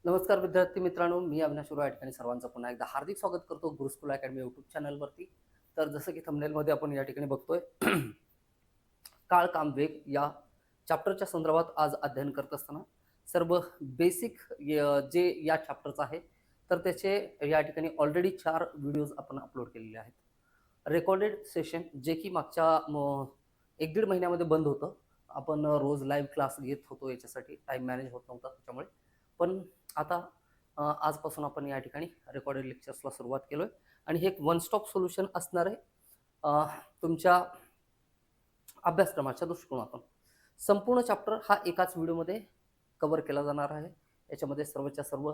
नमस्कार विद्यार्थी मित्रांनो, मी अविनाश उरा या ठिकाणी सर्वांचं पुन्हा एकदा हार्दिक स्वागत करतो गुरुस्कुल अकॅडमी यूट्यूब चॅनलवरती. तर जसं की थंबनेलमध्ये आपण या ठिकाणी बघतोय काळ काम वेग या चॅप्टरच्या संदर्भात आज अध्ययन करत असताना सर्व बेसिक जे या चॅप्टरचं आहे तर त्याचे या ठिकाणी ऑलरेडी 4 व्हिडिओज आपण अपलोड केलेले आहेत. रेकॉर्डेड सेशन जे की मागच्या 1-1.5 महिन्यामध्ये बंद होतं. आपण रोज लाईव्ह क्लास घेत होतो, याच्यासाठी टाईम मॅनेज होत नव्हता त्याच्यामुळे. पण आता आजपासून आपण या ठिकाणी रेकॉर्डेड लेक्चर्सला सुरुवात केलोय आणि हे एक वन स्टॉप सोल्युशन असणार आहे तुमच्या अभ्यासक्रमाच्या दृष्टिकोनातून. संपूर्ण चॅप्टर हा एकाच व्हिडिओमध्ये कव्हर केला जाणार आहे. याच्यामध्ये सर्वच्या सर्व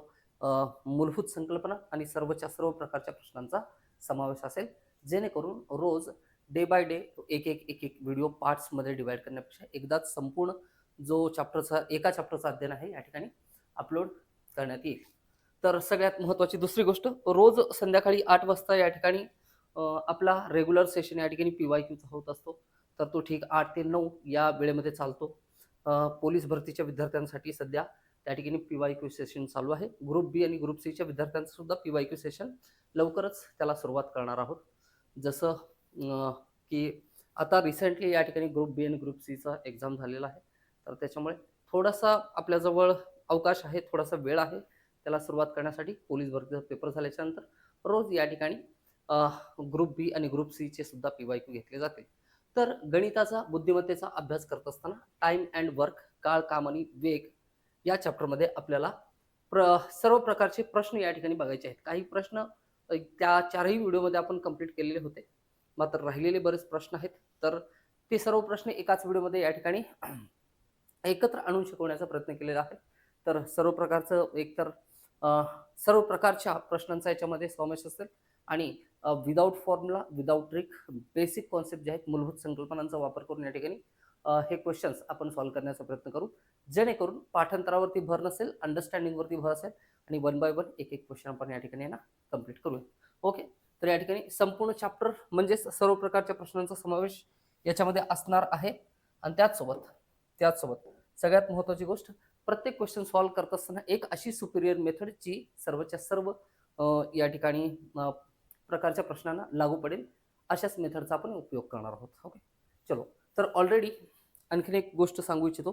मूलभूत संकल्पना आणि सर्वच्या सर्व प्रकारच्या प्रश्नांचा समावेश असेल, जेणेकरून रोज डे बाय डे एक व्हिडिओ पार्ट्समध्ये डिवाइड करण्यापेक्षा एकदाच संपूर्ण जो एका चॅप्टरचा अध्ययन आहे या ठिकाणी अपलोड करण्यात येईल. तर सगळ्यात महत्त्वाची दुसरी गोष्ट, रोज संध्याकाळी 8 वाजता या ठिकाणी आपला रेग्युलर सेशन या ठिकाणी PYQचा होत असतो. तर तो ठीक 8 ते 9 या वेळेमध्ये चालतो. पोलीस भरतीच्या विद्यार्थ्यांसाठी सध्या त्या ठिकाणी PYQ सेशन चालू आहे. ग्रुप बी आणि ग्रुप सीच्या विद्यार्थ्यांचं सुद्धा PYQ सेशन लवकरच त्याला सुरुवात करणार आहोत. जसं की आता रिसेंटली या ठिकाणी ग्रुप बी आणि ग्रुप सीचा एक्झाम झालेला आहे. तर त्याच्यामुळे थोडासा आपल्याजवळ अवकाश आहे, थोडासा वेळ आहे त्याला सुरुवात करण्यासाठी. पोलीस भरतीचा पेपर झाल्याच्यानंतर रोज या ठिकाणी ग्रुप बी आणि ग्रुप सीचे सुद्धा PYQ घेतले जातील. तर गणिताचा बुद्धिमत्तेचा अभ्यास करत असताना टाइम अँड वर्क, काळ काम आणि वेग या चॅप्टरमध्ये आपल्याला सर्व प्रकारचे प्रश्न या ठिकाणी बघायचे आहेत. काही प्रश्न त्या 4ही व्हिडिओमध्ये आपण कंप्लीट केलेले होते, मात्र राहिलेले बरेच प्रश्न आहेत. तर ते सर्व प्रश्न एकाच व्हिडिओमध्ये या ठिकाणी एकत्र आणून शिकवण्याचा प्रयत्न केलेला आहे. तर सर्व प्रकारचं एकतर सर्व प्रकारच्या प्रश्नांचा याच्यामध्ये समावेश असेल आणि without formula, without trick, basic concept जे आहेत, मूलभूत संकल्पनांचा वापर करून या ठिकाणी हे क्वेश्चन्स आपण सॉल्व्ह करण्याचा प्रयत्न करू, जेणेकरून पाठांतरावरती भर नसेल, अंडरस्टँडिंगवरती भर असेल आणि वन बाय वन एक क्वेश्चन आपण या ठिकाणी ना कंप्लीट करूया. ओके, तर या ठिकाणी संपूर्ण चॅप्टर म्हणजेच सर्व प्रकारच्या प्रश्नांचा समावेश याच्यामध्ये असणार आहे. आणि त्याचसोबत सगळ्यात महत्त्वाची गोष्ट, प्रत्येक क्वेश्चन सॉल्व्ह करत असताना एक अशी सुपिरियर मेथड जी सर्वच्या सर्व या ठिकाणी प्रकारच्या प्रश्नांना लागू पडेल, अशाच मेथडचा आपण उपयोग करणार आहोत. ओके, चलो. तर ऑलरेडी आणखीन एक गोष्ट सांगू इच्छितो.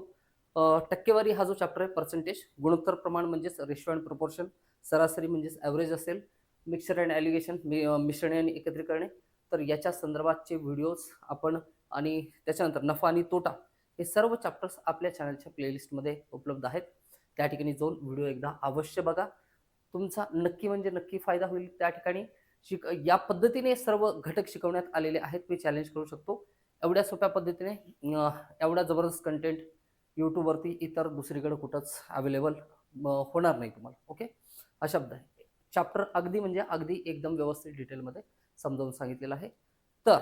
टक्केवारी हा जो चॅप्टर आहे, पर्सेंटेज, गुणोत्तर प्रमाण म्हणजेच रेशो अँड प्रपोर्शन, सरासरी म्हणजेच ॲव्हरेज असेल, मिक्सर अँड ॲलिगेशन मिश्रणे आणि एकत्रीकरणे, तर याच्या संदर्भातचे व्हिडिओज आपण आणि त्याच्यानंतर नफा आणि तोटा हे सर्व चॅप्टर्स आपल्या चॅनलच्या प्लेलिस्टमध्ये उपलब्ध आहेत. त्या ठिकाणी जाऊन व्हिडिओ एकदा अवश्य बघा. तुमचा नक्की म्हणजे नक्की फायदा होईल. त्या ठिकाणी या पद्धतीने सर्व घटक शिकवण्यात आलेले आहेत. मी चॅलेंज करू शकतो, एवढ्या सोप्या पद्धतीने एवढा जबरदस्त कंटेंट यूट्यूबवरती इतर दुसरीकडे कुठंच अवेलेबल होणार नाही तुम्हाला. ओके, हा शब्द आहे. चॅप्टर अगदी म्हणजे अगदी एकदम व्यवस्थित डिटेलमध्ये समजावून सांगितलेलं आहे. तर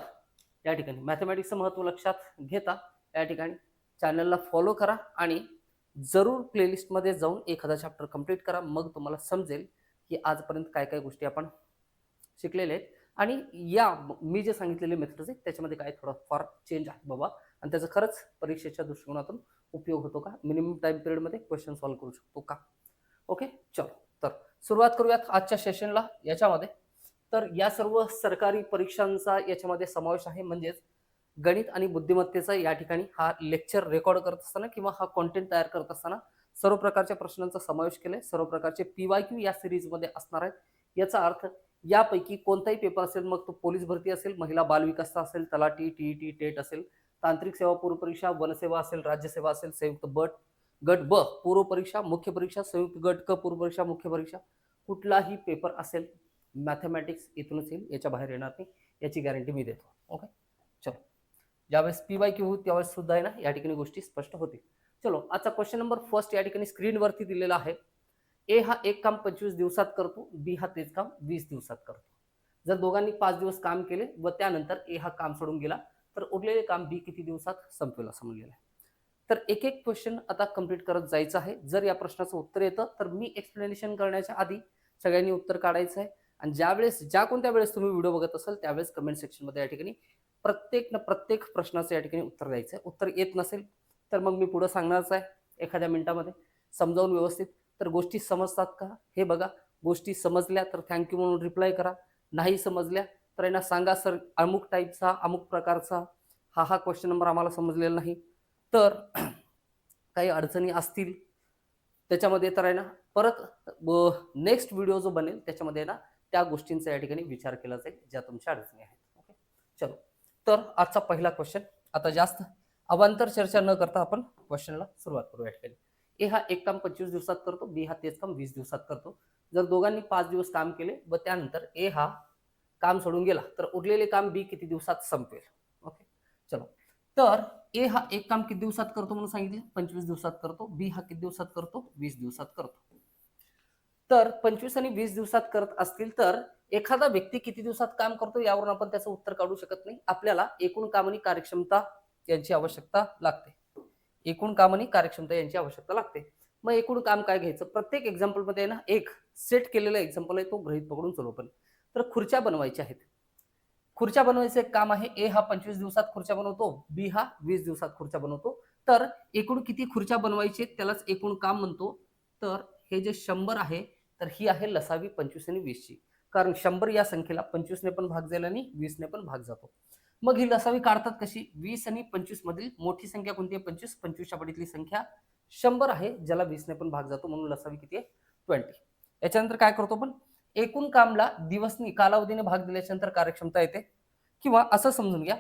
या ठिकाणी मॅथमॅटिक्सचं महत्त्व लक्षात घेता या ठिकाणी चॅनलला फॉलो करा आणि जरूर प्लेलिस्टमध्ये जाऊन एखादा चॅप्टर कंप्लीट करा. मग तुम्हाला समजेल की आजपर्यंत काय काय गोष्टी आपण शिकलेले आहेत आणि या मी जे सांगितलेले मेथड्स आहेत त्याच्यामध्ये काय थोडाफार चेंज आहे बाबा, आणि त्याचा खरंच परीक्षेच्या दृष्टिकोनातून उपयोग होतो का, मिनिमम टाइम पिरियडमध्ये क्वेश्चन सॉल्व्ह करू शकतो का. ओके, चलो. तर सुरुवात करूयात आजच्या सेशनला. याच्यामध्ये तर या सर्व सरकारी परीक्षांचा याच्यामध्ये समावेश आहे. म्हणजेच गणित आणि बुद्धिमत्तेचा या ठिकाणी हा लेक्चर रेकॉर्ड करत असताना किंवा हा कॉन्टेंट तयार करत असताना सर्व प्रकारच्या प्रश्नांचा समावेश केलाय. सर्व प्रकारचे PYQ या सिरीजमध्ये असणार आहेत. याचा अर्थ यापैकी कोणताही पेपर असेल, मग तो पोलीस भरती असेल, महिला बाल विकासचा असेल, तलाठी, TET, टेट असेल, तांत्रिक सेवा पूर्व परीक्षा, वनसेवा असेल, राज्यसेवा असेल, संयुक्त गट ब पूर्व परीक्षा, मुख्य परीक्षा, संयुक्त गट क पूर्व परीक्षा, मुख्य परीक्षा, कुठलाही पेपर असेल, मॅथमॅटिक्स इथूनच येईल, याच्या बाहेर येणार नाही, याची गॅरंटी मी देतो. ओके, चलो. ज्यावेळेस PYQ होईल त्यावेळेस सुद्धा आहे ना या ठिकाणी गोष्टी स्पष्ट होतील. चलो, आजचा क्वेश्चन नंबर फर्स्ट या ठिकाणी स्क्रीनवरती दिलेला आहे. ए हा एक काम 25 दिवसात करतो, बी हा तेच काम 20 दिवसात करतो. जर दोघांनी 5 दिवस काम केले व त्यानंतर ए हा काम सोडून गेला तर उरलेले काम बी किती दिवसात संपवेल असं म्हणलेलं आहे. तर एक क्वेश्चन आता कंप्लीट करत जायचं आहे. जर या प्रश्नाचं उत्तर येतं तर मी एक्सप्लेनेशन करण्याच्या आधी सगळ्यांनी उत्तर काढायचं आहे. आणि ज्या कोणत्या वेळेस तुम्ही व्हिडिओ बघत असाल त्यावेळेस कमेंट सेक्शनमध्ये या ठिकाणी प्रत्येक प्रश्नाचं या ठिकाणी उत्तर द्यायचं आहे. उत्तर येत नसेल तर मग मी पुढे सांगणारच आहे एखाद्या मिनिटामध्ये समजावून व्यवस्थित. तर गोष्टी समजतात का हे बघा. गोष्टी समजल्या तर थँक्यू म्हणून रिप्लाय करा. नाही समजल्या तर यांना सांगा सर अमुक टाईपचा अमुक प्रकारचा हा क्वेश्चन नंबर आम्हाला समजलेला नाही. तर काही अडचणी असतील त्याच्यामध्ये तर आहे ना परत नेक्स्ट व्हिडिओ जो बनेल त्याच्यामध्ये ना त्या गोष्टींचा या ठिकाणी विचार केला जाईल ज्या तुमच्या अडचणी आहेत. ओके चलो. तर आजचा पहिला क्वेश्चन. आता जास्त अवांतर चर्चा न करता आपण क्वेश्चनला सुरुवात करू. या ठिकाणी ए हा एक काम 25 दिवसात करतो, बी हा तेच काम 20 दिवसात करतो. जर दोघांनी 5 दिवस काम केले व त्यानंतर ए हा काम सोडून गेला तर उरलेले काम बी किती दिवसात संपेल. ओके चलो. तर ए हा एक काम किती दिवसात करतो म्हणून सांगितले 25 दिवसात करतो. बी हा किती दिवसात करतो 20 दिवसात करतो. तर 25 आणि 20 दिवसात करत असतील तर एखादा व्यक्ती किती दिवसात काम करतो यावरून आपण त्याचं उत्तर काढू शकत नाही. आपल्याला एकूण काम आणि कार्यक्षमता यांची आवश्यकता लागते. एकूण काम आणि कार्यक्षमता यांची आवश्यकता लागते. मग एकूण काम काय घ्यायचं. प्रत्येक एक्झाम्पल मध्ये ना एक सेट केलेला एक्झाम्पल आहे तो गृहीत पकडून चलू आपण. तर खुर्च्या बनवायच्या आहेत. खुर्च्या बनवायचं एक काम आहे. ए हा 25 दिवसात खुर्च्या बनवतो, बी हा 20 दिवसात खुर्च्या बनवतो. तर एकूण किती खुर्च्या बनवायचे त्यालाच एकूण काम म्हणतो. तर हे जे 100 आहे तर ही आहे लसावी 25 आणि 20 ची. कारण 100 या संख्येला 25 ने पण भाग जाईल आणि 20 ने पण भाग जातो. मग ही लसावी काढतात कशी. 20 आणि 25 मधील मोठी संख्या कोणती आहे 25. 25 च्या पटीतली संख्या 100 आहे ज्याला 20 ने पण भाग जातो म्हणून लसावी किती आहे 20. याच्यानंतर काय करतो आपण एकूण कामला दिवसनी कालावधीने भाग दिल्याच्या नंतर कार्यक्षमता येते. किंवा असं समजून घ्या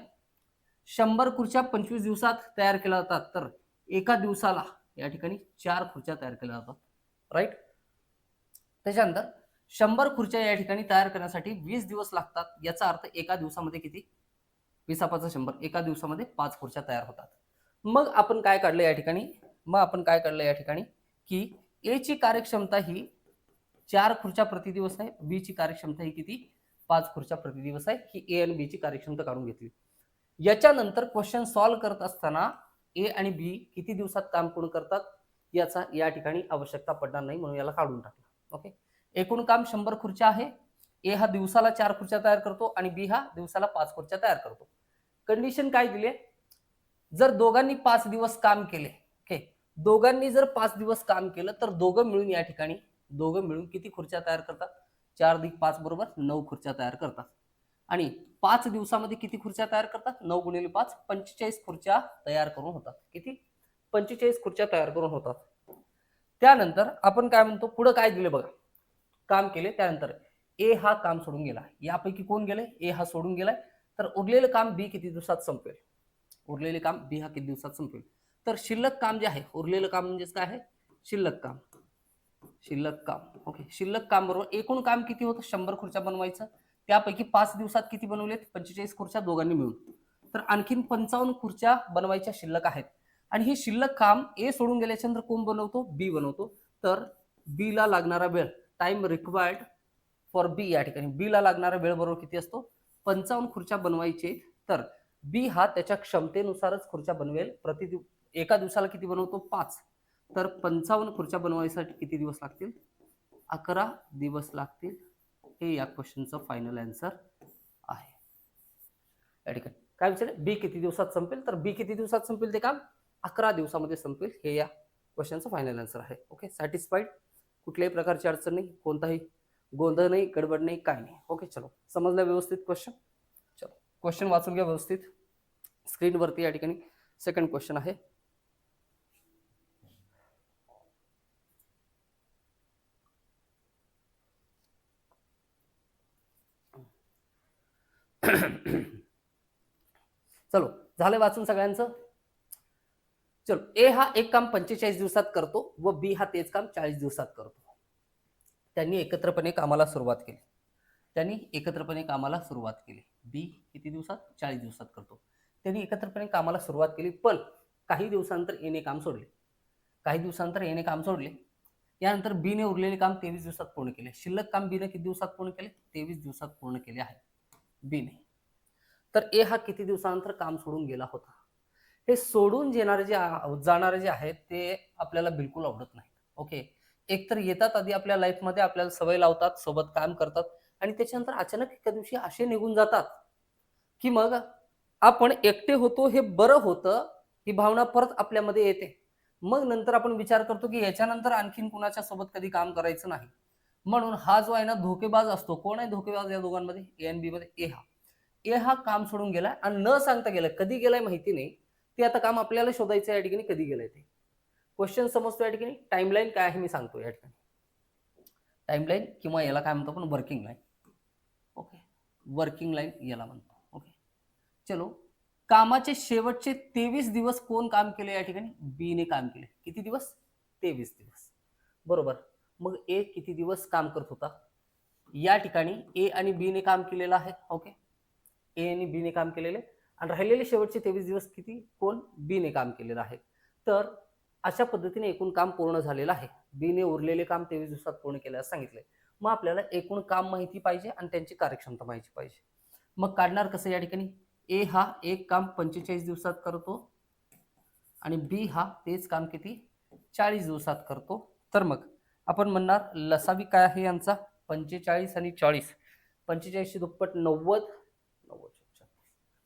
100 खुर्च्या 25 दिवसात तयार केल्या जातात तर एका दिवसाला या ठिकाणी 4 खुर्च्या तयार केल्या जातात. राईट. त्याच्यानंतर 100 खुर्च्या या ठिकाणी तयार करण्यासाठी 20 दिवस लागतात. याचा अर्थ एका दिवसामध्ये किती 20 100 एका दिवसामध्ये 5 खुर्च्या तयार होतात. मग आपण काय काढलं या ठिकाणी की ए ची कार्यक्षमता ही 4 खुर्च्या प्रति दिवस आहे. बी ची कार्यक्षमता ही किती 5 खुर्च्या प्रति दिवस आहे. ही ए आणि बी ची कार्यक्षमता काढून घेतली. याच्यानंतर क्वेश्चन सॉल्व्ह करत असताना ए आणि बी किती दिवसात काम पूर्ण करतात याचा या ठिकाणी आवश्यकता पडणार नाही म्हणून याला काढून टाकलं. ओके. एकूण काम 100 खुर्च्या आहे. ए हा दिवसाला 4 खुर्च्या तयार करतो आणि बी हा दिवसाला 5 खुर्च्या तयार करतो. कंडिशन काय दिली जर दोघांनी 5 दिवस काम केले. ओके. दोघांनी जर 5 दिवस काम केलं तर दोघं मिळून किती खुर्च्या तयार करतात 4 अधिक 5 बरोबर 9 खुर्च्या तयार करतात. आणि 5 दिवसामध्ये किती खुर्च्या तयार करतात 9 गुणिले 5 45 खुर्च्या तयार करून होतात. किती 45 खुर्च्या तयार करून होतात. त्यानंतर आपण काय म्हणतो पुढे काय दिले बघा. काम केले त्यानंतर ए हा काम सोडून गेला. यापैकी कोण गेले ए हा सोडून गेलाय. तर उरलेलं काम बी किती दिवसात संपेल. उरलेले काम बी हा किती दिवसात संपेल. तर शिल्लक काम जे आहे उरलेलं काम म्हणजेच काय आहे शिल्लक काम. ओके. शिल्लक काम बरोबर एकूण काम किती होतं 100 खुर्च्या बनवायचं. त्यापैकी 5 दिवसात किती बनवलेत 45 खुर्च्या दोघांनी मिळून. तर आणखीन 55 खुर्च्या बनवायच्या शिल्लक आहेत. आणि ही शिल्लक काम ए सोडून गेल्याच्या नंतर कोण बनवतो बी बनवतो. तर बी ला लागणारा वेळ टाइम रिक्वायर्ड फॉर बी या ठिकाणी बी ला लागणारा वेळ बरोबर किती असतो 55 खुर्च्या बनवायचे. तर बी हा त्याच्या क्षमतेनुसारच खुर्च्या बनवेल. एका दिवसाला किती बनवतो 5. तर 55 खुर्च्या बनवायसाठी किती दिवस लागतील 11 दिवस लागतील. हे या क्वेश्चनचं फायनल आन्सर आहे. या ठिकाणी काय विचारलं बी किती दिवसात संपेल. तर बी किती दिवसात संपेल ते काम 11 दिवसामध्ये संपेल. हे या क्वेश्चनचं फायनल आन्सर आहे. ओके. सॅटिस्फाईड. कुठल्याही प्रकारची अडचण नाही, कोणताही गोंधळ नाही, गडबड नाही, काय नाही. ओके चलो समजलं व्यवस्थित क्वेश्चन. चलो क्वेश्चन वाचून घ्या व्यवस्थित. स्क्रीनवरती या ठिकाणी सेकंड क्वेश्चन आहे. चलो झालं वाचून सगळ्यांचं. चलो ए हा एक काम 45 दिवसात करतो व बी हा तेच काम 40 दिवसात करतो. त्यांनी एकत्रपणे कामाला सुरुवात केली. बी किती दिवसात 40 दिवसात करतो. त्यांनी एकत्रपणे कामाला सुरुवात केली पण काही दिवसांतर एने काम सोडले. यानंतर बी ने उरलेले काम 23 दिवसात पूर्ण केले. शिल्लक काम बी ने किती दिवसात पूर्ण केले 23 दिवसात पूर्ण केले आहे बी ने. तर ए हा किती दिवसानंतर काम सोडून गेला होता. हे सोडून जाणारे जे आहेत ते आपल्याला बिलकुल आवडत नाही. ओके. एकतर येतात आधी आपल्या लाईफमध्ये आपल्याला सवय लावतात सोबत काम करतात आणि त्याच्यानंतर अचानक एका दिवशी असे निघून जातात की मग आपण एकटे होतो हे बरं होतं ही भावना परत आपल्यामध्ये येते. मग नंतर आपण विचार करतो की याच्यानंतर आणखीन कुणाच्या सोबत कधी काम करायचं नाही. म्हणून हा जो आहे ना धोकेबाज असतो. कोण आहे धोकेबाज या दोघांमध्ये? ए आणि बी मध्ये? ए हा काम सोडून गेला आणि न सांगता गेला. कधी गेलाय माहिती नाही. ते आता काम आपल्याला शोधायचं या ठिकाणी कधी गेलाय ते. क्वेश्चन समजतो या ठिकाणी. टाइमलाईन काय आहे मी सांगतो या ठिकाणी. टाइमलाईन किंवा याला काय म्हणतो आपण working line. Okay, working line याला म्हणतो. ओके, चलो. कामाचे शेवटचे 23 दिवस कोण काम केले या ठिकाणी? बी ने काम केले. किती दिवस? 23 दिवस. बरोबर. मग ए किती दिवस काम करत होता? या ठिकाणी ए आणि बी ने काम केलेलं आहे. ओके, ए आणि बी ने काम केलेले आणि राहिलेले शेवटचे 23 दिवस किती? कोण? बी ने काम केलेलं आहे. तर अशा पद्धतीने एकूण काम पूर्ण झालेलं आहे. बी ने उरलेले काम 23 दिवसात पूर्ण केल्यास सांगितले. मग आपल्याला एकूण काम माहिती पाहिजे आणि त्यांची कार्यक्षमता माहिती पाहिजे. मग काढणार कसं या ठिकाणी? ए हा एक काम 45 दिवसात करतो आणि बी हा तेच काम किती? 40 दिवसात करतो. तर मग आपण म्हणणार लसावी काय आहे यांचा? 45 आणि 40. 45 ची दुप्पट 90,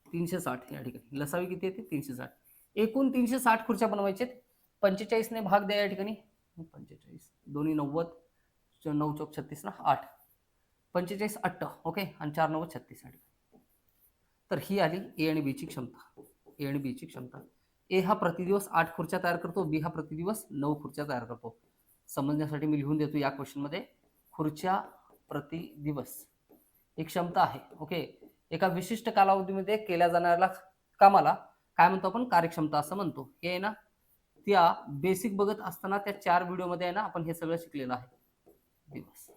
360 या ठिकाणी. लसावी किती येते? 360. एकूण 360 खुर्च्या बनवायचे. 45 ने भाग द्या या ठिकाणी. 45 दोन्ही 90, 9 चौक 36 ना 8. 45 8. ओके, आणि 4 9 36. तर ही आली ए आणि बी ची क्षमता. ए आणि बी ची क्षमता. ए हा प्रतिदिवस 8 खुर्च्या तयार करतो. बी हा प्रतिदिवस 9 खुर्च्या तयार करतो. समजण्यासाठी मी लिहून देतो या क्वेश्चन मध्ये. खुर्च्या प्रतिदिवस एक क्षमता आहे. ओके, एका विशिष्ट कालावधीमध्ये केल्या जाणाऱ्या कामाला काय म्हणतो आपण? कार्यक्षमता असं म्हणतो. हे आहे ना त्या बेसिक बघत असताना त्या 4 व्हिडिओमध्ये आहे ना आपण हे सगळं शिकलेलं आहे. दिवस.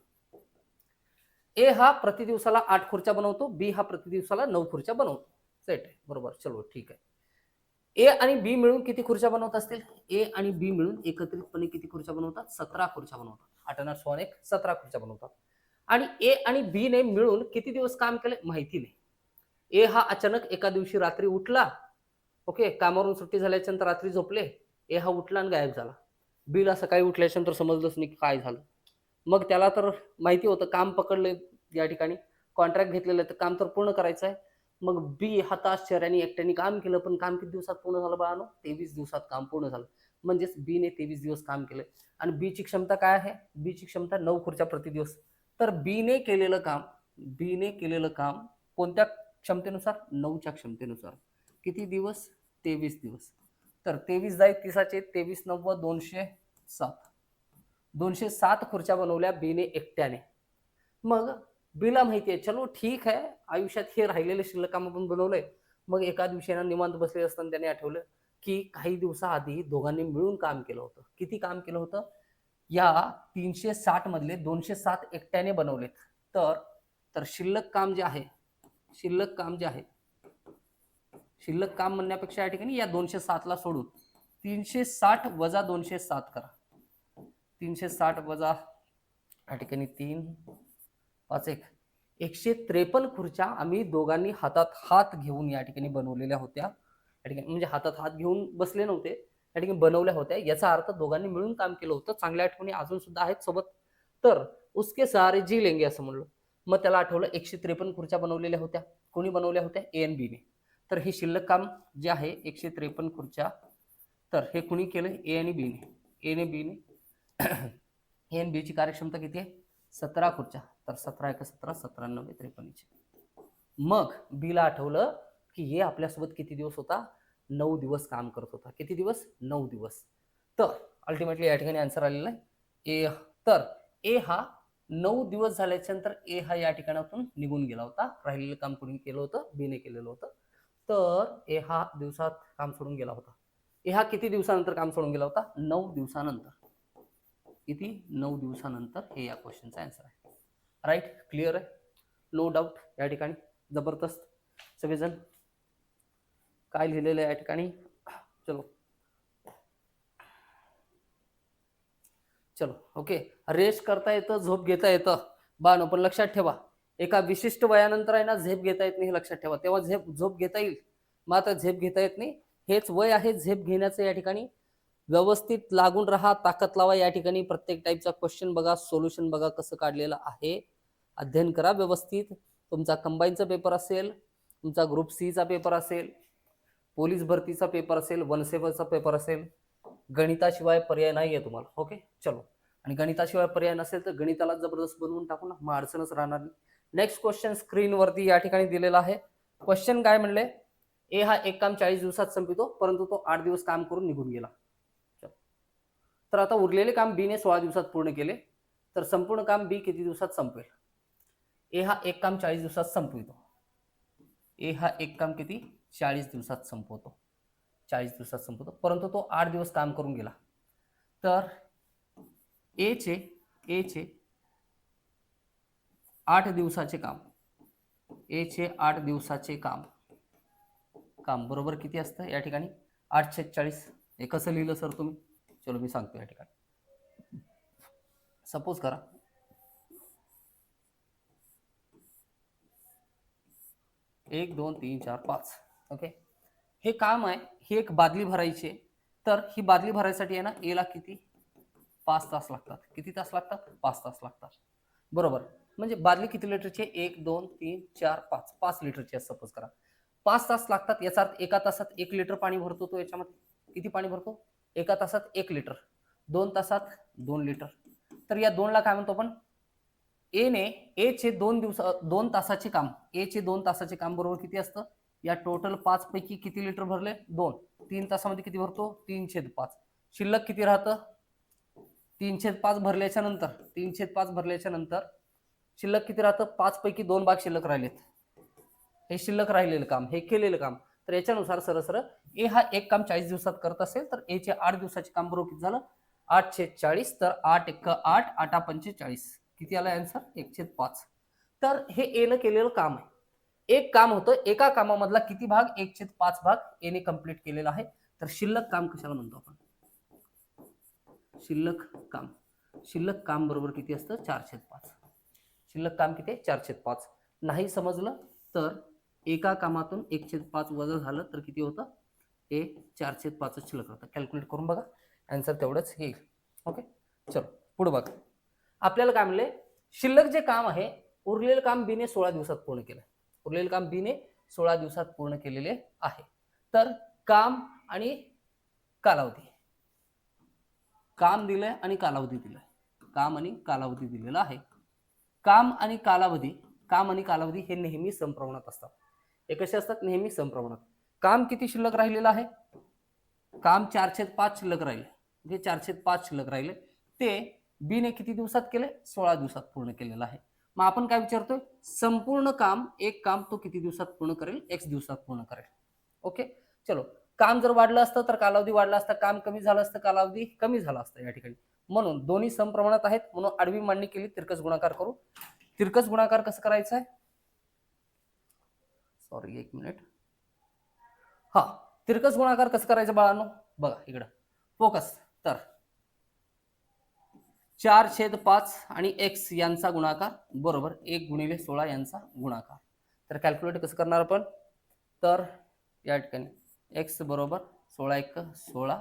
ए हा प्रति दिवसाला 8 खुर्च्या बनवतो. बी हा प्रति दिवसाला 9 खुर्च्या बनवतो. सेट आहे. बरोबर. चलो ठीक आहे. ए आणि बी मिळून किती खुर्च्या बनवत असतील? ए आणि बी मिळून एकत्रितपणे किती खुर्च्या बनवतात? 17 खुर्च्या बनवतात. 8 आणि 16 1 17 खुर्च्या बनवतात. आणि ए आणि बी ने मिळून किती दिवस काम केले माहिती नाही. ए हा अचानक एका दिवशी रात्री उठला. ओके, कामावरून सुट्टी झाल्याच्या नंतर रात्री झोपले. ए हा उठला आणि गायब झाला. बीला सकाळी उठल्याच्या नंतर समजलंच नाही काय झालं. मग त्याला तर माहिती होतं काम पकडलंय या ठिकाणी, कॉन्ट्रॅक्ट घेतलेलं आहे तर काम तर पूर्ण करायचं आहे. मग बी हताश चेहऱ्याने एकट्याने काम केलं. पण काम किती दिवसात पूर्ण झालं बाळानो? 23 दिवसात काम पूर्ण झालं. म्हणजेच बी ने 23 दिवस काम केलं. आणि बी ची क्षमता काय आहे? बी ची क्षमता 9 खुर्च्या प्रति दिवस. तर बी ने केलेलं काम कोणत्या क्षमतेनुसार? 9च्या क्षमतेनुसार. किती दिवस? 23 दिवस. तर 23 जाई 30चे 23 9 207. 207 खुर्च्या बनवल्या बीने एकट्याने. मग बीला माहिती आहे चलो ठीक आहे, आयुष्यात हे राहिलेले शिल्लक काम आपण बनवलंय. मग एका दिवशी ना निवांत बसले असताना त्याने आठवलं की काही दिवसाआधी दोघांनी मिळून काम केलं होतं. किती काम केलं होतं? या 360 मधले 207 एकट्याने बनवलेत. तर शिल्लक काम जे आहे, शिल्लक काम म्हणण्यापेक्षा या ठिकाणी या 207 ला सोडून 360 वजा 207 करा. 360 वजा या ठिकाणी 3 5 1 153 खुर्च्या आम्ही दोघांनी हातात हात घेऊन या ठिकाणी बनवलेल्या होत्या. या ठिकाणी म्हणजे हातात हात घेऊन बसले नव्हते, या ठिकाणी बनवल्या होत्या. याचा अर्थ दोघांनी मिळून काम केलं होतं. चांगल्या आठवणी अजून सुद्धा आहेत सोबत. तर उसके सहारे जी लेंगे असं म्हणलो. मग त्याला आठवलं 153 खुर्च्या बनवलेल्या होत्या. कोणी बनवल्या होत्या? ए आणि बी ने. तर हे शिल्लक काम जे आहे 153 खुर्च्या, तर हे कुणी केलं? ए आणि बी ने. ए ने बी ने ए आणि बी ची कार्यक्षमता किती आहे? 17 खुर्च्या. तर 17 1 17 17 9 53. मग बीला आठवलं की हे आपल्यासोबत किती दिवस होता? 9 दिवस काम करत होता. किती दिवस? 9 दिवस. तर अल्टिमेटली या ठिकाणी आन्सर आलेला आहे ए. तर ए हा 9 दिवस झाल्याच्या नंतर ए हा या ठिकाणातून निघून गेला होता. राहिलेलं काम कोणी केलं होतं? बी ने केलेलं होतं. तर ए हा दिवसात काम सोडून गेला होता. ए हा किती दिवसानंतर काम सोडून गेला होता? 9 दिवसानंतर. किती? 9 दिवसानंतर. हे या क्वेश्चनचा आन्सर आहे. राईट, क्लिअर आहे, नो डाऊट या ठिकाणी. जबरदस्त. सगळेजण काय लिहिलेलं आहे या ठिकाणी? चलो ओके. रेस्ट करता येतं, झोप घेता येतं बानो, पण लक्षात ठेवा एका विशिष्ट वयानंतर आहे ना झेप घेता येत नाही, हे लक्षात ठेवा. तेव्हा झोप घेता येईल, मग आता झेप घेता येत नाही. हेच वय आहे झेप घेण्याचं. या ठिकाणी व्यवस्थित लागून राहा, ताकद लावा. या ठिकाणी प्रत्येक टाईपचा क्वेश्चन बघा, सोल्युशन बघा कसं काढलेलं आहे, अध्ययन करा व्यवस्थित. तुमचा कंबाईनचा पेपर असेल, तुमचा ग्रुप सी चा पेपर असेल, पोलीस भरतीचा पेपर असेल, वनसेवाचा पेपर असेल, गणिताशिवाय पर्याय नाहीये तुम्हाला. ओके चलो, आणि गणिताशिवाय पर्याय नसेल तर गणिताला जबरदस्त बनवून टाकू ना, मग अडचणच राहणार नाही. नेक्स्ट क्वेश्चन स्क्रीनवरती या ठिकाणी दिलेला आहे. क्वेश्चन काय म्हणले, ए हा एक काम 40 दिवसात संपवितो परंतु तो 8 दिवस काम करून निघून गेला. तर आता उरलेले काम बी ने 16 दिवसात पूर्ण केले, तर संपूर्ण काम बी किती दिवसात संपवेल? ए हा एक काम 40 दिवसात संपवितो. ए हा एक काम किती 40 दिवसात संपवतो, 40 दिवसात संपवतो, परंतु तो 8 दिवस काम करून गेला. तर ए चे 8 दिवसाचे काम, ए चे 8 दिवसाचे काम बरोबर किती असतं या ठिकाणी? 8/40. हे कसं लिहिलं सर तुम्ही? चलो मी सांगतो. या ठिकाणी सपोज करा 1 2 3 4 5. ओके, हे काम आहे, ही एक बादली भरायची आहे. तर ही बादली भरायसाठी आहे ना, एला किती 5 तास लागतात. किती तास लागतात? 5 तास लागतात. बरोबर. म्हणजे बादली किती लिटरची आहे? 1 2 3 4 5, 5 लिटरची आहे सपोज करा. 5 तास लागतात. याचा अर्थ एका तासात 1 लिटर पाणी भरतो तो. याच्यामध्ये किती पाणी भरतो? एका तासात 1 लिटर, 2 तासात 2 लिटर. तर या 2 ला काय म्हणतो आपण? ए चे 2 तासाचे काम, ए चे 2 तासाचे काम बरोबर किती असतं? या टोटल 5 पैकी किती लिटर भरले? 2. 3 तासामध्ये किती भरतो? 3/5. शिल्लक किती राहतं? 3/5 भरल्याच्या नंतर शिल्लक किती राहतं? 5 पैकी 2 भाग शिल्लक राहिलेत. हे शिल्लक राहिलेलं काम, हे केलेलं काम. तर याच्यानुसार सरळ ए हा एक काम 40 दिवसात करत असेल तर ए चे 8 दिवसाचे काम बरोबर किती झालं? 8/40. तर 8 × 8 8 45. किती आला आन्सर? 1/5. तर हे ए न केलेलं काम आहे. एक काम होतं, एका कामामधला किती भाग? 1/5 भाग ए ने कंप्लीट केलेला आहे. तर शिल्लक काम कशाला म्हणतो आपण? शिल्लक काम बरोबर किती असतं? 4/5. शिल्लक काम किती? 4/5. नाही समजलं तर एका कामातून 1/5 वजा झालं तर किती होतं? हे 4/5 शिल्लक राहतं. कॅल्क्युलेट करून बघा, आन्सर तेवढंच येईल. ओके चलो पुढे बघा. आपल्याला काय म्हणले? शिल्लक जे काम आहे, उरलेलं काम बी ने 16 दिवसात पूर्ण केलं. उरलेलं काम बी ने 16 दिवसात पूर्ण केलेले आहे. तर काम आणि कालावधी, काम दिलंय आणि कालावधी दिलाय. काम आणि कालावधी दिलेला आहे. काम आणि कालावधी हे नेहमी समप्रमाणात असतात. हे कसे असतात? नेहमी समप्रमाणात. काम किती शिल्लक राहिलेलं आहे? काम 4/5 शिल्लक राहिले. जे 4/5 शिल्लक राहिले ते बी ने किती दिवसात केले? 16 दिवसात पूर्ण केलेलं आहे. मग आपण काय विचारतोय? संपूर्ण काम, एक काम तो किती दिवसात पूर्ण करेल? x दिवसात पूर्ण करेल. ओके चलो, काम जर वाढलं असतं तर कालावधी वाढला असता, काम कमी झालं असतं कालावधी कमी झाला असता या ठिकाणी. म्हणून दोन्ही समप्रमाणात आहेत, म्हणून आडवी मांडणी केली. तिरकस गुणाकार करू. तिरकस गुणाकार कसं करायचं आहे? सॉरी एक मिनिट. हा, तिरकस गुणाकार कसं करायचं बाळांनो? बघा इकडं फोकस. तर 4/5 आणि x यांचा गुणाकार बरोबर 1 × 16 यांचा गुणाकार. तर कॅल्क्युलेट कसं करणार आपण? तर या ठिकाणी x बरोबर 16 × 16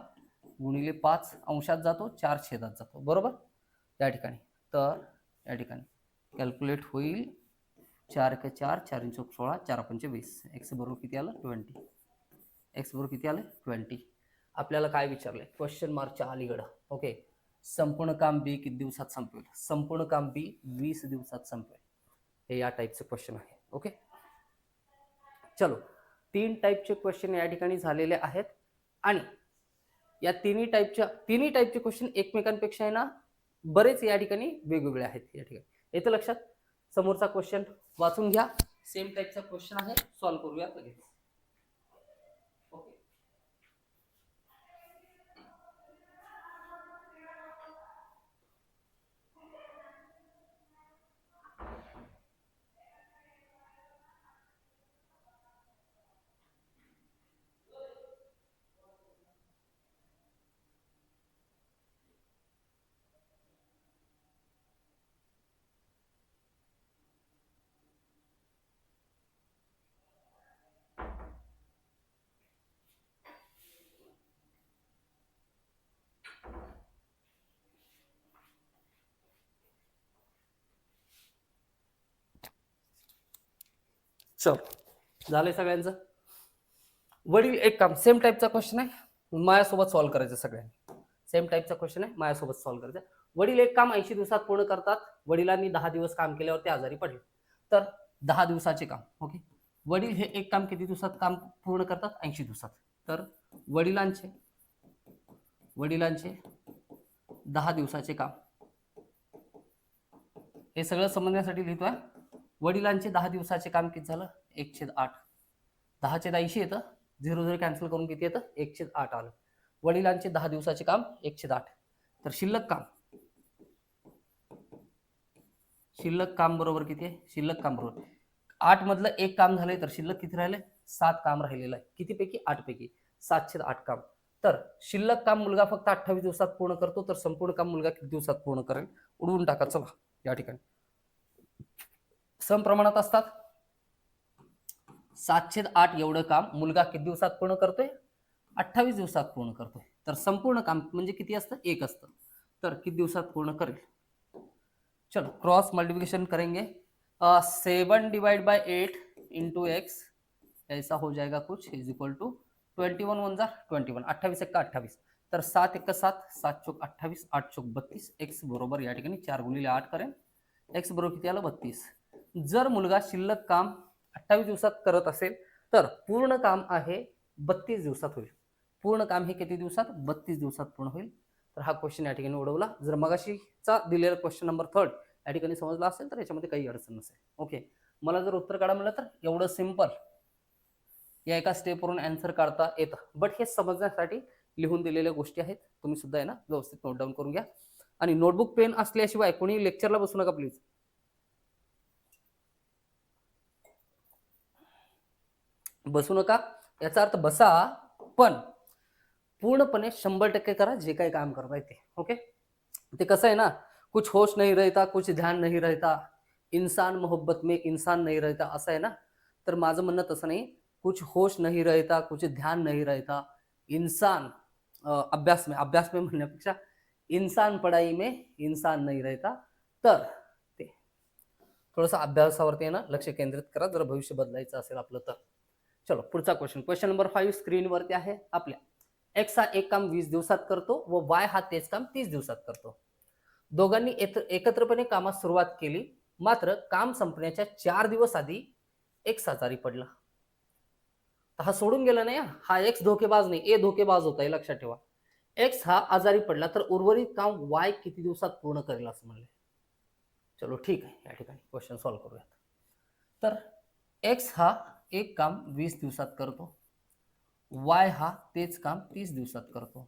गुणिले 5 अंशात जातो, 4 छेदात जातो बरोबर या ठिकाणी. तर या ठिकाणी कॅल्क्युलेट होईल 4 × 4 4 × 16 4 × 5 20. x बरोबर किती आलं? 20. x बरोबर किती आलं? 20. आपल्याला काय विचारलंय? क्वेश्चन मार्कच्या अलीकडं. ओके, संपूर्ण काम बी किती दिवसात संपवेल? संपूर्ण काम बी 20 दिवसात संपवेल. हे या टाईपचे क्वेश्चन आहे. ओके चलो, 3 टाईपचे क्वेश्चन या ठिकाणी झालेले आहेत. आणि या तिन्ही टाईपचे क्वेश्चन एकमेकांपेक्षा आहे ना बरेच या ठिकाणी वेगवेगळे आहेत. या ठिकाणी येतं लक्षात. समोरचा क्वेश्चन वाचून घ्या. सेम टाईपचा क्वेश्चन आहे, सॉल्व्ह करूया लगेच. चल झालंय सगळ्यांचं. वडील एक काम, सेम टाईपचा क्वेश्चन आहे, माझ्यासोबत सॉल्व्ह करायचं सगळ्यांनी. सेम टाईपचा क्वेश्चन आहे, माझ्यासोबत सॉल्व्ह करायचा. वडील एक काम 80 दिवसात पूर्ण करतात. वडिलांनी 10 दिवस काम केल्यावर ते आजारी पडले. तर 10 दिवसाचे काम. ओके, वडील हे एक काम किती दिवसात काम पूर्ण करतात? 80 दिवसात. तर वडिलांचे 10 दिवसाचे काम, हे सगळं समजण्यासाठी लिहितोय. वडिलांचे 10 दिवसाचे काम किती झालं? 1/8. 10 चे 80 येतं, 0 कॅन्सल करून किती येतं? 1/8 आलं. वडिलांचे 10 दिवसाचे काम 1/8. तर शिल्लक काम बरोबर किती आहे? शिल्लक काम बरोबर 8 मधलं एक काम झालंय, तर शिल्लक किती राहिले? 7 काम राहिलेलं आहे. किती पैकी? 8 पैकी. 7/8 काम. तर शिल्लक काम मुलगा फक्त 28 दिवसात पूर्ण करतो, तर संपूर्ण काम मुलगा किती दिवसात पूर्ण करेल? उडवून टाका चला या ठिकाणी. समप्रमाणात असतात. 7/8 एवढं काम मुलगा किती दिवसात पूर्ण करतोय? 28 दिवसात पूर्ण करतोय. तर संपूर्ण काम म्हणजे किती असतं? 1 असतं. तर किती दिवसात पूर्ण करेल? चलो क्रॉस मल्टीप्लिकेशन करेंगे. 7 डिवाइड बाय 8 इंटू एक्स ऐसा हो जाएगा कुछ इज इक्वल टू 21 1 जा 21, 28 एक्का 28. तर 7 एक्का 7, 7 चोक 28, 8 चोक 32. एक्स बरोबर या ठिकाणी 4 गुणिले 8 करेन. एक्स बरोबर किती आलं? 32. जर मुलगा शिल्लक काम 28 दिवसात करत असेल तर पूर्ण काम आहे 32 दिवसात होईल. पूर्ण काम हे किती दिवसात? 32 दिवसात पूर्ण होईल. तर हा क्वेश्चन या ठिकाणी उडवला. जर मगाशीचा दिलेला क्वेश्चन नंबर 3 या ठिकाणी समजला असेल तर याच्यामध्ये काही अडचण नसेल. ओके, मला जर उत्तर काढा म्हणलं तर एवढं सिंपल या एका स्टेपवरून आन्सर काढता येतं. बट हे समजण्यासाठी लिहून दिलेल्या गोष्टी आहेत. तुम्ही सुद्धा आहे ना व्यवस्थित नोट डाऊन करून घ्या. आणि नोटबुक पेन असल्याशिवाय कोणी लेक्चरला बसू नका प्लीज. बसू नका याचा अर्थ बसा, पण पूर्णपणे 100% करा जे काही काम करताय ते. ओके, ते कसं आहे ना, कुछ होश नहीं रहता, कुछ ध्यान नहीं रहता, इंसान मोहब्बत में इंसान नहीं रहता, असं आहे ना. तर माझं म्हणणं तसं नाही. कुछ होश नहीं रहता, कुछ ध्यान नहीं रहता, इंसान अभ्यास में म्हणण्यापेक्षा इंसान पढ़ाई में इंसान नहीं रहता. तर ते थोडंसं अभ्यासावरती आहे ना लक्ष केंद्रित करा जर भविष्य बदलायचं असेल आपलं तर. चलो पुढचा क्वेश्चन नंबर 5 स्क्रीनवरती आहे आपल्या. एक्स हा एक काम 20 दिवसात करतो व वाय हा तेच काम 30 दिवसात करतो. दोघांनी एकत्रपणे कामात सुरुवात केली, मात्र काम संपण्याच्या 4 दिवस आधी एक्स आजारी पडला. हा सोडून गेला नाही, हा एक्स धोकेबाज नाही, ए धोकेबाज होता हे लक्षात ठेवा. एक्स हा आजारी पडला तर उर्वरित काम वाय किती दिवसात पूर्ण करेल असं म्हणले. चलो ठीक आहे, या ठिकाणी क्वेश्चन सॉल्व्ह करूयात. तर एक्स हा एक काम 20 दिवसात करतो, वाय हा तेच काम 30 दिवसात करतो.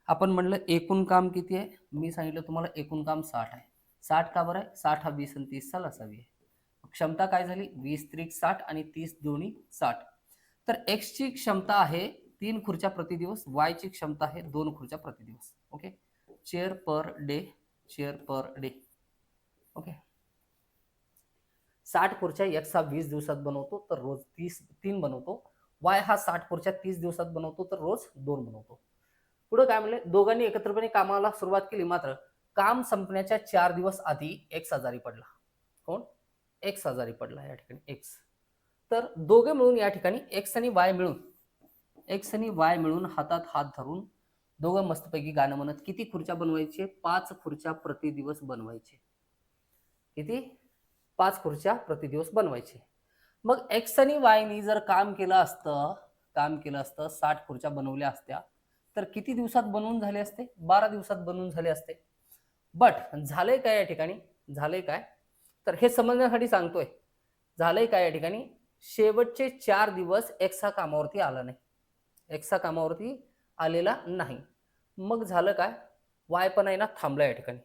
आपण म्हणलं एकूण काम किती आहे? मी सांगितलं तुम्हाला एकूण काम 60 आहे. 60 का बरं आहे? 60 हा 20 आणि 30 चा लसावी आहे. क्षमता काय झाली? 20 त्रिक 60 आणि 30 दोन्ही 60. तर एक्स ची क्षमता आहे 3 खुर्च्या प्रतिदिवस, वाय ची क्षमता आहे 2 खुर्च्या प्रतिदिवस. Okay, chair per day. Okay, 60 खुर्च्या एक्स हा 20 दिवसात बनवतो तर रोज 3 बनवतो. वाय हा 60 खुर्च्या 30 दिवसात बनवतो तर रोज 2 बनवतो. पुढे काय म्हणले? दोघांनी एकत्रपणे कामाला सुरुवात केली, मात्र काम संपण्याच्या 4 दिवस आधी एक्स आजारी पडला. कोण? एक्स आजारी पडला या ठिकाणी, एक्स. तर दोघे मिळून या ठिकाणी एक्स आणि वाय मिळून हातात हात धरून दोघं मस्तपैकी गाणं म्हणत किती खुर्च्या बनवायचे? 5 खुर्च्या प्रतिदिवस बनवायचे. किती? 5 खुर्च्या प्रतिदिवस बनवायचे. मग एक्स आणि वायनी जर काम केलं असतं 60 खुर्च्या बनवल्या असत्या तर किती दिवसात बनवून झाले असते? 12 दिवसात बनवून झाले असते. बट झालंय काय या ठिकाणी? झालंय काय? तर हे समजण्यासाठी सांगतोय. झालंय काय या ठिकाणी? शेवटचे 4 दिवस एक्स हा कामावरती आला नाही. एक्स हा कामावरती आलेला नाही. मग झालं काय? वाय पण आहे ना थांबला या ठिकाणी.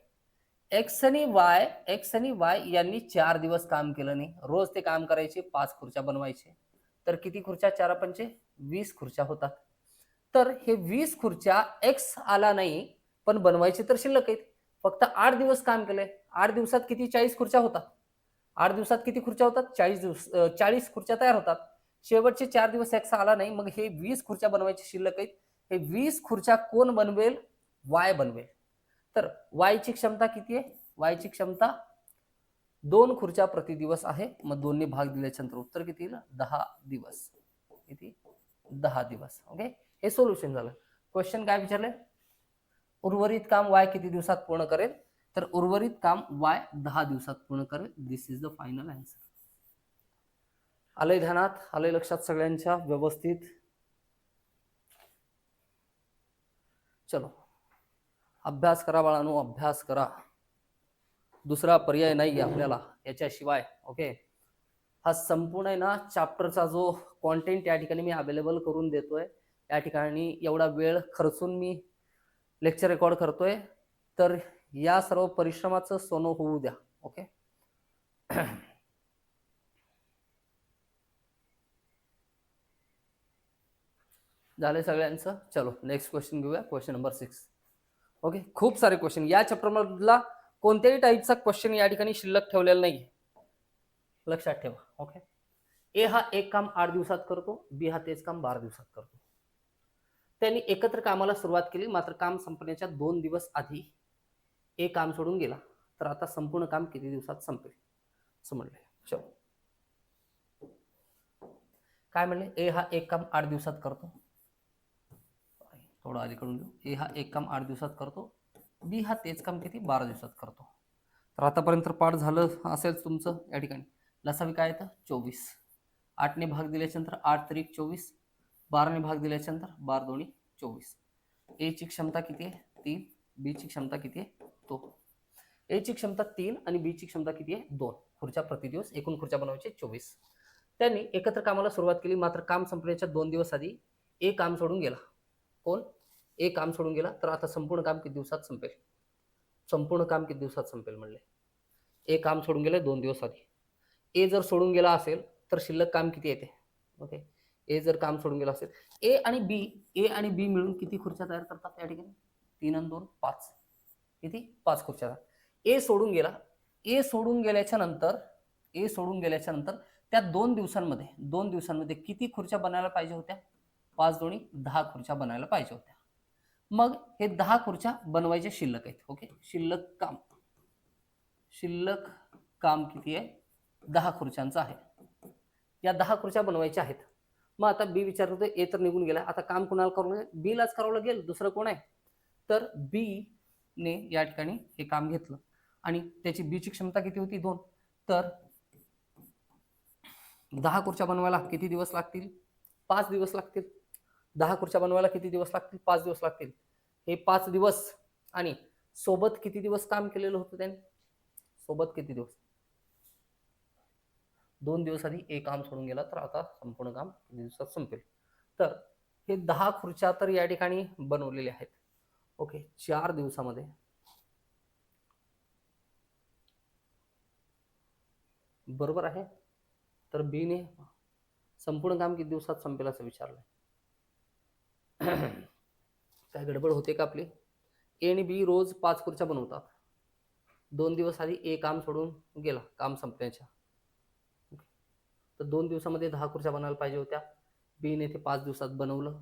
एक्स आणि वाय यांनी 4 दिवस काम केलं नाही. रोज ते काम करायचे, 5 खुर्च्या बनवायचे. तर किती खुर्च्या? 4 पंचे 20 खुर्च्या होतात. तर हे 20 खुर्च्या एक्स आला नाही पण बनवायचे तर शिल्लक आहेत. फक्त 8 दिवस काम केलंय. 8 दिवसात किती? 40 खुर्च्या होतात. 8 दिवसात किती खुर्च्या होतात? 40 खुर्च्या तयार होतात. शेवटचे 4 दिवस एक्स आला नाही, मग हे 20 खुर्च्या बनवायचे शिल्लक आहेत. हे 20 खुर्च्या कोण बनवेल? वाय बनवेल. तर वाय ची क्षमता किती आहे? वाय ची क्षमता 2 खुर्च्या प्रतिदिवस आहे. मग 2 ने भाग दिल्यानंतर उत्तर किती येईल? 10 दिवस. किती? 10 दिवस. ओके, हे सोल्युशन झालं. क्वेश्चन काय विचारलंय? उर्वरित काम वाय किती दिवसात पूर्ण करेल, तर उर्वरित काम वाय 10 दिवसात पूर्ण करेल. दिस इज द फायनल आन्सर. आलंय ध्यानात, आलंय लक्षात सगळ्यांच्या व्यवस्थित. चलो अभ्यास करा बाळांनो, अभ्यास करा. दुसरा पर्याय नाही आपल्याला याच्याशिवाय. ओके, हा संपूर्ण आहे ना चॅप्टरचा जो कॉन्टेंट या ठिकाणी मी अवेलेबल करून देतोय, या ठिकाणी एवढा वेळ खर्चून मी लेक्चर रेकॉर्ड करतोय, तर या सर्व परिश्रमाचं सोनं होऊ द्या. ओके झाले सगळ्यांचं. चलो नेक्स्ट क्वेश्चन घेऊया, क्वेश्चन नंबर 6. ओके, खूप सारे क्वेश्चन या चॅप्टर मधला कोणत्याही टाईपचा क्वेश्चन या ठिकाणी शिल्लक ठेवलेला नाही, लक्षात ठेवा. ओके, ए हा एक काम 8 दिवसात करतो, बी हा तेच काम 12 दिवसात करतो. त्यांनी एकत्र कामाला सुरुवात केली, मात्र काम संपण्याच्या 2 दिवस आधी ए काम सोडून गेला, तर आता संपूर्ण काम किती दिवसात संपेल असं म्हणले. चलो काय म्हणले, ए हा एक काम 8 दिवसात करतो, थोडं आधी करून घेऊ. ए हा एक काम 8 दिवसात करतो, बी हा तेच काम किती 12 दिवसात करतो. तर आतापर्यंत पाठ झालं असेल तुमचं. या ठिकाणी लसावी काय येतं 24. 8 ने भाग दिल्याच्यानंतर 8 त्रिक 24, 12 ने भाग दिल्याच्यानंतर 12 दोन्ही 24. ए ची क्षमता किती आहे 3, बी ची क्षमता किती आहे 2. ए ची क्षमता 3 आणि बी ची क्षमता किती आहे 2 खुर्च्या प्रति दिवस. एकूण खुर्च्या बनवायचे 24. त्यांनी एकत्र कामाला सुरुवात केली, मात्र काम संपण्याच्या 2 दिवस आधी ए काम सोडून गेला. कोण, ए काम सोडून गेला, तर आता संपूर्ण काम किती दिवसात संपेल, संपूर्ण काम किती दिवसात संपेल म्हणले. ए काम सोडून गेले 2 दिवस आधी. ए जर सोडून गेला असेल तर शिल्लक काम किती येते. ओके, ए जर काम सोडून गेला असेल, ए आणि बी मिळून किती खुर्च्या तयार करतात या ठिकाणी 3 आणि 2 5, किती 5 खुर्च्या. ए सोडून गेला, ए सोडून गेल्याच्या नंतर त्या 2 दिवसांमध्ये किती खुर्च्या बनायला पाहिजे होत्या, 5 दोन्ही 10 खुर्च्या बनायला पाहिजे होत्या. मग हे 10 खुर्च्या बनवायचे शिल्लक आहेत. ओके, शिल्लक काम किती आहे 10 खुर्च्यांचं आहे. या 10 खुर्च्या बनवायच्या आहेत. मग आता बी विचारत होते, ए तर निघून गेला, आता काम कुणाला करावं लागेल, बी लाच करावं लागेल, दुसरं कोण आहे. तर बी ने या ठिकाणी हे काम घेतलं आणि त्याची बी ची क्षमता किती होती 2. तर 10 खुर्च्या बनवायला किती दिवस लागतील, 5 दिवस लागतील. 10 खुर्च्या बनवायला किती दिवस लागतील, 5 दिवस लागतील. हे 5 दिवस आणि सोबत किती दिवस काम केलेलं होतं त्यांनी, सोबत किती दिवस, 2 दिवस आधी एक काम सोडून गेला, तर आता संपूर्ण काम किती दिवसात संपेल. तर हे 10 खुर्च्या तर या ठिकाणी बनवलेल्या आहेत. ओके, 4 दिवसामध्ये बरोबर आहे. तर बी ने संपूर्ण काम किती दिवसात संपेल असं विचारलंय. काय गडबड होते का आपली. ए आणि बी रोज 5 खुर्च्या बनवतात. 2 दिवस आधी ए काम सोडून गेला काम संपण्याच्या, तर 2 दिवसामध्ये 10 खुर्च्या बनायला पाहिजे होत्या. बी ने ते 5 दिवसात बनवलं,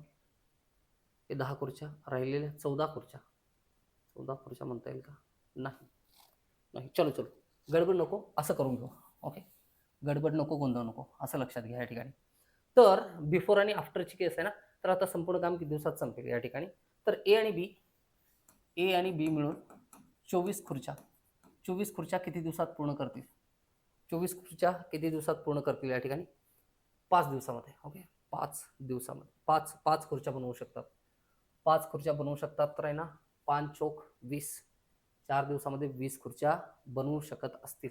ते 10 खुर्च्या राहिलेल्या 14 खुर्च्या म्हणता येईल का, नाही. चलो गडबड नको, असं करून घेऊ. ओके, गडबड नको, गोंधळ नको, असं लक्षात घ्या या ठिकाणी. तर बिफोर आणि आफ्टरची केस आहे ना, तर आता संपूर्ण काम किती दिवसात संपेल या ठिकाणी. तर ए आणि बी मिळून 24 खुर्च्या किती दिवसात पूर्ण करतील, 24 खुर्च्या किती दिवसात पूर्ण करतील या ठिकाणी 5 दिवसामध्ये. ओके, 5 दिवसामध्ये 5 खुर्च्या बनवू शकतात. 5 खुर्च्या बनवू शकतात, तर आहे ना 5 चोक 20, 4 दिवसामध्ये 20 खुर्च्या बनवू शकत असतील.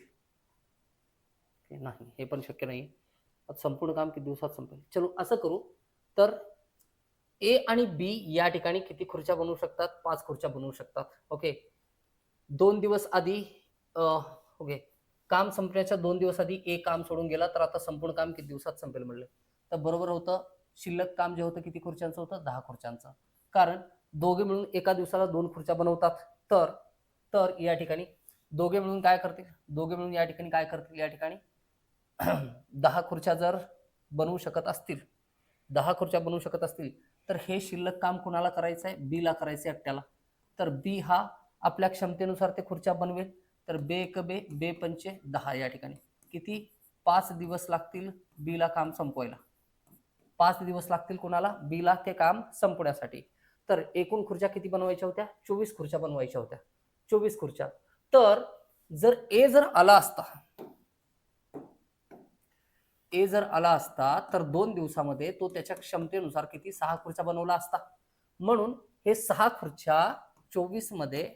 नाही, हे पण शक्य नाही. संपूर्ण काम किती दिवसात संपेल. चलो असं करू, तर ए आणि बी या ठिकाणी किती खुर्च्या बनवू शकतात, 5 खुर्च्या बनवू शकतात. ओके, 2 दिवस आधी ओके, काम संपण्याच्या 2 दिवस आधी ए काम सोडून गेला, तर आता संपूर्ण काम किती दिवसात संपेल म्हणलं. तर बरोबर होतं, शिल्लक काम जे होतं किती खुर्च्यांचं होतं 10 खुर्च्यांचं. कारण दोघे मिळून एका दिवसाला 2 खुर्च्या बनवतात. तर या ठिकाणी दोघे मिळून काय करतील, या ठिकाणी 10 खुर्च्या जर बनवू शकत असतील, 10 खुर्च्या बनवू शकत असतील, तर हे शिल्लक काम कुणाला करायचं आहे, बी ला करायचं आहे एकट्याला. तर बी हा आपल्या क्षमतेनुसार ते खुर्च्या बनवेल. तर बे पंचे 10 या ठिकाणी किती 5 दिवस लागतील बी ला काम संपवायला. 5 दिवस लागतील कुणाला, बी ला ते काम संपवण्यासाठी. तर एकूण खुर्च्या किती बनवायच्या होत्या? 24 खुर्च्या बनवायच्या होत्या. 24 खुर्च्या. तर जर ए जर आला असता, ए जर आला असता तर 2 दिवसामध्ये तो त्याच्या क्षमतेनुसार किती 6 खुर्च्या बनवला असता. म्हणून हे 6 खुर्च्या 24 मध्ये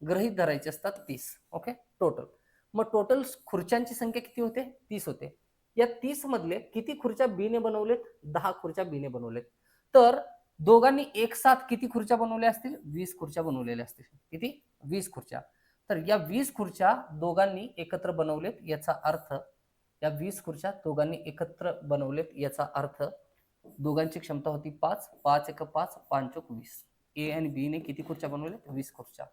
गृहीत धरायचे असतात 30. Okay, total. मग टोटल खुर्च्यांची संख्या किती होते? 30 होते. या 30 मधले किती खुर्च्या बीने बनवलेत? 10 खुर्च्या बीने बनवलेत. तर दोघांनी एक साथ किती खुर्च्या बनवल्या असतील? 20 खुर्च्या बनवलेल्या असतील. किती? 20 खुर्च्या. तर या 20 खुर्च्या दोघांनी एकत्र बनवलेत, याचा अर्थ या 20 खुर्च्या दोघांनी एकत्र बनवलेत, याचा अर्थ दोघांची क्षमता होती 5, 5 एक 5, 5 चोक 20. ए आणि बी ने किती खुर्च्या बनवल्यात? 20 खुर्च्या.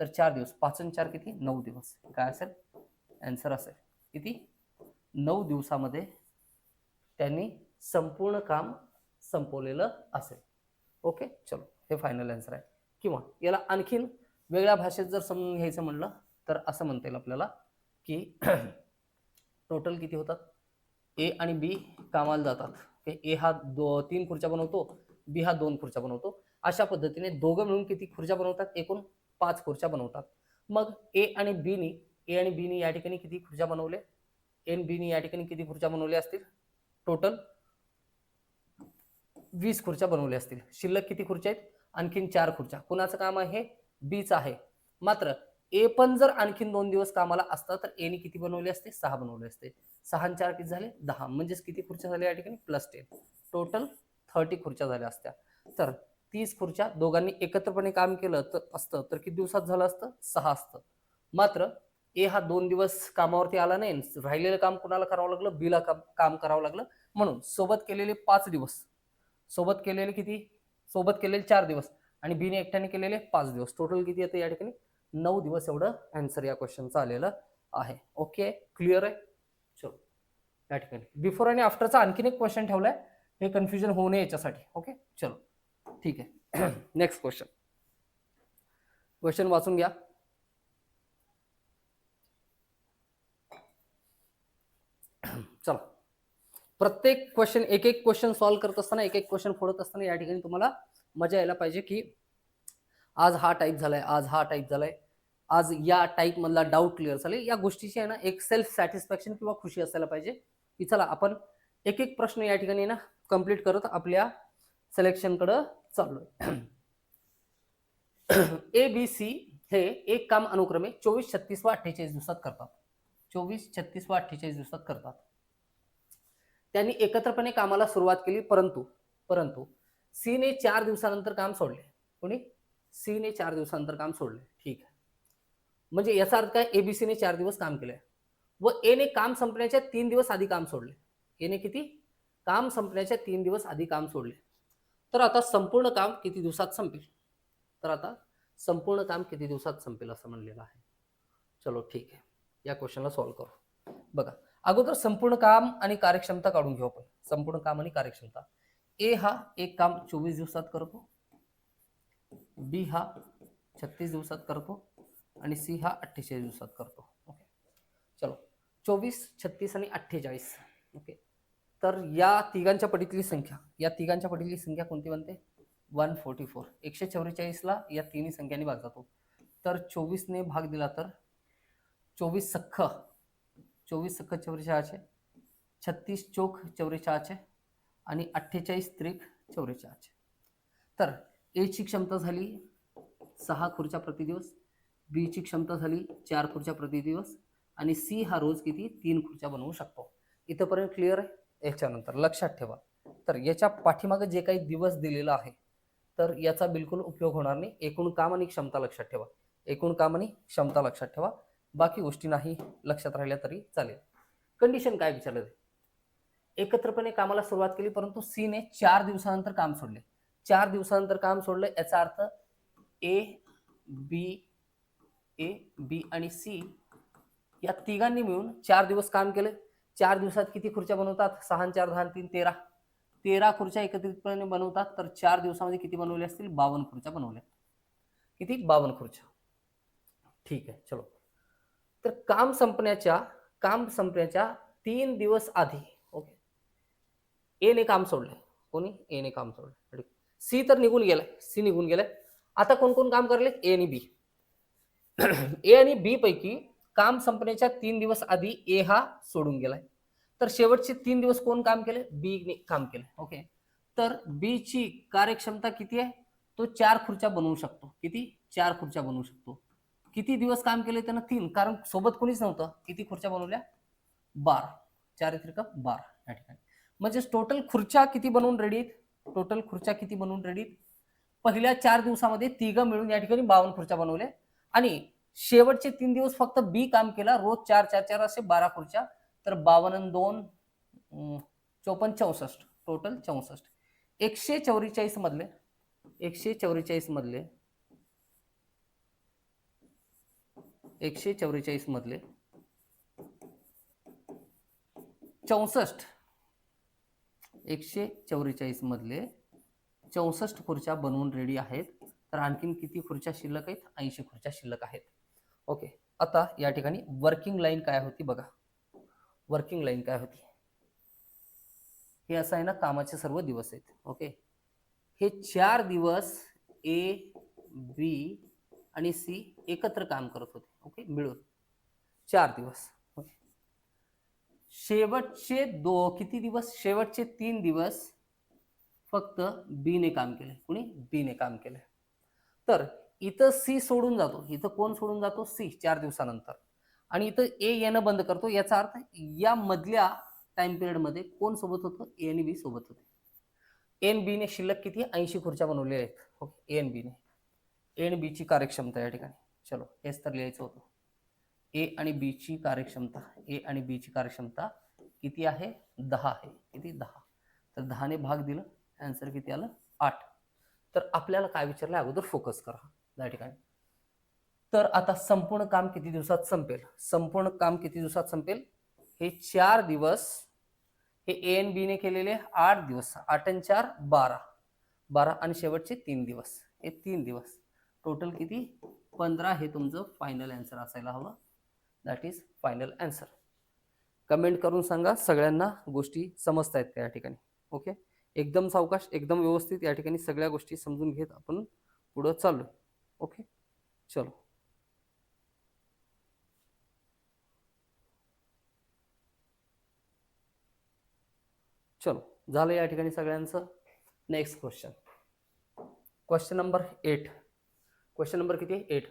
तर 4 दिवस, 5 आणि 4 किती? 9 दिवस. काय असेल आन्सर? असेल किती? 9 दिवसामध्ये त्यांनी संपूर्ण काम संपवलेलं असेल. ओके, चलो, हे फायनल आन्सर आहे. किंवा याला आणखीन वेगळ्या भाषेत जर समजून घ्यायचं म्हणलं तर असं म्हणता येईल आपल्याला की टोटल किती होतात? ए आणि बी कामाला जातात. ए हा 3 खुर्च्या बनवतो, बी हा 2 खुर्च्या बनवतो. अशा पद्धतीने दोघं मिळून किती खुर्च्या बनवतात? एकूण 5 खुर्च्या बनवतात. मग ए आणि बीनी या ठिकाणी किती खुर्च्या बनवले? ए आणि बीनी या ठिकाणी किती खुर्च्या बनवल्या असतील? टोटल 20 खुर्च्या बनवल्या असतील. शिल्लक किती खुर्च्या आहेत? आणखीन 4 खुर्च्या. कुणाचं काम आहे? बीचं आहे. मात्र ए पण जर आणखीन 2 दिवस कामाला असता तर एने किती बनवले असते? 6 बनवले असते. 6 आणि 4 किती झाले? 10. म्हणजेच किती खुर्च्या झाल्या या ठिकाणी? +10. टोटल 30 खुर्च्या झाल्या असत्या. तर 30 खुर्च्या दोघांनी एकत्रपणे काम केलं तर असतं तर किती दिवसात झालं असतं? 6 असतं. मात्र ए हा 2 दिवस कामावरती आला नाही, राहिलेलं काम कुणाला करावं लागलं? बीला काम करावं लागलं. म्हणून सोबत केलेले 5 दिवस, सोबत केलेले किती? सोबत केलेले 4 दिवस आणि बीने एकट्याने केलेले 5 दिवस. टोटल किती येतं या ठिकाणी? 9 दिवस एवढं आन्सर या क्वेश्चनचं आलेलं आहे. ओके, क्लिअर आहे? चलो, या ठिकाणी बिफोर आणि आफ्टरचा आणखीन एक क्वेश्चन ठेवलाय, हे कन्फ्युजन होऊ नये याच्यासाठी. ओके, चलो, ठीक आहे. Next question. क्वेश्चन वाचून घ्या. चला, प्रत्येक क्वेश्चन एक एक क्वेश्चन सॉल्व्ह करत असताना, एक एक क्वेश्चन फोडत असताना या ठिकाणी तुम्हाला मजा यायला पाहिजे की आज हा टाईप झालाय, आज हा टाईप झालाय, आज या टाईप मधला डाऊट क्लिअर झाले. या गोष्टीची आहे ना एक सेल्फ सॅटिस्फॅक्शन किंवा खुशी असायला पाहिजे की चला आपण एक एक प्रश्न या ठिकाणी ना कंप्लीट करत आपल्या सिलेक्शन कडे चाललोय. ए बी सी हे एक काम अनुक्रमे 24, 36 व 48 दिवसात करतात. 24, 36 व 48 दिवसात करतात. त्यांनी एकत्रपणे कामाला सुरुवात केली, परंतु सी ने 4 दिवसानंतर काम सोडले. कोणी? सी ने 4 दिवसानंतर काम सोडले. ठीक आहे. म्हणजे याचा अर्थ काय? एबीसी ने 4 दिवस काम केले व ए ने काम संपण्याच्या 3 दिवस आधी काम सोडले. ए ने किती? काम संपण्याच्या 3 दिवस आधी काम सोडले. तर आता संपूर्ण काम किती दिवसात संपेल? तर आता संपूर्ण काम किती दिवसात संपेल असं म्हणलेलं आहे. चलो, ठीक आहे, या क्वेश्चनला सॉल्व्ह करू. बघा, अगोदर संपूर्ण काम आणि कार्यक्षमता काढून घेऊ आपण. संपूर्ण काम आणि कार्यक्षमता. ए हा एक काम 24 दिवसात करतो, बी हा 36 दिवसात करतो आणि सी हा 48 दिवसात करतो. ओके, चलो, 24, 36 आणि 48. ओके, तर या तिघांच्या पटीतली संख्या कोणती बनते? 144. 144 ला या तिन्ही संख्यांनी भाग जातो. तर 24 ने भाग दिला तर 24 सख्ख 44, 36 चोक 44 आणि 48 त्रिक 44. तर ए ची क्षमता झाली 6 खुर्च्या प्रति दिवस, बी ची क्षमता झाली 4 खुर्च्या प्रति दिवस आणि सी हा रोज किती? 3 खुर्च्या बनवू शकतो. इथपर्यंत क्लिअर आहे? याच्यानंतर लक्षात ठेवा, तर याच्या पाठीमागे जे काही दिवस दिलेला आहे तर याचा बिलकुल उपयोग होणार नाही. एकूण काम आणि क्षमता लक्षात ठेवा, एकूण काम आणि क्षमता लक्षात ठेवा. बाकी गोष्टी नाही लक्षात राहिल्या तरी चालेल. कंडिशन काय विचारलं? एकत्रपणे कामाला सुरुवात केली परंतु सी ने 4 दिवसानंतर काम सोडले. 4 दिवसानंतर काम सोडलं याचा अर्थ ए बी आणि सी या तिघांनी मिळून 4 दिवस काम केले. 4 दिवसात किती खुर्च्या बनवतात? 6 आणि 4 10 3 13. 13 खुर्च्या एकत्रितपणे बनवतात. तर 4 दिवसामध्ये किती बनवले असतील? 52 खुर्च्या बनवल्या. किती? 52 खुर्च्या. ठीक आहे, चलो. तर काम संपण्याच्या 3 दिवस आधी ओके ए ने काम सोडले. कोणी? ए ने काम सोडले. सी तर निघून गेलाय, सी निघून गेलाय. आता कोण कोण काम करले? ए आणि बी. ए आणि बी पैकी काम संपण्याच्या 3 दिवस आधी ए हा सोडून गेलाय. तर शेवटचे 3 दिवस कोण काम केले? बी ने काम केले. ओके. तर बी ची कार्यक्षमता किती आहे? तो 4 खुर्च्या बनवू शकतो. किती? 4 खुर्च्या बनवू शकतो. किती दिवस काम केले त्यानं? 3. कारण सोबत कोणीच नव्हतं. किती खुर्च्या बनवल्या? 12. 4 त्रिक 12 या ठिकाणी. म्हणजे टोटल खुर्च्या किती बनवून रेडी आहेत? टोटल खुर्च्या किती बनवून रेडी आहेत? पहिल्या 4 दिवसामध्ये तिघं मिळून या ठिकाणी 52 खुर्च्या बनवल्या आणि शेवटचे 3 दिवस फक्त बी काम केला. रोज 4 4 4 असे 12 खुर्च्या. तर 52 आणि 2 54 64 टोटल 64. 144 मधले 144 मधले 144 मधले 64 144 मधले 64 खुर्च्या बनवून रेडी आहेत. तर आणखीन किती खुर्च्या शिल्लक आहेत? 80 खुर्च्या शिल्लक आहेत. ओके. आता या ठिकाणी वर्किंग लाईन काय होती बघा. वर्किंग लाईन काय होती? हे असं आहे ना, कामाचे सर्व दिवस आहेत. ओके. हे 4 दिवस ए, बी आणि सी एकत्र काम करत होते. ओके, मिळून 4 दिवस. शेवटचे किती दिवस? शेवटचे 3 दिवस फक्त बी ने काम केले. कुणी? बी ने काम केले. तर इथं सी सोडून जातो. इथं कोण सोडून जातो? सी 4 दिवसानंतर. आणि इथं ए येणं बंद करतो. याचा अर्थ या मधल्या टाइम पिरियड मध्ये कोण सोबत होतं? ए आणि बी सोबत होते. ए आणि बी ने शिल्लक किती? 80 खुर्च्या बनवलेल्या आहेत. ओके. ए आणि बी ने. ए आणि बी ची कार्यक्षमता या ठिकाणी. चलो, हेच तर लिहायचं होतं. ए आणि बी ची कार्यक्षमता. ए आणि बी ची कार्यक्षमता किती आहे? 10 आहे. किती? 10. तर 10 ने भाग दिलं. आन्सर किती आलं? 8. तर आपल्याला काय विचारलं अगोदर फोकस करा या ठिकाणी. तर आता संपूर्ण काम किती दिवसात संपेल? संपूर्ण काम किती दिवसात संपेल? हे 4 दिवस हे ए आणि बी ने केलेले 8 दिवस. 8 आणि 4 12. 12 आणि शेवटचे 3 दिवस. हे 3 दिवस. टोटल किती? 15 हे तुमचं फायनल आन्सर असायला हवं. That is final answer. Comment करून सांगा सगळ्यांना गोष्टी समजतायत का या ठिकाणी. ओके. एकदम सावकाश, एकदम व्यवस्थित या ठिकाणी सगळ्या गोष्टी समजून घेत आपण पुढं चाललोय. ओके. चलो. चलो, झालं या ठिकाणी सगळ्यांचं. Next question. Question number 8. Question number किती? 8.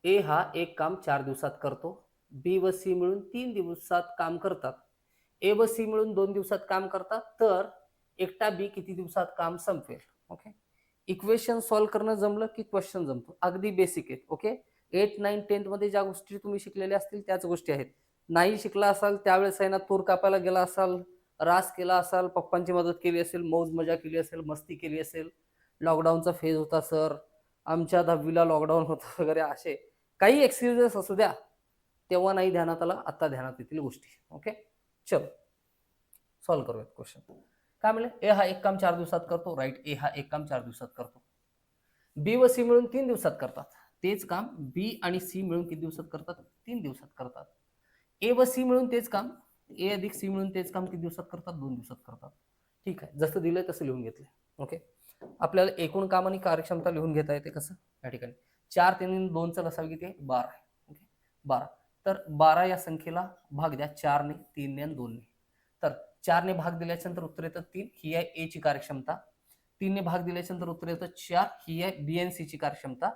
ए हा एक काम 4 दिवसात करतो. बी व सी मिळून 3 दिवसात काम करतात. ए व सी मिळून 2 दिवसात काम करतात. तर एकटा बी किती दिवसात काम संपवेल? ओके. इक्वेशन सॉल्व्ह करणं जमलं की क्वेश्चन जमतो. अगदी बेसिक आहे. ओके. 8, 9, 10 मध्ये ज्या गोष्टी तुम्ही शिकलेल्या असतील त्याच गोष्टी आहेत. नाही शिकला असाल त्यावेळेस आहे ना, तूर कापायला गेला असाल, रास केला असाल, पप्पांची मदत केली असेल, मौज मजा केली असेल, मस्ती केली असेल, लॉकडाऊनचा फेज होता सर, आमच्या 10वीला लॉकडाऊन होतं वगैरे, असे काही एक्सक्युजेस असू द्या, तेव्हा नाही ध्यानात आला, आता ध्यानात येतील गोष्टी. ओके. चलो सॉल्व्ह करूयात क्वेश्चन. काय म्हणले? ए हा एक काम 4 दिवसात करतो. राईट. ए हा एक काम 4 दिवसात करतो. बी व सी मिळून 3 दिवसात करतात. तेच काम बी आणि सी मिळून किती दिवसात करतात? 3 दिवसात करतात. ए व सी मिळून तेच काम, ए अधिक सी मिळून तेच काम किती दिवसात करतात? 2 दिवसात करतात. ठीक आहे. जसं दिलंय तसं लिहून घेतलंय. ओके. आपल्याला एकूण काम आणि कार्यक्षमता लिहून घेता येते कसं? या ठिकाणी 4 3 2 चा लसाव किती आहे? 12 आहे. ओके. 12. तर 12 या संख्येला भाग द्या 4 ने, 3 ने आणि 2 ने. तर 4 ने भाग दिल्याच्या नंतर उत्तर येतं 3. ही आहे ए ची कार्यक्षमता. 3 ने भाग दिल्याच्या नंतर उत्तर येतं 4. ही आहे बी एन सी ची कार्यक्षमता.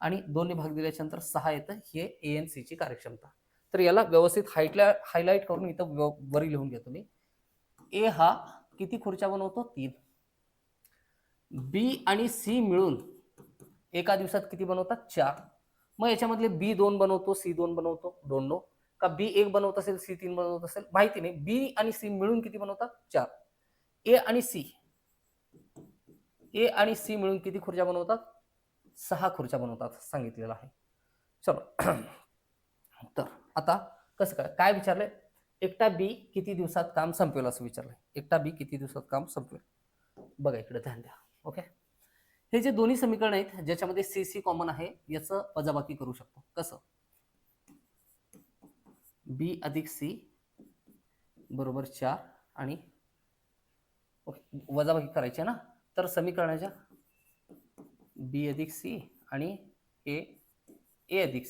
आणि 2 ने भाग दिल्याच्या नंतर 6 येतं. ही आहे ए एन सी ची कार्यक्षमता. तर याला व्यवस्थित हायलाइट करून इथं वरी लिहून घेतो मी. ए हा किती खुर्च्या बनवतो? 3. बी आणि सी मिळून एका दिवसात किती बनवतात? 4. मग याच्यामधले बी 2 बनवतो, सी 2 बनवतो? Don't know. का बी 1 बनवत असेल, सी 3 बनवत असेल, माहिती नाही. बी आणि सी मिळून किती बनवतात? 4. ए आणि सी मिळून किती खुर्च्या बनवतात? 6 खुर्च्या बनवतात सांगितलेलं आहे. चलो. तर आता कसं काय विचारलंय? एकटा बी किती दिवसात काम संपवेल असं विचारलंय. एकटा बी किती दिवसात काम संपवेल? बघा इकडे ध्यान द्या. ओके. हे जे दोन्ही समीकरण आहेत ज्याच्यामध्ये सी सी कॉमन आहे, याचं वजाबाकी करू शकतो. कसं? बी अधिक सी बरोबर 4 आणि वजाबाकी करायची ना, तर समीकरणाच्या बी अधिक सी आणि ए अधिक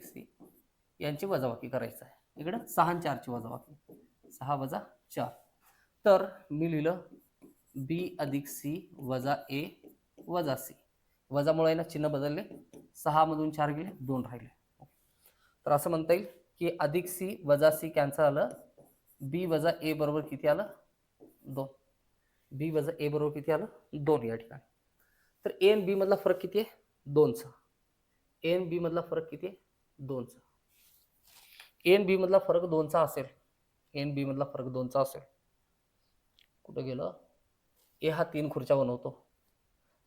सी यांची वजाबाकी करायचं आहे. इकडे 6 आणि 4 ची वजाबाकी, 6 वजा 4. तर मी लिहिलं बी अधिक सी वजा ए वजा सी. वजामुळे ना चिन्ह बदलले, 6 मधून 4 गेले, 2 राहिले. तर असं म्हणता येईल की अधिक सी वजा सी कॅन्सल आलं, बी वजा ए बरोबर किती आलं? 2. बी वजा ए बरोबर किती आलं? 2 या ठिकाणी. तर ए आणि बी मधला फरक किती आहे? 2चा. ए आणि बी मधला फरक किती आहे? 2चा. ए आणि बी मधला फरक 2चा असेल, ए आणि बी मधला फरक 2चा असेल, कुठं गेलं? ए हा 3 खुर्च्या बनवतो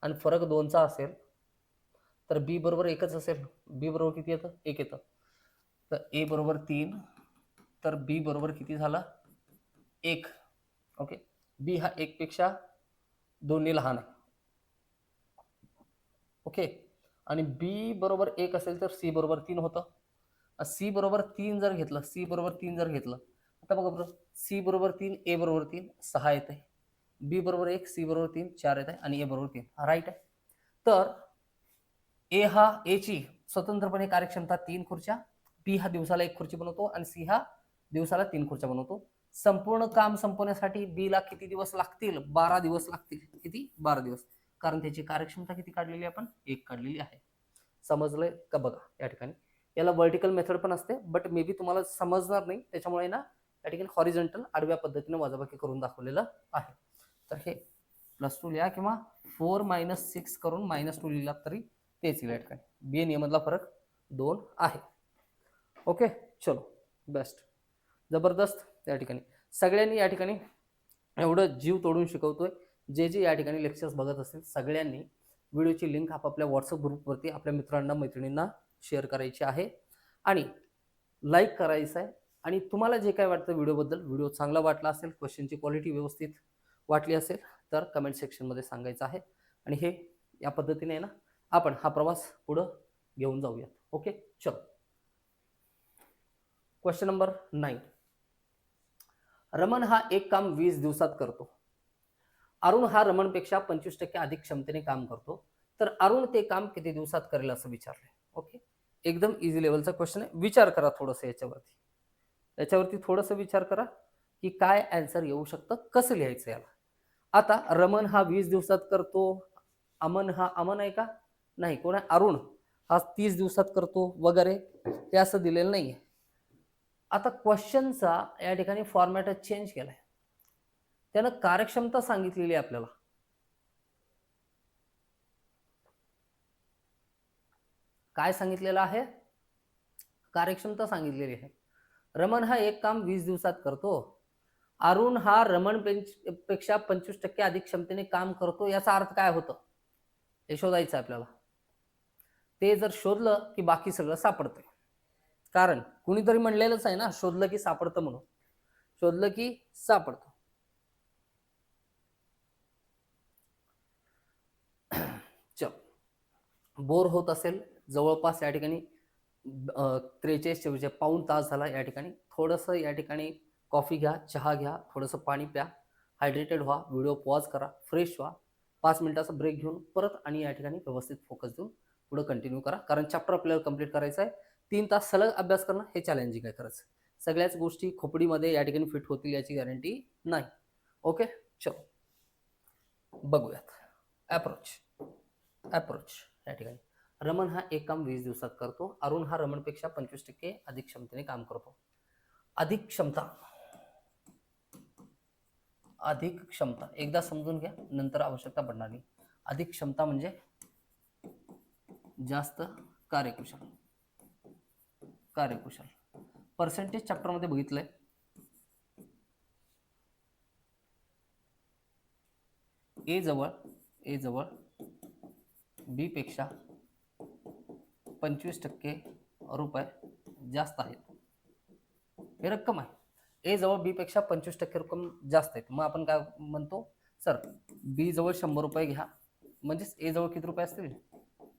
आणि फरक 2चा असेल तर बी बरोबर एकच असेल. बी बरोबर किती येतं? 1 येतं. तर ए बरोबर 3, तर बी बरोबर किती झाला? 1. ओके. बी हा 1 पेक्षा 2 लहान आहे. ओके. आणि बी बरोबर 1 असेल तर सी बरोबर 3 होतं. सी बरोबर 3 जर घेतलं, सी बरोबर 3 जर घेतलं, आता बघा बरं, सी बरोबर 3, ए बरोबर 3, 6 येते. बी बरोबर 1, सी बरोबर 3, 4 येत आहे आणि ए बरोबर 3. राईट आहे. तर ए हा ची स्वतंत्रपणे कार्यक्षमता 3 खुर्च्या, बी हा दिवसाला 1 खुर्ची बनवतो आणि सी हा दिवसाला 3 खुर्च्या बनवतो. संपूर्ण काम संपवण्यासाठी बी ला किती दिवस लागतील? 12 दिवस लागतील. किती? 12 दिवस. कारण त्याची कार्यक्षमता किती काढलेली आपण? 1 काढलेली आहे. समजलंय का? बघा या ठिकाणी याला व्हर्टिकल मेथड पण असते, बट मे बी तुम्हाला समजणार नाही, त्याच्यामुळे ना या ठिकाणी हॉरिझॉन्टल आडव्या पद्धतीने वजाबाकी करून दाखवलेलं आहे. तर हे +2 लिहा किंवा 4 - 6 करून -2 लिहिला तरी तेच या ठिकाणी. बी आणि ए मधला फरक 2 आहे. ओके, चलो बेस्ट, जबरदस्त. या ठिकाणी सगळ्यांनी या ठिकाणी एवढं जीव तोडून शिकवतोय, जे जे या ठिकाणी लेक्चर्स बघत असतील सगळ्यांनी व्हिडिओची लिंक आपापल्या व्हॉट्सअप ग्रुपवरती आपल्या मित्रांना मैत्रिणींना शेअर करायची आहे आणि लाईक करायचं आहे. आणि तुम्हाला जे काय वाटतं व्हिडिओबद्दल, व्हिडिओ चांगला वाटला असेल, क्वेश्चनची क्वालिटी व्यवस्थित वाटली असेल तर कमेंट सेक्शनमध्ये सांगायचं आहे. आणि हे या पद्धतीने ना आपण हा प्रवास पुढं घेऊन जाऊयात. ओके, चलो. Question number 9. रमण हा एक काम 20 दिवसात करतो. अरुण हा रमणपेक्षा 25% अधिक क्षमतेने काम करतो. तर अरुण ते काम किती दिवसात करेल असं विचारलंय. ओके, एकदम इझी लेवलचा क्वेश्चन आहे. विचार करा थोडंसं याच्यावरती थोडंसं विचार करा की काय आन्सर येऊ शकतं, कसं लिहायचं याला. आता रमण हा 20 दिवसात करतो, अमन आहे का? नाही. कोण आहे? अरुण हा 30 दिवसात करतो वगैरे, ते असं दिलेलं नाहीये. आता क्वेश्चनचा या ठिकाणी फॉर्मॅटच चेंज केलाय. त्यानं कार्यक्षमता सांगितलेली आहे आपल्याला. काय सांगितलेलं आहे? कार्यक्षमता सांगितलेली आहे. रमण हा एक काम 20 दिवसात करतो, अरुण हा रमण पेक्षा 25% अधिक क्षमतेने काम करतो. याचा अर्थ काय होतं हे शोधायचं आपल्याला. ते जर शोधलं की बाकी सगळं सापडतंय. कारण कुणीतरी म्हणलेलंच आहे ना, शोधलं की सापडतं म्हणून. शोधलं की सापडतं. चल, बोर होत असेल जवळपास या ठिकाणी 43 पाऊण तास झाला या ठिकाणी. थोडंसं या ठिकाणी कॉफी घ्या, चहा घ्या, थोडंसं पाणी प्या, हायड्रेटेड व्हा, व्हिडिओ पॉज करा, फ्रेश व्हा, 5 मिनिटाचा ब्रेक घेऊन परत आणि या ठिकाणी व्यवस्थित फोकस देऊन पुढे कंटिन्यू करा. कारण चॅप्टर आपल्याला कंप्लीट करायचं आहे. 3 तास सलग अभ्यास करणं हे चॅलेंजिंग आहे खरंच. सगळ्याच गोष्टी खोपडीमध्ये या ठिकाणी फिट होतील याची गॅरंटी नाही. ओके, चलो बघूयात. अप्रोच या ठिकाणी रमण हा एक काम 20 दिवसात करतो, अरुण हा रमणपेक्षा 25% अधिक क्षमतेने काम करतो. अधिक क्षमता एकदा समजून घ्या, नंतर आवश्यकता पडणार नाही. अधिक क्षमता म्हणजे जास्त कार्यकुशल. पर्सेंटेज चॅप्टर मध्ये बघितलंय. ए जवळ बी पेक्षा 25% रुपये जास्त आहेत. हे रक्कम आहे. ए जवळ बी पेक्षा 25% रक्कम जास्त आहेत. मग आपण काय म्हणतो? सर बी जवळ 100 रुपये घ्या, म्हणजेच ए जवळ किती रुपये असतील?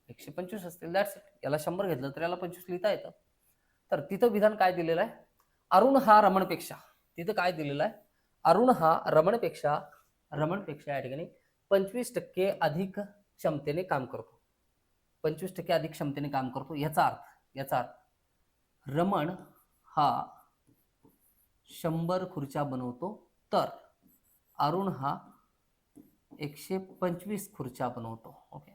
125 असतील. That's it. याला 100 घेतलं तर याला 25 लिहिता येतं. तर तिथं विधान काय दिलेलं आहे? अरुण हा रमणपेक्षा, तिथं काय दिलेलं आहे? अरुण हा रमणपेक्षा या ठिकाणी 25% अधिक क्षमतेने काम करतो. 25% अधिक क्षमतेने काम करतो. याचा अर्थ रमण हा 100 खुर्च्या बनवतो, तर अरुण हा 125 खुर्च्या बनवतो. ओके,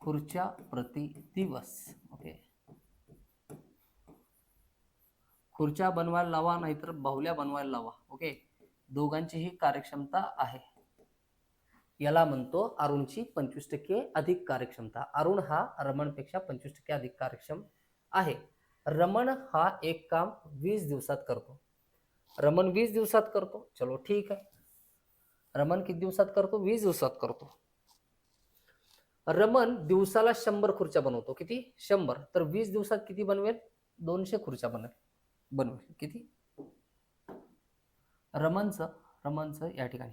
खुर्च्या प्रति दिवस. ओके, खुर्च्या बनवायला लावा नाहीतर बाहुल्या बनवायला लावा. ओके, दोघांचीही कार्यक्षमता आहे. याला म्हणतो अरुणची 25% अधिक कार्यक्षमता. अरुण हा रमणपेक्षा 25% अधिक कार्यक्षम आहे. रमण हा एक काम 20 दिवसात करतो. रमण 20 दिवसात करतो. चलो ठीक आहे. रमण किती दिवसात करतो? 20 दिवसात करतो. रमण दिवसाला 100 खुर्च्या बनवतो. किती? 100. तर 20 दिवसात किती बनवेल? 200 खुर्च्या बनवेल. किती? रमणचं या ठिकाणी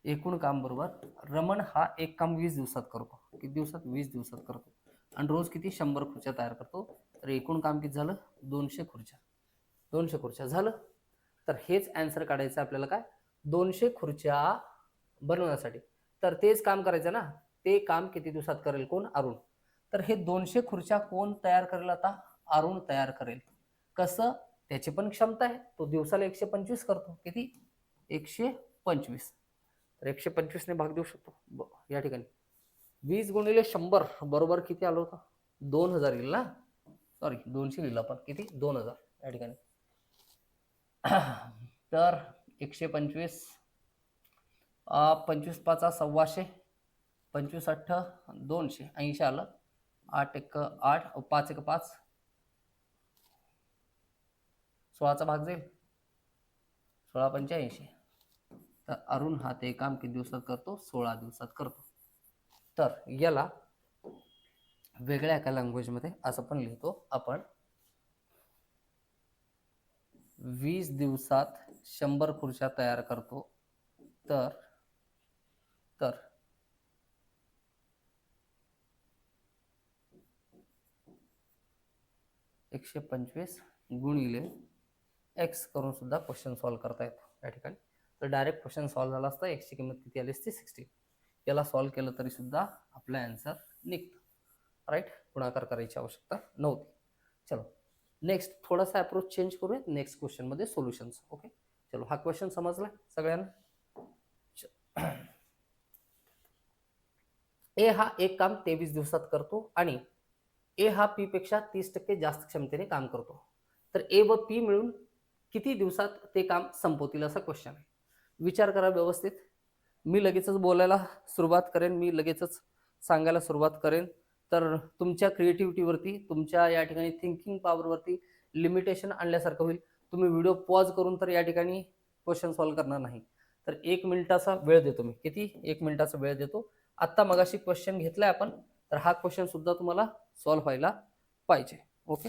एकूण काम बरोबर रमण हा एक काम 20 दिवसात करतो. किती दिवसात? 20 दिवसात करतो. आणि रोज किती? 100 खुर्च्या तयार करतो. तर एकूण काम किती झालं? 200 खुर्च्या झालं. तर हेच आन्सर काढायचं आपल्याला. काय? 200 खुर्च्या बनवण्यासाठी. तर तेच काम करायचं ना. ते काम किती दिवसात करेल? कोण? अरुण. तर हे 200 खुर्च्या कोण तयार करेल? आता अरुण तयार करेल. कसं? त्याची पण क्षमता आहे. तो दिवसाला 125 करतो. किती? 125. तर 125 ने भाग देऊ शकतो या ठिकाणी. 20 गुणिले 100 बरोबर किती आलं होतं? 2000 येईल ना. सॉरी, 200 लिहिलं आपण. किती? 2000 या ठिकाणी. तर 125 25 5 1,600, 25 8 200, 80 आलं. 8 1 8, 5 1 5, 16चा भाग जाईल. 16 85. तर अरुण हा ते काम किती दिवसात करतो? 16 दिवसात करतो. तर याला वेगळ्या एका लँग्वेजमध्ये असं पण लिहितो आपण. 20 दिवसात 100 खुर्च्या तयार करतो. तर 125 गुणिले x करून सुद्धा क्वेश्चन सॉल्व्ह करता येतो या ठिकाणी. तर डायरेक्ट क्वेश्चन सॉल्व्ह झाला असता. x ची किंमत किती आली असती? 16. याला सॉल्व्ह केलं तरी सुद्धा आपला आन्सर निघतो. राईट, गुणाकार करायची आवश्यकता नव्हती. चलो नेक्स्ट थोडासा अप्रोच चेंज करूयात नेक्स्ट क्वेश्चन मध्ये सोल्युशन्स. ओके, चलो हा क्वेश्चन समजला सगळ्यांना. ए हा एक काम 23 दिवसात करतो आणि ए हा पी पेक्षा 30% जास्त क्षमतेने काम करतो. तर ए व पी मिळून किती दिवसात ते काम संपवतील असा क्वेश्चन आहे. विचार करा व्यवस्थित. मी लगेचच बोलायला सुरुवात करेन, मी लगेचच सांगायला सुरुवात करेन. तर तुमच्या क्रिएटिव्हिटीवरती, तुमच्या या ठिकाणी थिंकिंग पॉवरवरती लिमिटेशन आणल्यासारखं होईल. तुम्ही व्हिडिओ पॉज करून तर या ठिकाणी क्वेश्चन सॉल्व्ह करणार नाही. तर 1 मिनिटाचा वेळ देतो मी. किती? 1 मिनिटाचा वेळ देतो. आत्ता मगाशी क्वेश्चन घेतलाय आपण, तर हा क्वेश्चन सुद्धा तुम्हाला सॉल्व्ह व्हायला पाहिजे. ओके,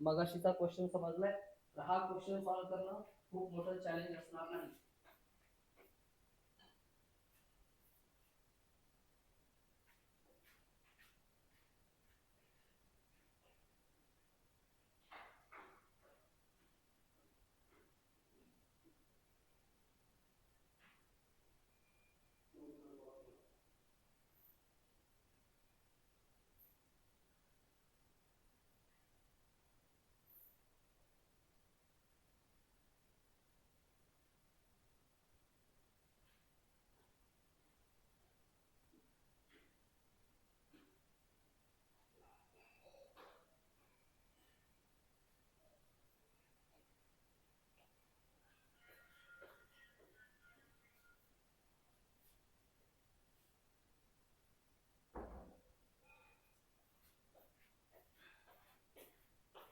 मगाशीचा क्वेश्चन समजलाय, तर हा क्वेश्चन सॉल्व्ह करणं खूप मोठं चॅलेंज असणार नाही.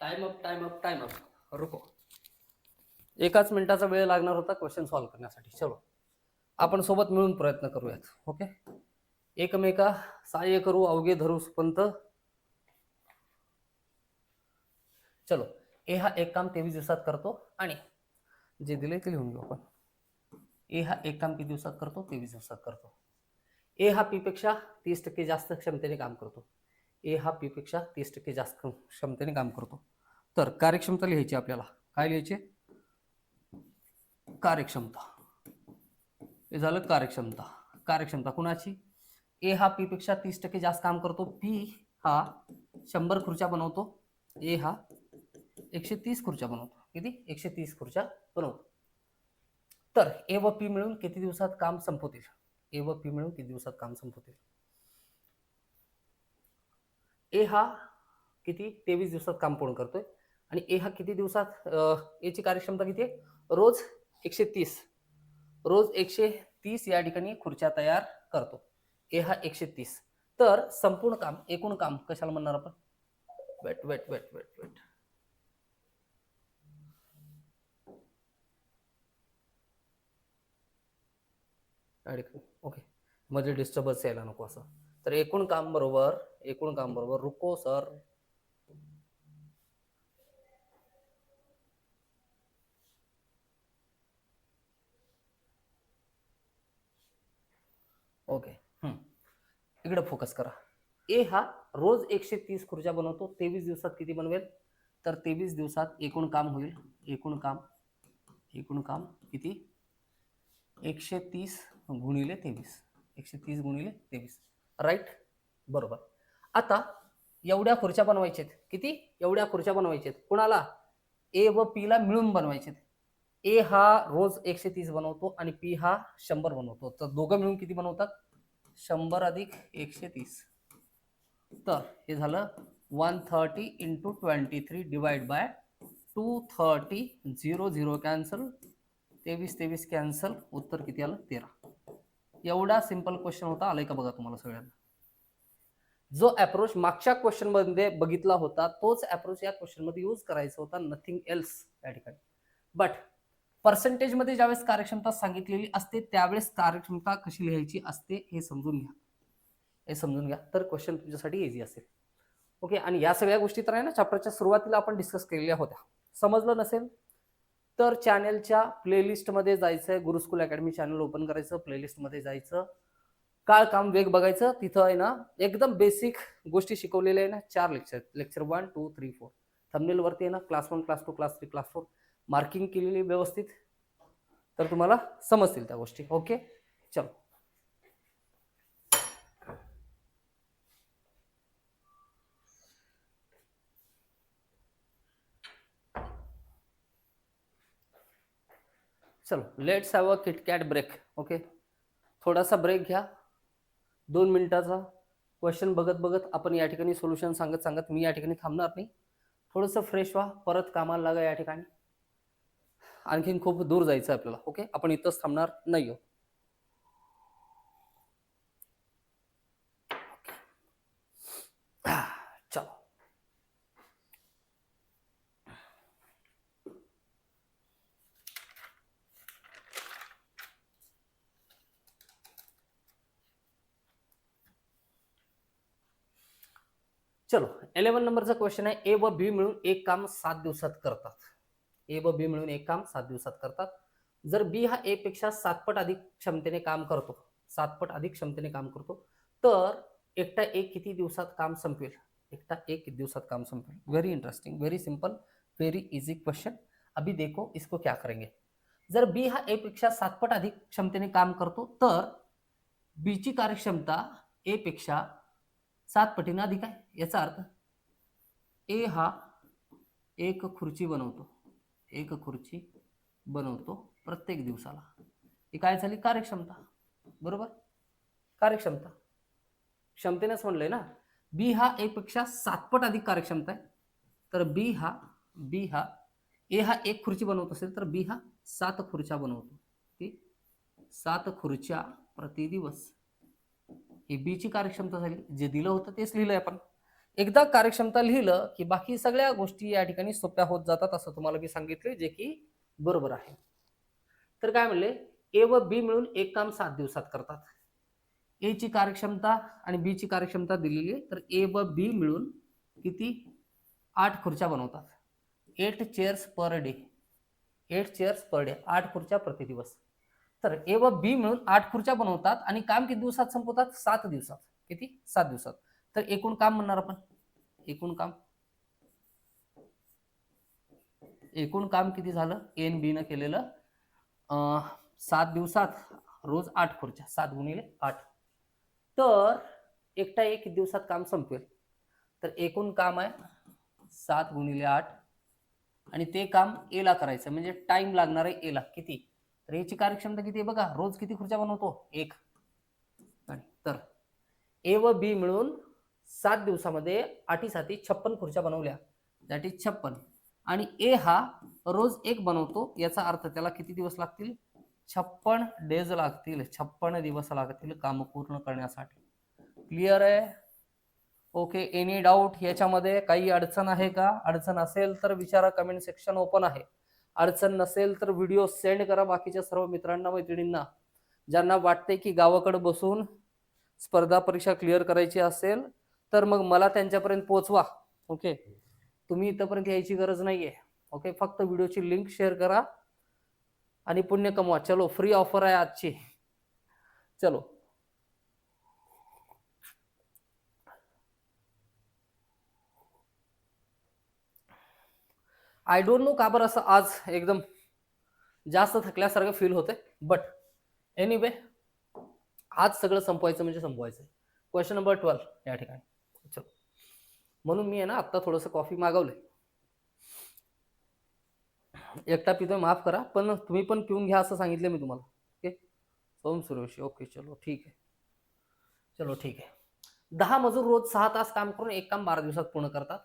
Time up. रुको. 1 मिनिटाचा वेळ लागणार होता क्वेश्चन सॉल्व्ह करण्यासाठी. चलो आपण सोबत मिळून प्रयत्न करूयात. ओके, एकमेका सहाय्य करू, अवघे धरू सुपंत. चलो, ए हा एक काम 23 दिवसात करतो आणि जे दिले ते लिहून घेऊ आपण. ए हा एक काम किती दिवसात करतो? 23 दिवसात करतो. ए हा पी पेक्षा 30% जास्त क्षमतेने काम करतो. ए हा पी पेक्षा 30% जास्त क्षमतेने काम करतो. तर कार्यक्षमता लिहायची आपल्याला. काय लिहायचे? कार्यक्षमता. हे झालं कार्यक्षमता. कार्यक्षमता कुणाची? ए हा पी पेक्षा 30% जास्त काम करतो. पी हा 100 खुर्च्या बनवतो. ए हा 130 खुर्च्या बनवतो. किती? 130 खुर्च्या बनवतो. तर ए व पी मिळून किती दिवसात काम संपवतील? ए व पी मिळून किती दिवसात काम संपवतील? ए हा किती? 23 दिवसात काम पूर्ण करतोय. आणि ए हा किती दिवसात, एची कार्यक्षमता किती आहे? रोज 130. रोज 130 या ठिकाणी खुर्च्या तयार करतो. ए हा 130. तर संपूर्ण काम, एकूण काम कशाला म्हणणार आपण? Wait wait wait wait wait okay, मध्ये डिस्टर्बन्स यायला नको असं. तर एकूण काम बरोबर रुको सर. ओके, इकडे फोकस करा. ए हा रोज 130 खुर्च्या बनवतो. 23 दिवसात किती बनवेल? तर 23 दिवसात एकूण काम होईल. एकूण काम किती? 130 गुणिले 23. 130 गुणिले 23. राईट? बरोबर. आता एवढ्या खुर्च्या बनवायच्यात. किती? एवढ्या खुर्च्या बनवायच्यात. कुणाला? ए व पी ला मिळून बनवायचे. ए हा रोज 130 बनवतो आणि पी हा 100 बनवतो. तर दोघं मिळून किती बनवतात? 100 अधिक 130. तर हे झालं 130 into 23 divide by 230. 0 0 cancel. 23 cancel. उत्तर किती आलं? 13. एवढा सिंपल क्वेश्चन होता. आलाय का बघा तुम्हाला सगळ्यांना? जो अप्रोच मागच्या क्वेश्चन मध्ये बघितला होता तोच अप्रोच या क्वेश्चन मध्ये यूज करायचा होता. नथिंग एल्स या ठिकाणी. बट पर्सेंटेज मध्ये ज्यावेळेस कार्यक्षमता सांगितलेली असते त्यावेळेस कार्यक्षमता कशी लिहायची असते हे समजून घ्या. तर क्वेश्चन तुमच्यासाठी इझी असेल. ओके. आणि या सगळ्या गोष्टी तर आहे ना चॅप्टरच्या सुरुवातीला आपण डिस्कस केलेल्या होत्या. समजलं नसेल तर चॅनलच्या प्लेलिस्टमध्ये जायचं. गुरुस्कूल अकॅडमी चॅनल ओपन करायचं. प्लेलिस्टमध्ये जायचं. काळ काम वेग बघायचं. तिथं आहे ना एकदम बेसिक गोष्टी शिकवलेल्या आहे ना. 4 लेक्चर 1 2 3 4 थंबनेल वरती आहे ना. Class 1 class 2 class 3 class 4 marking केलेली व्यवस्थित. तर तुम्हाला समजतील त्या गोष्टी. ओके, चलो. चलो, let's have a KitKat break. Okay, थोडासा ब्रेक घ्या 2 मिनिटाचा. क्वेश्चन बघत आपण या ठिकाणी सोल्युशन सांगत मी या ठिकाणी थांबणार नाही. थोडंसं फ्रेश व्हा, परत कामाला लागा. या ठिकाणी आणखीन खूप दूर जायचं आपल्याला. ओके, आपण इथंच थांबणार नाही आहोत. चलो, चलो 11 नंबरचा क्वेश्चन आहे. ए व बी मिळून एक काम 7 दिवसात करतात. ए व बी मिळून एक काम 7 दिवसात करतात. जर बी हा ए पेक्षा 7 पट अधिक क्षमतेने काम करतो, 7 पट अधिक क्षमतेने काम करतो, तर एकटा एक किती दिवसात काम संपवेल? एकटा एक किती दिवसात काम संपवेल? Very interesting, very simple, very easy question. अभी देखो इसको क्या करेंगे. जर बी हा ए पेक्षा 7 पट अधिक क्षमतेने काम करतो तर बी ची कार्यक्षमता ए पेक्षा 7 पटीने अधिक आहे. याचा अर्थ ए हा एक खुर्ची बनवतो प्रत्येक दिवसाला. ही काय झाली? कार्यक्षमता. बरोबर, कार्यक्षमता. क्षमतेनेच म्हणलंय ना. बी हा ए पेक्षा 7 पट अधिक कार्यक्षमता आहे. तर बी हा ए हा एक खुर्ची बनवत असेल तर बी हा 7 खुर्च्या बनवतो. ती 7 खुर्च्या प्रति दिवस. ही बी ची कार्यक्षमता झाली. जे दिलं होतं तेच लिहिलंय आपण. एकदा कार्यक्षमता लिहिलं की बाकी सगळ्या गोष्टी या ठिकाणी सोप्या होत जातात असं तुम्हाला मी सांगितले, जे की बरोबर आहे. तर काय म्हणले? ए व बी मिळून एक काम 7 दिवसात करतात. ए ची कार्यक्षमता आणि बी ची कार्यक्षमता दिलेली आहे. तर ए व बी मिळून किती? 8 खुर्च्या बनवतात. 8 chairs per day. 8 chairs per day, 8 खुर्च्या प्रति दिवस. तर ए व बी मिळून 8 खुर्च्या बनवतात आणि काम किती दिवसात संपवतात? 7 दिवसात. किती? 7 दिवसात. तर एकूण काम म्हणणार आपण. एकूण काम किती झालं, ए आणि बी न केलेलं 7 दिवसात रोज 8 खुर्च्या, 7 गुणिले 8. तर एकटा एक किती दिवसात काम संपवेल, तर एकूण काम आहे 7 गुणिले 8 आणि ते काम ए ला करायचं, म्हणजे टाइम लागणार आहे ए ला किती, तर याची कार्यक्षमता किती आहे बघा, रोज किती खुर्च्या बनवतो, 1. तर ए व बी मिळून 7 दिवसामध्ये 8 साठी 56 खुर्च्या बनवल्या, दॅट इज 56. आणि ए हा रोज 1 बनवतो, याचा अर्थ त्याला किती दिवस लागतील, 56 डेज लागतील, 56 दिवस लागतील काम पूर्ण करण्यासाठी. क्लिअर आहे? ओके. एनी डाऊट याच्यामध्ये, काही अडचण आहे का? अडचण असेल तर विचारा, कमेंट सेक्शन ओपन आहे. अडचण नसेल तर व्हिडिओ सेंड करा बाकीच्या सर्व मित्रांना मैत्रिणींना, ज्यांना वाटते की गावाकडे बसून स्पर्धा परीक्षा क्लिअर करायची असेल तर मग मला त्यांच्यापर्यंत पोहोचवा. ओके, तुम्ही इथपर्यंत यायची गरज नाहीये. ओके, फक्त व्हिडिओची लिंक शेअर करा आणि पुण्य कमवा. चलो, फ्री ऑफर आहे आजची. चलो, आय डोंट नो का बरं असं आज एकदम जास्त थकल्यासारखं फील होते, बट एनिवे आज सगळं संपवायचं म्हणजे संपवायचं. क्वेश्चन नंबर 12 या ठिकाणी. चलो, म्हणून मी आहे ना आता थोडंसं कॉफी मागवलंय. एकटा पितोय, माफ करा, पण तुम्ही पण पिऊन घ्या असं सांगितलं मी तुम्हाला. ओके, सोम सुरेश. ओके, चलो ठीक आहे. 10 मजूर रोज 6 तास काम करून एक काम 12 दिवसात पूर्ण करतात.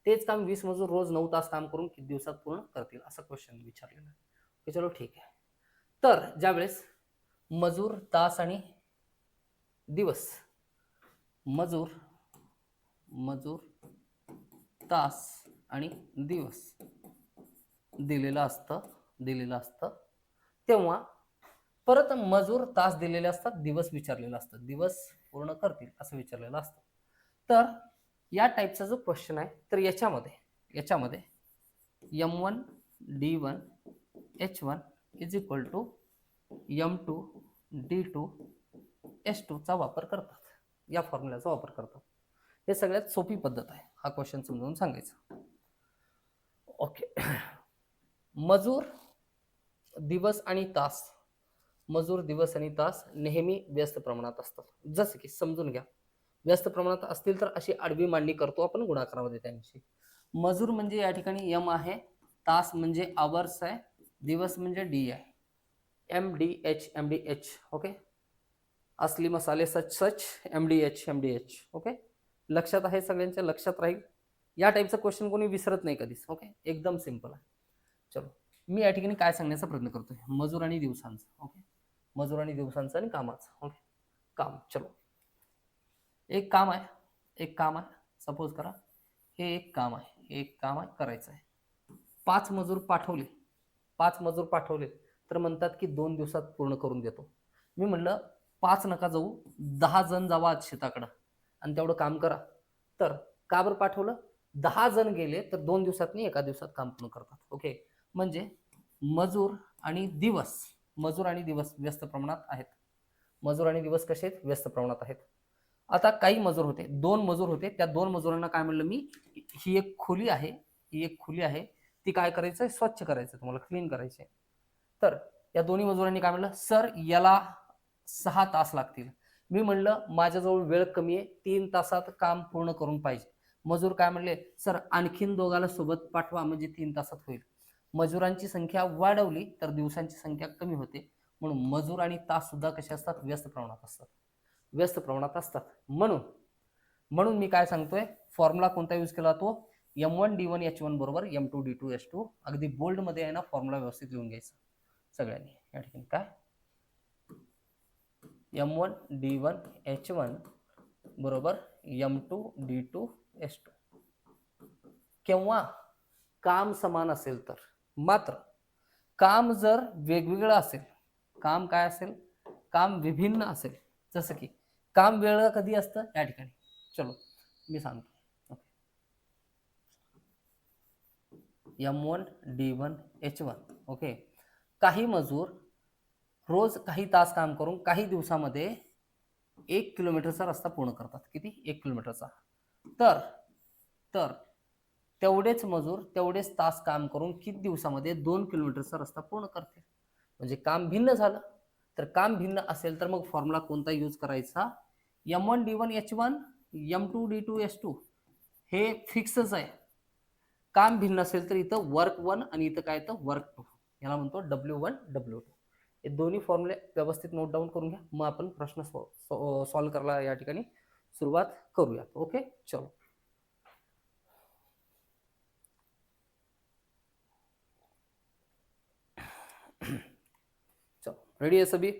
तेच काम 20 मजूर रोज 9 तास काम करून किती दिवसात पूर्ण करतील, असा क्वेश्चन विचारलेला आहे. ओके, चलो ठीक आहे. तर ज्यावेळेस मजूर, तास आणि दिवस, मजूर तास आणि दिवस दिलेलं असतं, तेव्हा परत मजूर तास दिलेले असतात, दिवस विचारलेला असतं, दिवस पूर्ण करतील असं विचारलेलं असतं. तर या टाईपचा जो क्वेश्चन आहे, तर याच्यामध्ये M1 D1 H1 is equal to M2 D2 H2 चा वापर करतात, या फॉर्म्युलाचा वापर करतात. हे सगळ्यात सोपी पद्धत आहे हा क्वेश्चन समजावून सांगायचं. ओके, मजूर दिवस आणि तास नेहमी व्यस्त प्रमाणात असतात. जसं की समजून घ्या, व्यस्त प्रमाणात असतील तर अशी आडवी मांडणी करतो आपण गुणाकारामध्ये त्यांची. मजूर म्हणजे या ठिकाणी M आहे, तास म्हणजे आवर्स आहे, दिवस म्हणजे D आहे, MDH. ओके, असली मसाले सच MDH. ओके, लक्षात आहे, सगळ्यांच्या लक्षात राहील. या टाईपचा क्वेश्चन कोणी विसरत नाही कधीच. ओके, एकदम सिंपल आहे. चलो, मी या ठिकाणी काय सांगण्याचा प्रयत्न करतोय, मजूर आणि दिवसांचं. ओके, मजूर आणि दिवसांचं आणि कामाचं. ओके, काम. चलो, एक काम आहे, सपोज करा हे एक काम आहे, करायचं आहे. 5 मजूर पाठवले तर म्हणतात की 2 दिवसात पूर्ण करून देतो. मी म्हणलं 5 नका जाऊ, 10 जण जावा आज शेताकडं आणि तेवढं काम करा. तर का बरं पाठवलं, 10 जण गेले तर 2 दिवसात नाही, 1 दिवसात काम पूर्ण करतात. ओके, म्हणजे मजूर आणि दिवस व्यस्त प्रमाणात आहेत. मजूर आणि दिवस कसे आहेत, व्यस्त प्रमाणात आहेत. आता काही मजूर होते, 2 मजूर होते, त्या 2 मजुरांना काय म्हणलं मी, ही एक खोली आहे, ती काय करायचं, स्वच्छ करायचं, तुम्हाला क्लीन करायचे. तर या दोन्ही मजुरांनी काय म्हणलं, सर याला 6 तास लागतील. मी म्हणलं माझ्याजवळ वेळ कमी आहे, 3 तासात काम पूर्ण करून पाहिजे. मजूर काय म्हणले, सर आणखीन दोघाला सोबत पाठवा म्हणजे 3 तासात होईल. मजुरांची संख्या वाढवली तर दिवसांची संख्या कमी होते, म्हणून मजूर आणि तास सुद्धा कसे असतात, व्यस्त प्रमाणात असतात. म्हणून मी काय सांगतोय, फॉर्म्युला कोणता यूज केला, तो M1 D1 H1 बरोबर M2 D2 H2. अगदी बोल्ड मध्ये आहे ना, फॉर्म्युला व्यवस्थित लिहून घ्यायचा सगळ्यांनी. या ठिकाणी काय, M1 D1 H1 बरोबर M2 D2 H2. केव्हा काम समान असेल तर, मात्र काम जर वेगवेगळं असेल, काम विभिन्न असेल, जसं की काम वेगळं कधी असतं या ठिकाणी. चलो मी सांगतो. M1 D1 H1. ओके, काही मजूर रोज काही तास काम करून काही दिवसामध्ये 1 किलोमीटरचा रस्ता पूर्ण करतात. किती? 1 किलोमीटरचा. तर तर तेवढेच मजूर तेवढेच तास काम करून किती दिवसामध्ये 2 किलोमीटरचा रस्ता पूर्ण करतील? म्हणजे काम भिन्न झालं. तर काम भिन्न असेल तर मग फॉर्म्युला कोणता यूज करायचा? M1D1H1 M2D2H2 हे फिक्सच आहे. काम भिन्न असेल तर इथं वर्क 1 आणि इथं काय येतं? वर्क 2. याला म्हणतो W1 W2. हे दोन्ही फॉर्म्युले व्यवस्थित नोट डाऊन करून घ्या. मग आपण प्रश्न सॉल्व्ह करायला या ठिकाणी सुरुवात करूया. ओके, चलो. चलो, रेडी है सभी?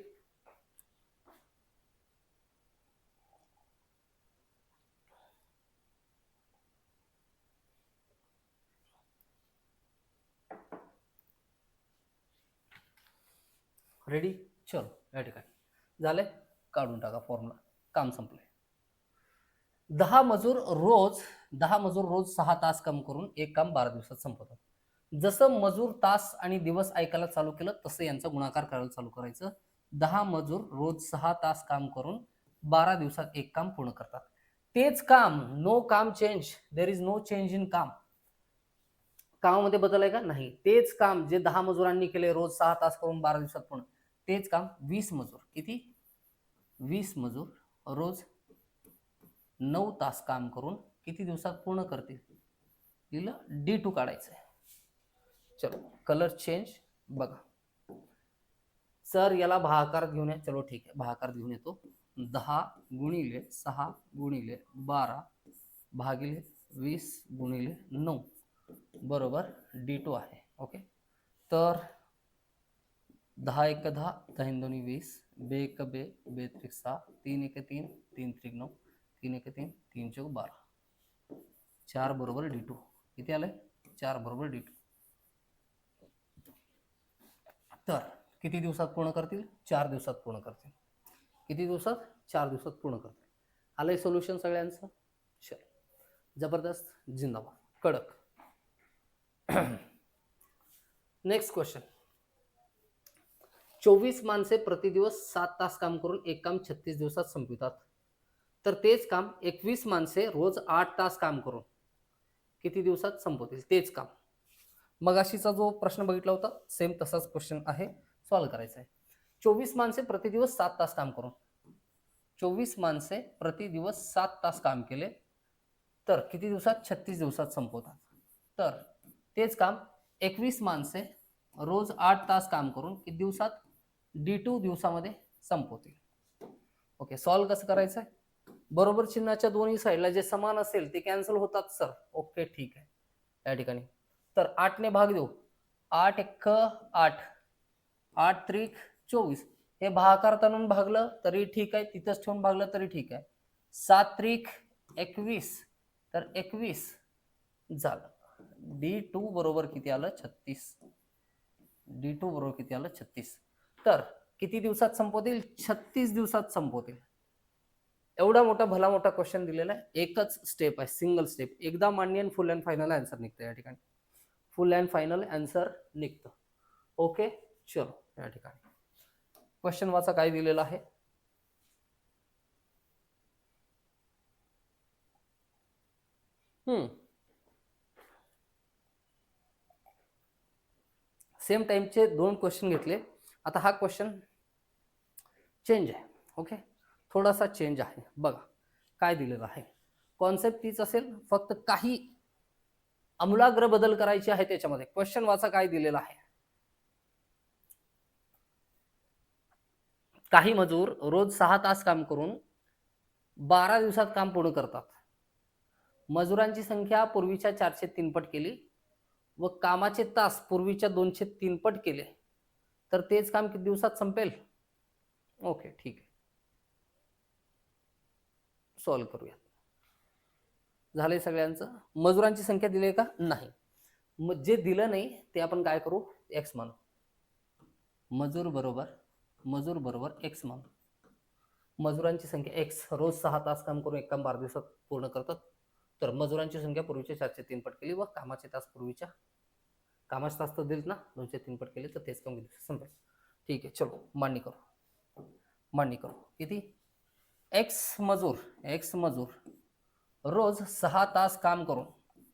रेडी? चलो, या ठिकाणी झाले. काढून टाका फॉर्म्युला. काम संपले. 10 मजूर रोज 6 तास काम करून एक काम 12 दिवसात संपवतात. जसं मजूर तास आणि दिवस ऐकायला चालू केलं तसं यांचा गुणाकार करायला चालू करायचं. 10 मजूर रोज 6 तास काम करून 12 दिवसात एक काम पूर्ण करतात. तेच काम, नो काम change, there is no change in काम. कामामध्ये बदल आहे का? नाही. तेच काम जे 10 मजुरांनी केले रोज 6 तास करून 12 दिवसात पूर्ण, तेच काम 20 मजूर, किती? 20 मजूर रोज 9 तास काम करून किती दिवसात पूर्ण करतील? दिलं D2 काढायचं आहे. चलो, कलर चेंज बघा. सर याला भागाकार घेऊन या. चलो ठीक आहे, भागाकार घेऊन येतो. 10 गुणिले 6 गुणिले 12 भागिले 20 गुणिले 9 बरोबर D2 आहे. ओके, तर 10 1 10, 10 2 20, 2 1 2, 2 3 6, 3 1 3, 3 3 9, 3 1 3, 3 4 12, 4 बरोबर D2. किती आलंय? 4 बरोबर D2. तर किती दिवसात पूर्ण करतील? 4 दिवसात पूर्ण करतील. किती दिवसात? 4 दिवसात पूर्ण करतील. आलंय सोल्युशन सगळ्यांचं? चल, जबरदस्त, जिंदाबाद, कडक. Next question. 24 माणसे प्रतिदिवस 7 तास काम करून एक काम 36 दिवसात संपवितात. तर तेच काम 21 माणसे रोज 8 तास काम करून किती दिवसात संपवतील? तेच काम. मगाशीचा जो प्रश्न बघितला होता सेम तसाच क्वेश्चन आहे, सॉल्व्ह करायचा आहे. 24 माणसे प्रतिदिवस 7 तास काम करून, 24 माणसे प्रतिदिवस 7 तास काम केले तर किती दिवसात? 36 दिवसात संपवतात. तर तेच काम 21 माणसे रोज 8 तास काम करून किती दिवसात? D2 दिवसामध्ये संपवतील. ओके, सॉल्व्ह कसं करायचं आहे? बरोबर चिन्हाच्या दोन्ही साईडला जे समान असेल ते कॅन्सल होतात सर. ओके, ठीक आहे. या ठिकाणी तर 8 ने भाग देऊ. 8 1 8, 8 3 24. हे भागाकार करून भागलं तरी ठीक आहे, तिथंच ठेवून भागलं तरी ठीक आहे. 7 3 21, तर 21 झालं. D2 बरोबर किती आलं? 36. D2 बरोबर किती आलं? 36. तर किती दिवसात संपवतील? 36 दिवसात संपवतील. एवढा मोठा भला मोठा क्वेश्चन दिलेला आहे. एकच स्टेप आहे, सिंगल स्टेप. एकदा मांडणी आणि फुल अँड फायनल आन्सर निघतं या ठिकाणी. फुल अँड फायनल आन्सर निघतं. ओके, चलो या ठिकाणी क्वेश्चन वाचा काय दिलेला आहे. सेम टाइमचे 2 क्वेश्चन घेतले. आता हा क्वेश्चन चेंज आहे. ओके, थोडासा चेंज आहे. बघा काय दिलेलं आहे. कॉन्सेप्ट तीच असेल, फक्त काही आमूलाग्र बदल करायचे आहे त्याच्यामध्ये. क्वेश्चन वाचा काय दिलेला आहे. काही मजूर रोज 6 तास काम करून 12 दिवसात काम पूर्ण करतात. मजुरांची संख्या पूर्वीच्या 403 पट केली व कामाचे तास पूर्वीच्या 203 पट केले तर तेच काम किती दिवसात संपेल? ओके, ठीक आहे, सॉल्व्ह करूया. झाले सगळ्यांचं. मजुरांची संख्या दिली का? नाही. मग जे दिलं नाही ते आपण काय करू? एक्स मानू. मजूर बरोबर एक्स मानू. मजुरांची संख्या एक्स, रोज 6 तास काम करून एक काम 12 दिवसात पूर्ण करतात. तर मजुरांची संख्या पूर्वीच्या 403 पट केली व कामाचे तास पूर्वीच्या कामाचे तास तर दिलेत ना, 203 पट केले तर तेच काम दिवसात संपेल. ठीक आहे, चलो मांडणी करू. किती? एक्स मजूर रोज 6 तास काम करून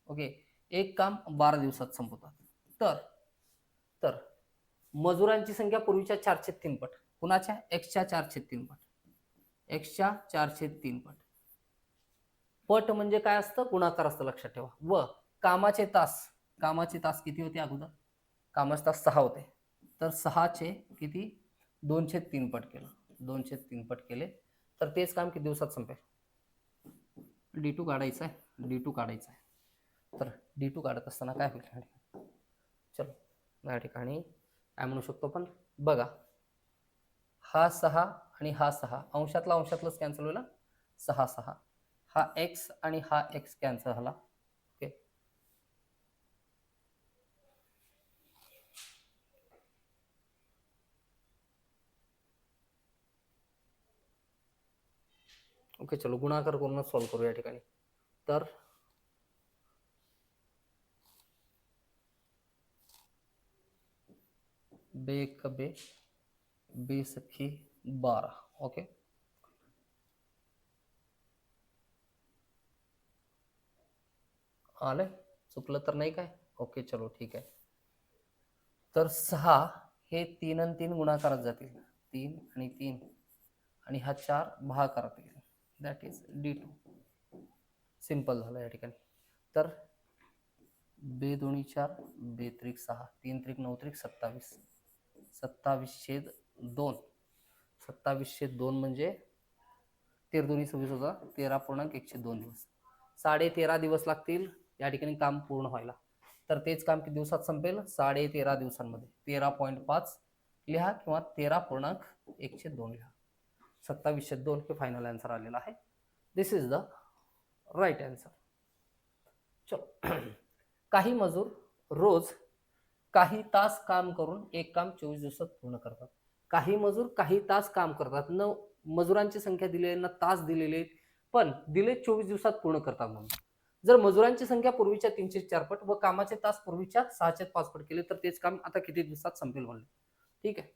ओके एक काम 12 दिवसात संपवतात. तर तर मजुरांची संख्या पूर्वीच्या 4/3 पट. कुणाच्या? एक्सच्या 4/3 पट. एक्सच्या 4/3 पट. पट म्हणजे काय असतं? गुणाकार असतं, लक्षात ठेवा. व कामाचे तास किती होते अगोदर? कामाचे तास 6 होते. तर 6चे किती? 2/3 पट केलं. 2/3 पट केले तर तेच काम किती दिवसात संपेल? D2 काढायचं आहे. D2 काढायचं आहे. तर D2 काढत असताना काय होईल? चलो या ठिकाणी काय म्हणू शकतो पण बघा, हा 6 आणि हा 6 अंशातलाच कॅन्सल होईल. 6 हा एक्स आणि हा एक्स कॅन्सल झाला. ओके ओके चलो गुणाकार करूनच सॉल्व्ह करू या ठिकाणी. तर बे सखी 12. ओके आलंय? चुकलं तर नाही काय? ओके चलो ठीक आहे. तर 6 हे 3 आणि 3 गुणाकारात जातील. 3 आणि 3 आणि हा 4 भागाकारात येईल. That is D2. सिंपल झालं या ठिकाणी. तर 2 दोन्ही 4 2 त्रिक 6 3 त्रिक 9 त्रिक 27. 27/2. 27/2 म्हणजे 13 दोन्ही 26 होता. 13.102 दिवस. 13.5 दिवस लागतील या ठिकाणी काम पूर्ण व्हायला. तर तेच काम किती दिवसात संपेल? 13.5 दिवसांमध्ये. 13.5 लिहा किंवा 13.102 लिहा. 27/2 हे फायनल आन्सर आलेला आहे. दिस इज द राईट आन्सर. चलो काही मजूर रोज काही तास काम करून एक काम 24 दिवसात पूर्ण करतात. काही मजूर काही तास काम करतात. न मजुरांची संख्या दिलेली आहे, ना तास दिलेले आहेत, पण दिले 24 दिवसात पूर्ण करतात म्हणून. जर मजुरांची संख्या पूर्वीच्या 3/4 पट व कामाचे तास पूर्वीच्या 6/5 पट केले तर तेच काम आता किती दिवसात संपेल म्हणले. ठीक आहे.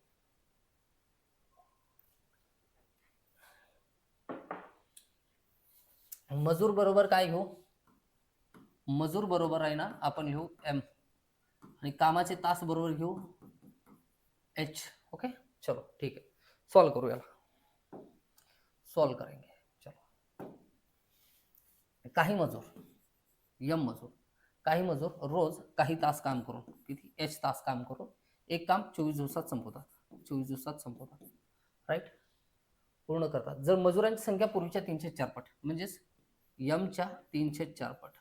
मजूर बरोबर काय घेऊ? मजूर बरोबर आहे ना आपण लिहू एम आणि कामाचे तास बरोबर घेऊ एच. ओके चलो ठीक है सॉल्व करू याला. सॉल्व करेंगे. चलो काही मजूर रोज काही तास काम करून किती एच तास काम करून एक काम 24 दिवसात संपवतात. 24 दिवसात संपवतात. राईट पूर्ण करतात. जर मजुरांची संख्या पूर्वीच्या 3/4 पट म्हणजेच यमच्या 3/4 पट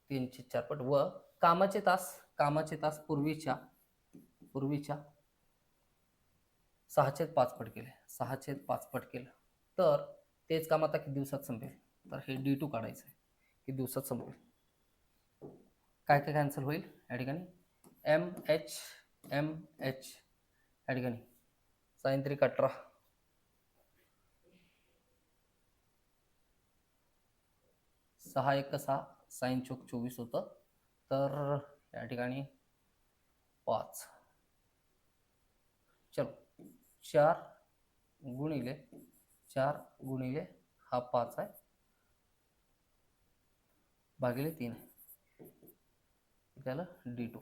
3/4 पट व कामाचे तास पूर्वीच्या 6/5 पट केले. 6/5 पट केलं तर तेच काम आता किती दिवसात संपेल? तर हे D2 काढायचं आहे. किती दिवसात संपेल? काय काय कॅन्सल होईल या ठिकाणी? MH या ठिकाणी साइन 3 18 6 1 6 साइन 24 होतं. तर या ठिकाणी 5 चलो 4 गुणिले हा 5 आहे भागिले 3 आहे. त्याला D2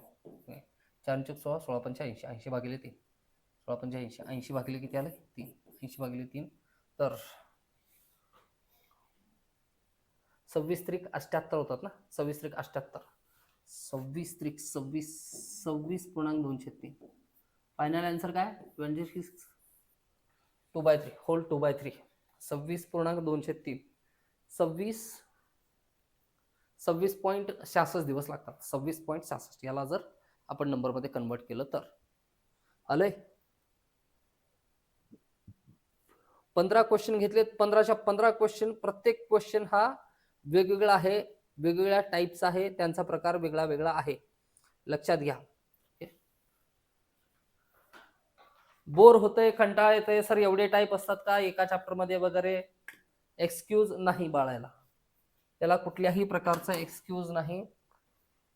4 चौक 16 16 पंचे 80 80 भागिले 3 16 पंचे 80 80 भागिले किती आले? 3 80 भागिले 3 तर 26 त्रिक 78 होतात ना. 26 त्रिक 78 26 त्रिक 26 26.203. फायनल आन्सर काय? 26 2/3 होल 2/3 26.203 26.66 दिवस लागतात. 26.66 याला जर आपण नंबरमध्ये कन्वर्ट केलं तर आलंय. 15 क्वेश्चन घेतलेत. 15च्या 15 क्वेश्चन. प्रत्येक क्वेश्चन हा वेगवेगळा आहे, वेगवेगळ्या टाईपचा आहे, त्यांचा प्रकार वेगळा वेगळा आहे. लक्षात घ्या. बोर होतंय, कंटाळा येतंय सर एवढे टाईप असतात का एका चॅप्टर मध्ये वगैरे? एक्सक्यूज नाही बाळायला. त्याला कुठल्याही प्रकारचा एक्सक्यूज नाही.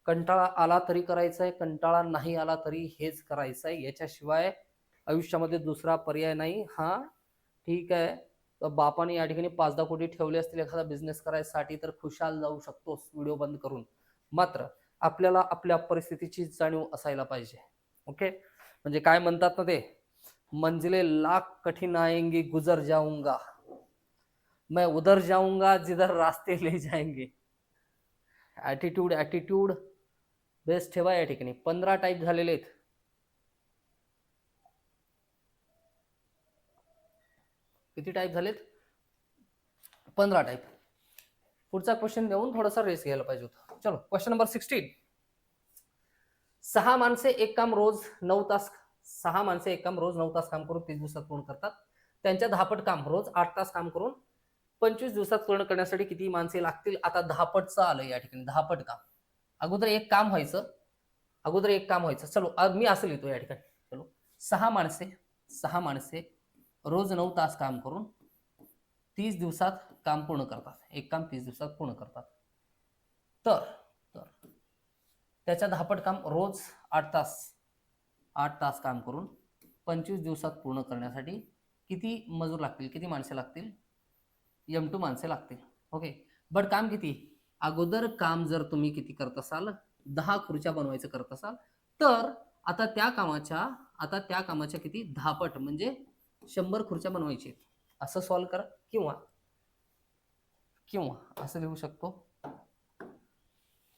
कंटाळा आला तरी करायचंय, कंटाळा नाही आला तरी हेच करायचंय. याच्याशिवाय आयुष्यामध्ये दुसरा पर्याय नाही. हा ठीक आहे तर बापाने या ठिकाणी 5-10 कोटी ठेवले असतील एखादा बिझनेस करायसाठी तर खुशाल जाऊ शकतोस व्हिडिओ बंद करून. मात्र आपल्याला आपल्या परिस्थितीची जाणीव असायला पाहिजे. ओके, म्हणजे काय म्हणतात ना ते, मंजिले लाख कठीण आएंगी गुजर जाऊंगा, मैं उधर जाऊंगा जिधर रास्ते ले जाएंगे. ऍटिट्यूड बेस्ट ठेवा. या ठिकाणी 15 टाईप झालेले आहेत. किती टाईप झालेत? 15 टाईप. पुढचा क्वेश्चन देऊन थोडासा रेस घ्यायला पाहिजे होता. चलो, क्वेश्चन नंबर 16. 6 माणसे एक काम रोज 9 तास 6 माणसे एक काम रोज 9 तास काम करून 30 दिवसात पूर्ण करतात. त्यांच्या 10 पट काम रोज 8 तास काम करून 25 दिवसात पूर्ण करण्यासाठी किती माणसे लागतील? आता 10 पटचं आलं या ठिकाणी. 10 पट काम. अगोदर एक काम व्हायचं. चलो मी असं लिहितो या ठिकाणी. चलो, 6 माणसे रोज 9 तास काम करून 30 दिवसात काम पूर्ण करतात. एक काम 30 दिवसात पूर्ण करतात. तर त्याच्या 10 पट काम रोज 8 तास काम करून 25 दिवसात पूर्ण करण्यासाठी किती मजूर लागतील? किती माणसे लागतील? M2 माणसे लागतील. ओके, बट काम किती? अगोदर काम जर तुम्ही किती करत असाल, 10 खुर्च्या बनवायचं करत असाल, तर आता त्या कामाच्या किती? 10 पट म्हणजे 100 खुर्च्या बनवायची. असं सॉल्व करा. किंवा असं लिहू शकतो,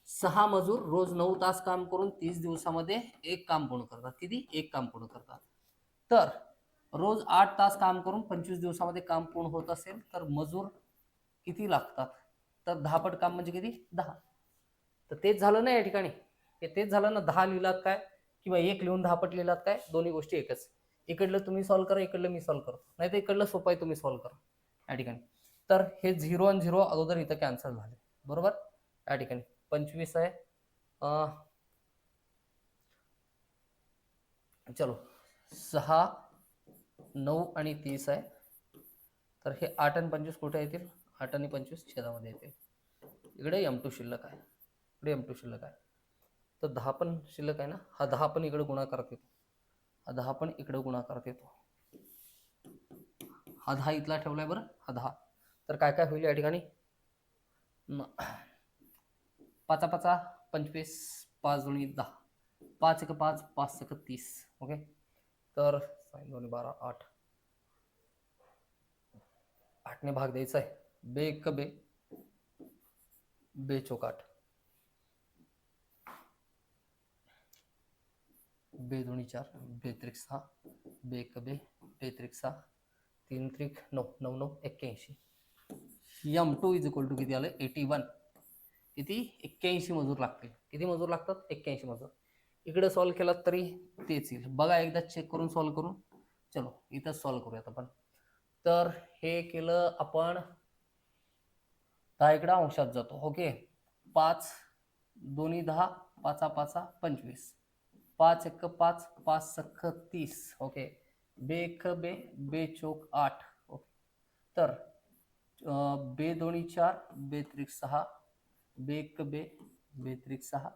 6 मजूर रोज 9 तास काम करून 30 दिवसामध्ये एक काम पूर्ण करतात. किती? एक काम पूर्ण करतात. तर रोज 8 तास काम करून 25 दिवसामध्ये काम पूर्ण होत असेल तर मजूर किती लागतात? तर 10 पट काम म्हणजे किती? 10. तर तेच झालं ना या ठिकाणी. तेच झालं ना. 10 लिहिलात काय किंवा 1 लिहून 10 पट लिहिलात काय? दोन्ही गोष्टी एकच. इकडलं तुम्ही सॉल्व करा, इकडलं मी सॉल्व करतो. नाही तर इकडलं सोपं आहे, तुम्ही सॉल्व करा या ठिकाणी. तर हे 0 आणि 0 अगोदर इथं कॅन्सल झाले. बरोबर. या ठिकाणी 25 आहे. चलो, 6, 9 आणि 30 आहे. तर हे 8 आणि 25 कुठे येतील? 8 आणि 25 छेदामध्ये येतील. इकडे M2 शिल्लक आहे. तर 10 पण शिल्लक आहे ना. हा 10 पण इकडे गुणाकारात येतो. हा 10 पण इकडे गुणाकारात येतो. हा 10 इथला ठेवलाय बरं. हा 10. तर काय काय होईल या ठिकाणी? 5 5 25, 5 2 10, 5 1 5, 5 1 30. ओके, तर 2 12 8. 8 ने भाग द्यायचा आहे. बे 1 बे, बे चौक 8, बे 2 4, बे त्रिक 6, बे 1 बे, बे त्रिक 6, 3 त्रिक 9, 9 9 81. M2 इज इक्वल टू किती आलं? 81. किती? 81 मजूर लागतील. किती मजूर लागतात? 81 मजूर. इकडे सॉल्व केलात तरी तेच येईल. बघा एकदा चेक करून सॉल्व करून. चलो, इथं सॉल्व करूयात आपण. तर हे केलं आपण, 10 इकडे अंशात जातो. ओके, 5 2 10, 5 5 25, 5 1 5, 5 6 30. ओके, बे 1 बे, बे चौक 8. ओके, तर बे 2 4, बे त्रिक 6, बे 1 बे, बे त्रिक 6,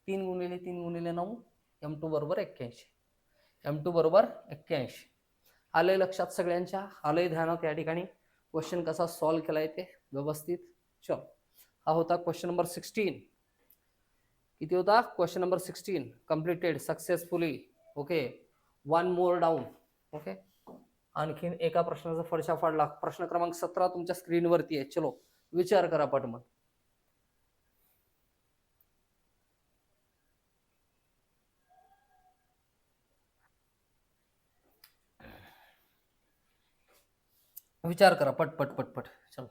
3 गुणिले 3 गुणिले 9, M2 बरोबर 81. M2 बरोबर 81. आलंय लक्षात सगळ्यांच्या? आलंय ध्यानात या ठिकाणी? क्वेश्चन कसा सॉल्व केला येते व्यवस्थित? चल, हा होता क्वेश्चन नंबर 16. किती होता? Question number 16 completed successfully. Okay, 1 मोर डाऊन. ओके, आणखीन एका प्रश्नाचा फडशा फाडला. प्रश्न क्रमांक 17 तुमच्या स्क्रीनवरती आहे. चलो, विचार करा पटमन. विचार करा पट पट पट पट. चलो,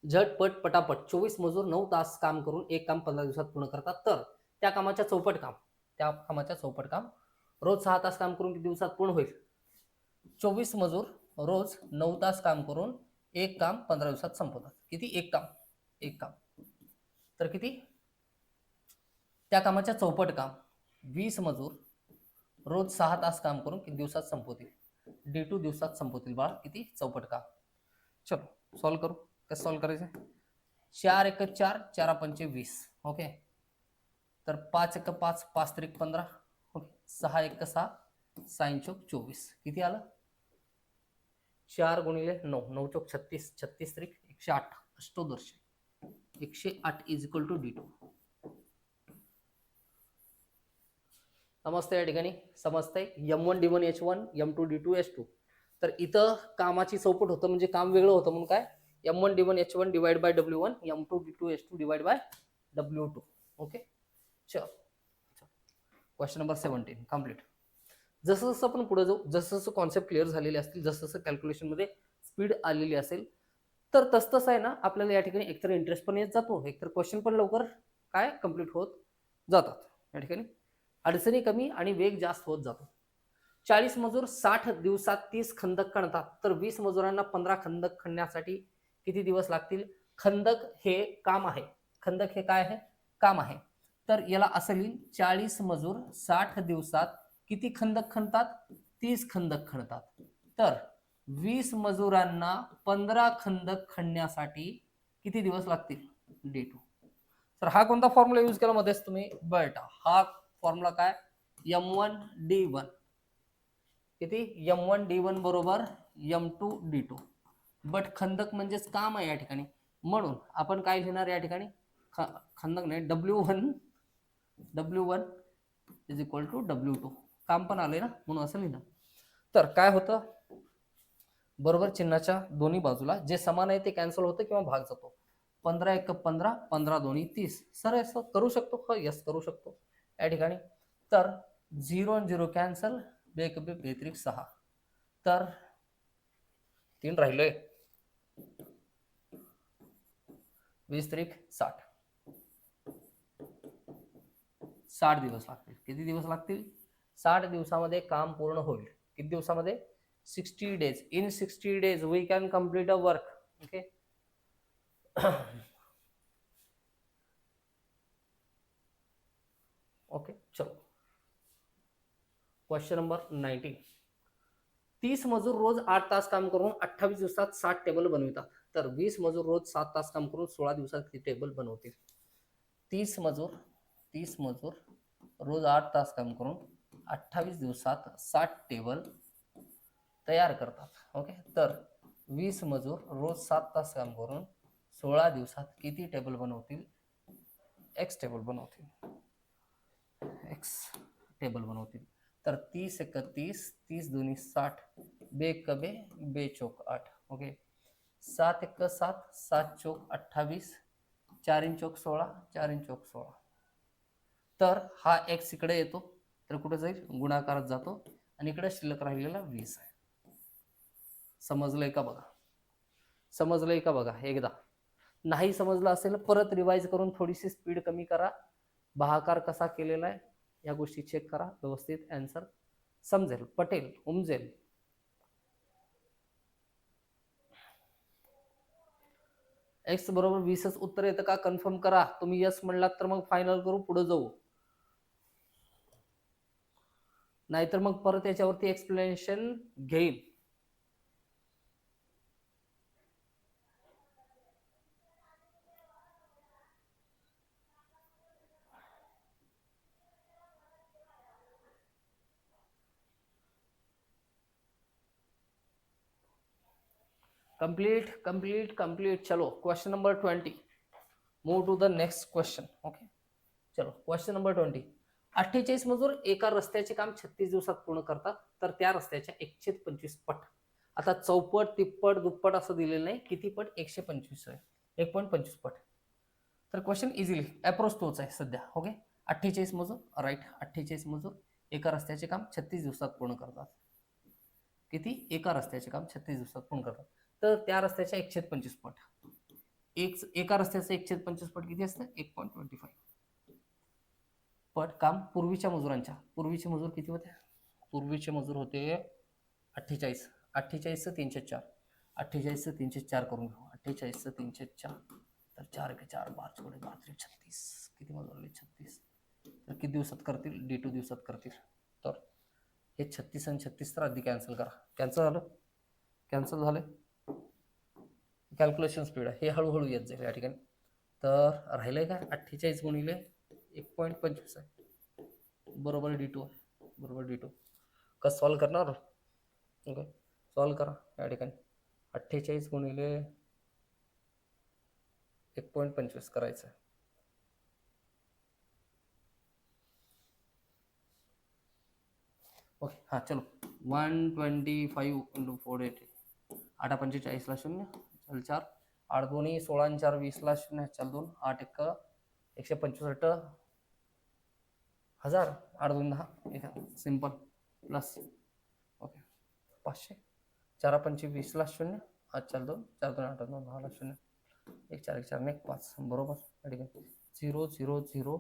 झटपट पटापट. 24 मजूर 9 तास काम करून एक काम 15 दिवसात पूर्ण करतात. तर त्या कामाच्या चौपट काम रोज 6 तास काम करून किती दिवसात पूर्ण होईल? 24 मजूर रोज 9 तास काम करून एक काम 15 दिवसात संपवतात. किती? एक काम. तर किती? त्या कामाच्या चौपट काम 20 मजूर रोज 6 तास काम करून किती दिवसात संपवतील? D2 दिवसात संपवतील बाळा. किती? चौपट काम. चलो, सॉल्व करू. कसं सॉल्व करायचं? 4 1 4, 4 5 20. ओके, तर 5 1 5, 5 3 15. ओके, 6 1 6, 6 चौक 24. किती आलं? 4 गुणिले 9, 9 चौक 36, 36 त्रिक 108, अष्टोदर्श 108 इज इक्वल टू D2. समजतंय या ठिकाणी? समजतंय? M1 D1 H1 M2 D2 H2. तर इथं कामाची चौपट होतं म्हणजे काम वेगळं होतं म्हणून काय M1 D1 H1 divide by W1 M2 D2 H2 divide by W2. Okay चल क्वेश्चन नंबर 17 कम्प्लीट. जसं जसं आपण पुढे जाऊ, जसं जसं कॉन्सेप्ट क्लिअर झालेले असतील, जसं जसं कॅल्क्युलेशनमध्ये स्पीड आलेली असेल, तर तसं आहे ना आपल्याला या ठिकाणी एकतर इंटरेस्ट पण येत जातो, एकतर क्वेश्चन पण लवकर काय कम्प्लीट होत जातात. या ठिकाणी अडचणी कमी आणि वेग जास्त होत जातो. 40 मजूर 60 दिवसात 30 खंदक खणतात, तर 20 मजुरांना 15 खंदक खणण्यासाठी किती दिवस लागतील? खंदक हे काम आहे, खंदक हे काय आहे? काम आहे. तर याला असं लिहिन 40 मजूर 60 दिवसात किती खंदक खणतात? 30 खंदक खणतात. तर 20 मजुरांना 15 खंदक खणण्यासाठी किती दिवस लागतील? D2. तर हा कोणता फॉर्म्युला यूज केला मध्येच तुम्ही? बेटा हा फॉर्म्युला काय? M1 D1 किती? M1 D1 बरोबर M2 D2. बट खंदक म्हणजेच काम आहे या ठिकाणी, म्हणून आपण काय लिहिणार या ठिकाणी? खंदक नाही, W1 is equal to W2. काम पण आले ना म्हणून असं लिहिणार. तर काय होतं? बरोबर चिन्हाच्या दोन्ही बाजूला जे समान आहे ते कॅन्सल होतं किंवा भाग जातो. 15 1 15, 15 दोन्ही 30. सर असं करू शकतो का? यस करू शकतो या ठिकाणी. तर 0 आणि 0 कॅन्सल, 2 2 बेत्रिक 6, तर 3 राहिलोय, 20 त्रिक 60. 60 दिवस लागतील. किती दिवस लागतील? 60 दिवसामध्ये काम पूर्ण होईल. किती दिवसामध्ये? 60 days. In 60 days we can complete a work. Okay. Okay चलो क्वेश्चन नंबर 19. 30 मजूर रोज 8 तास काम करून 28 दिवसात 60 टेबल बनवितात, तर 20 मजूर रोज 7 तास काम करून 16 दिवसात किती टेबल बनवतील? 30 मजूर रोज 8 तास काम करून 28 दिवसात 60 टेबल तयार करतात. ओके, तर 20 मजूर रोज 7 तास काम करून 16 दिवसात किती टेबल बनवतील? एक्स टेबल बनवतील. एक्स टेबल बनवतील. तर 30 1 30, 30 दोन्ही 60, 2 1 2, 2 चौक 8. ओके, 7 1 7, 7 चौक 28, 4 इन चौक 16, 4 इन चौक 16. तर हा एक्स इकडे येतो, तर कुठे जाईल? गुणाकारात जातो आणि इकडे शिल्लक राहिलेला 20 आहे. समजलंय का बघा? समजलंय का बघा? एकदा नाही समजलं असेल परत रिवाइज करून थोडीशी स्पीड कमी करा, भागाकार कसा केलेला आहे या गोष्टी चेक करा, व्यवस्थित आन्सर समजेल, पटेल, उमजेल. एक्स बरोबर 20च उत्तर येतं का? कन्फर्म करा. तुम्ही यस म्हणलात तर मग फायनल करू, पुढे जाऊ, नाहीतर मग परत याच्यावरती एक्सप्लेनेशन घेईल. कंप्लीट. चलो question number 20. Move to the next question. Okay चलो क्वेश्चन नंबर 20. 48 मजूर एका रस्त्याचे काम 36 दिवसात पूर्ण करतात, तर त्या रस्त्याच्या 125 पट. आता चौपट, तिप्पट, दुप्पट असं दिलेलं नाही, किती पट? 125 आहे, 1.25 पट. तर क्वेश्चन इझिली अप्रोच तोच आहे सध्या. ओके, 48 मजूर, राईट, 48 मजूर एका रस्त्याचे काम 36 दिवसात पूर्ण करतात. किती? एका रस्त्याचे काम 36 दिवसात पूर्ण करतात, तर त्या रस्त्याच्या 125 पट. एका रस्त्याचं 125 पट किती असतं? 1.25 पट काम पूर्वीचे मजूर किती होते? पूर्वीचे मजूर होते 48. 48 304, 48 304 करून घेऊ. 48 304, तर 4 1 4, 5 4 12 36. किती मजूर आले? 36. तर किती दिवसात करतील? D2 दिवसात करतील. तर हे 36 आणि 36 तर आधी कॅन्सल करा. कॅन्सल झाले. कॅल्क्युलेशन स्पीड आहे, हे हळूहळू येत जाईल या ठिकाणी. तर राहिलंय काय? 48 गुणिले 1.25 आहे, बरोबर D2 आहे, बरोबर D2. कसं सॉल्व करणार? ओके, सॉल्व करा या ठिकाणी. 48 गुणिले 1.25 करायचं. ओके हां चलो. 125 इंटू 480. 8 45 ला 0 चल 4. 8 दोन्ही 16 आणि 4 20 ला 0 चल 2. 8 1 165 1000. 8 2 10 सिंपल प्लस. ओके 500. 4 5 20 ला 0 आज चल 2. 4 2 8 9 10 ला 0. 1 4 1 4 1 5 बरोबर. ठीक आहे 0 0 0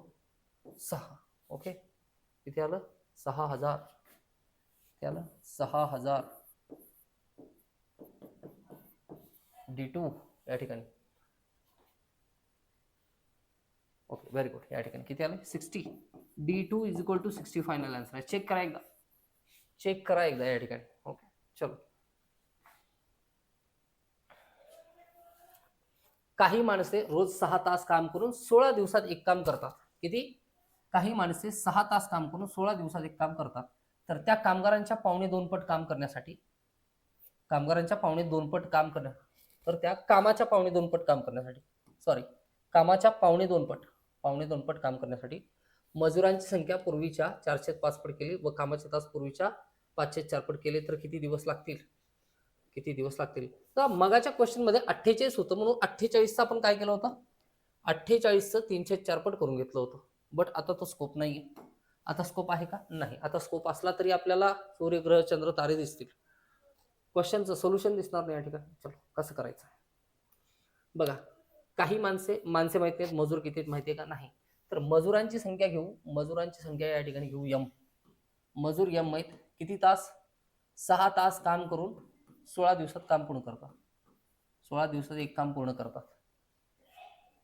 6. ओके किती आलं 6000. किती आलं 6000. D2 या ठिकाणी. Okay very good. या ठिकाणी किती आले 60. D2 is equal to 60 final answer आहे. चेक करा एकदा. चेक करा एकदा या ठिकाणी. ओके चलो. काही माणसे रोज 6 तास काम करून 16 दिवसात एक काम करतात. किती? काही माणसे 6 तास काम करून 16 दिवसात एक काम करतात. तर त्या कामगारांच्या 2.25 पट काम करण्यासाठी तर त्या कामाच्या 2.25 पट काम करण्यासाठी कामाच्या 2.25 पट काम करण्यासाठी मजुरांची संख्या पूर्वीच्या 405 पट केली व कामाचे तास पूर्वीच्या 504 पट केले तर किती दिवस लागतील? तर मगाच्या क्वेश्चन मध्ये 48 होतं म्हणून 48चं आपण काय केलं होतं? 48चं 304 पट करून घेतलं होतं. बट आता तो स्कोप नाही. आता स्कोप आहे का? नाही. आता स्कोप असला तरी आपल्याला सूर्य ग्रह चंद्र तारे दिसतील. क्वेश्चनचं सोल्युशन दिसणार नाही या ठिकाणी. चलो कसं करायचं बघा. काही माणसे माहिती आहेत, मजूर किती आहेत माहिती आहे का? नाही. तर मजुरांची संख्या घेऊ. मजुरांची संख्या या ठिकाणी घेऊ एम. मजूर एम माहित किती तास? 6 तास काम करून 16 दिवसात काम पूर्ण करतात. 16 दिवसात एक काम पूर्ण करतात.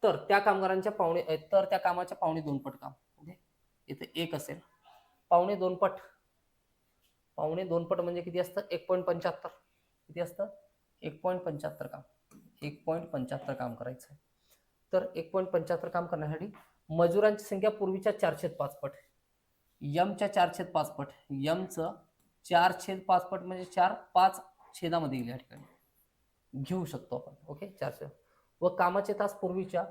तर त्या कामगारांच्या त्या कामाच्या 2.25 पट काम. ओके इथे एक असेल 2.25 पट. 2.25 पट म्हणजे किती असतं? 1.75. किती असतं? 1.75 काम. 1.75 काम करायचं. तर 1.75 काम करण्यासाठी मजुरांची संख्या पूर्वीच्या 405 पट. यमच्या 405 पट. यमचं 4/5 पट म्हणजे 4 5 छेदामध्ये येईल या ठिकाणी घेऊ शकतो आपण. ओके 400. व कामाचे तास पूर्वीच्या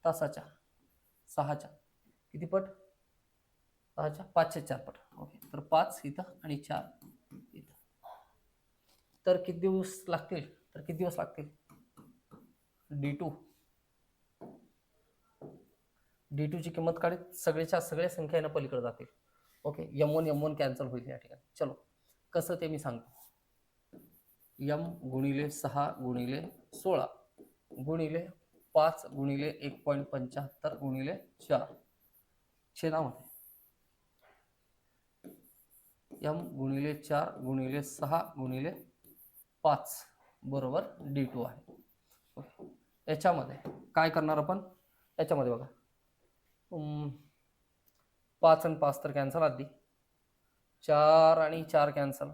तासाच्या 6च्या किती पट? 6च्या 504 पट. ओके तर 5 इथं आणि 4 इथं. तर किती दिवस लागतील? D2 ची किंमत काढत सगळ्या संख्येनं पलीकडे जातील. ओके M1 कॅन्सल होईल या ठिकाणी. चलो कसं ते मी सांगतो. M गुणिले 6 गुणिले 16 गुणिले 5 गुणिले 1.75 गुणिले 4 छेदामध्ये M गुणिले 4 गुणिले 6 गुणिले 5 बरोबर D2 आहे. ओके याच्यामध्ये काय करणार आपण? याच्यामध्ये बघा 5 आणि 5 तर कॅन्सल. आधी 4 आणि 4 कॅन्सल.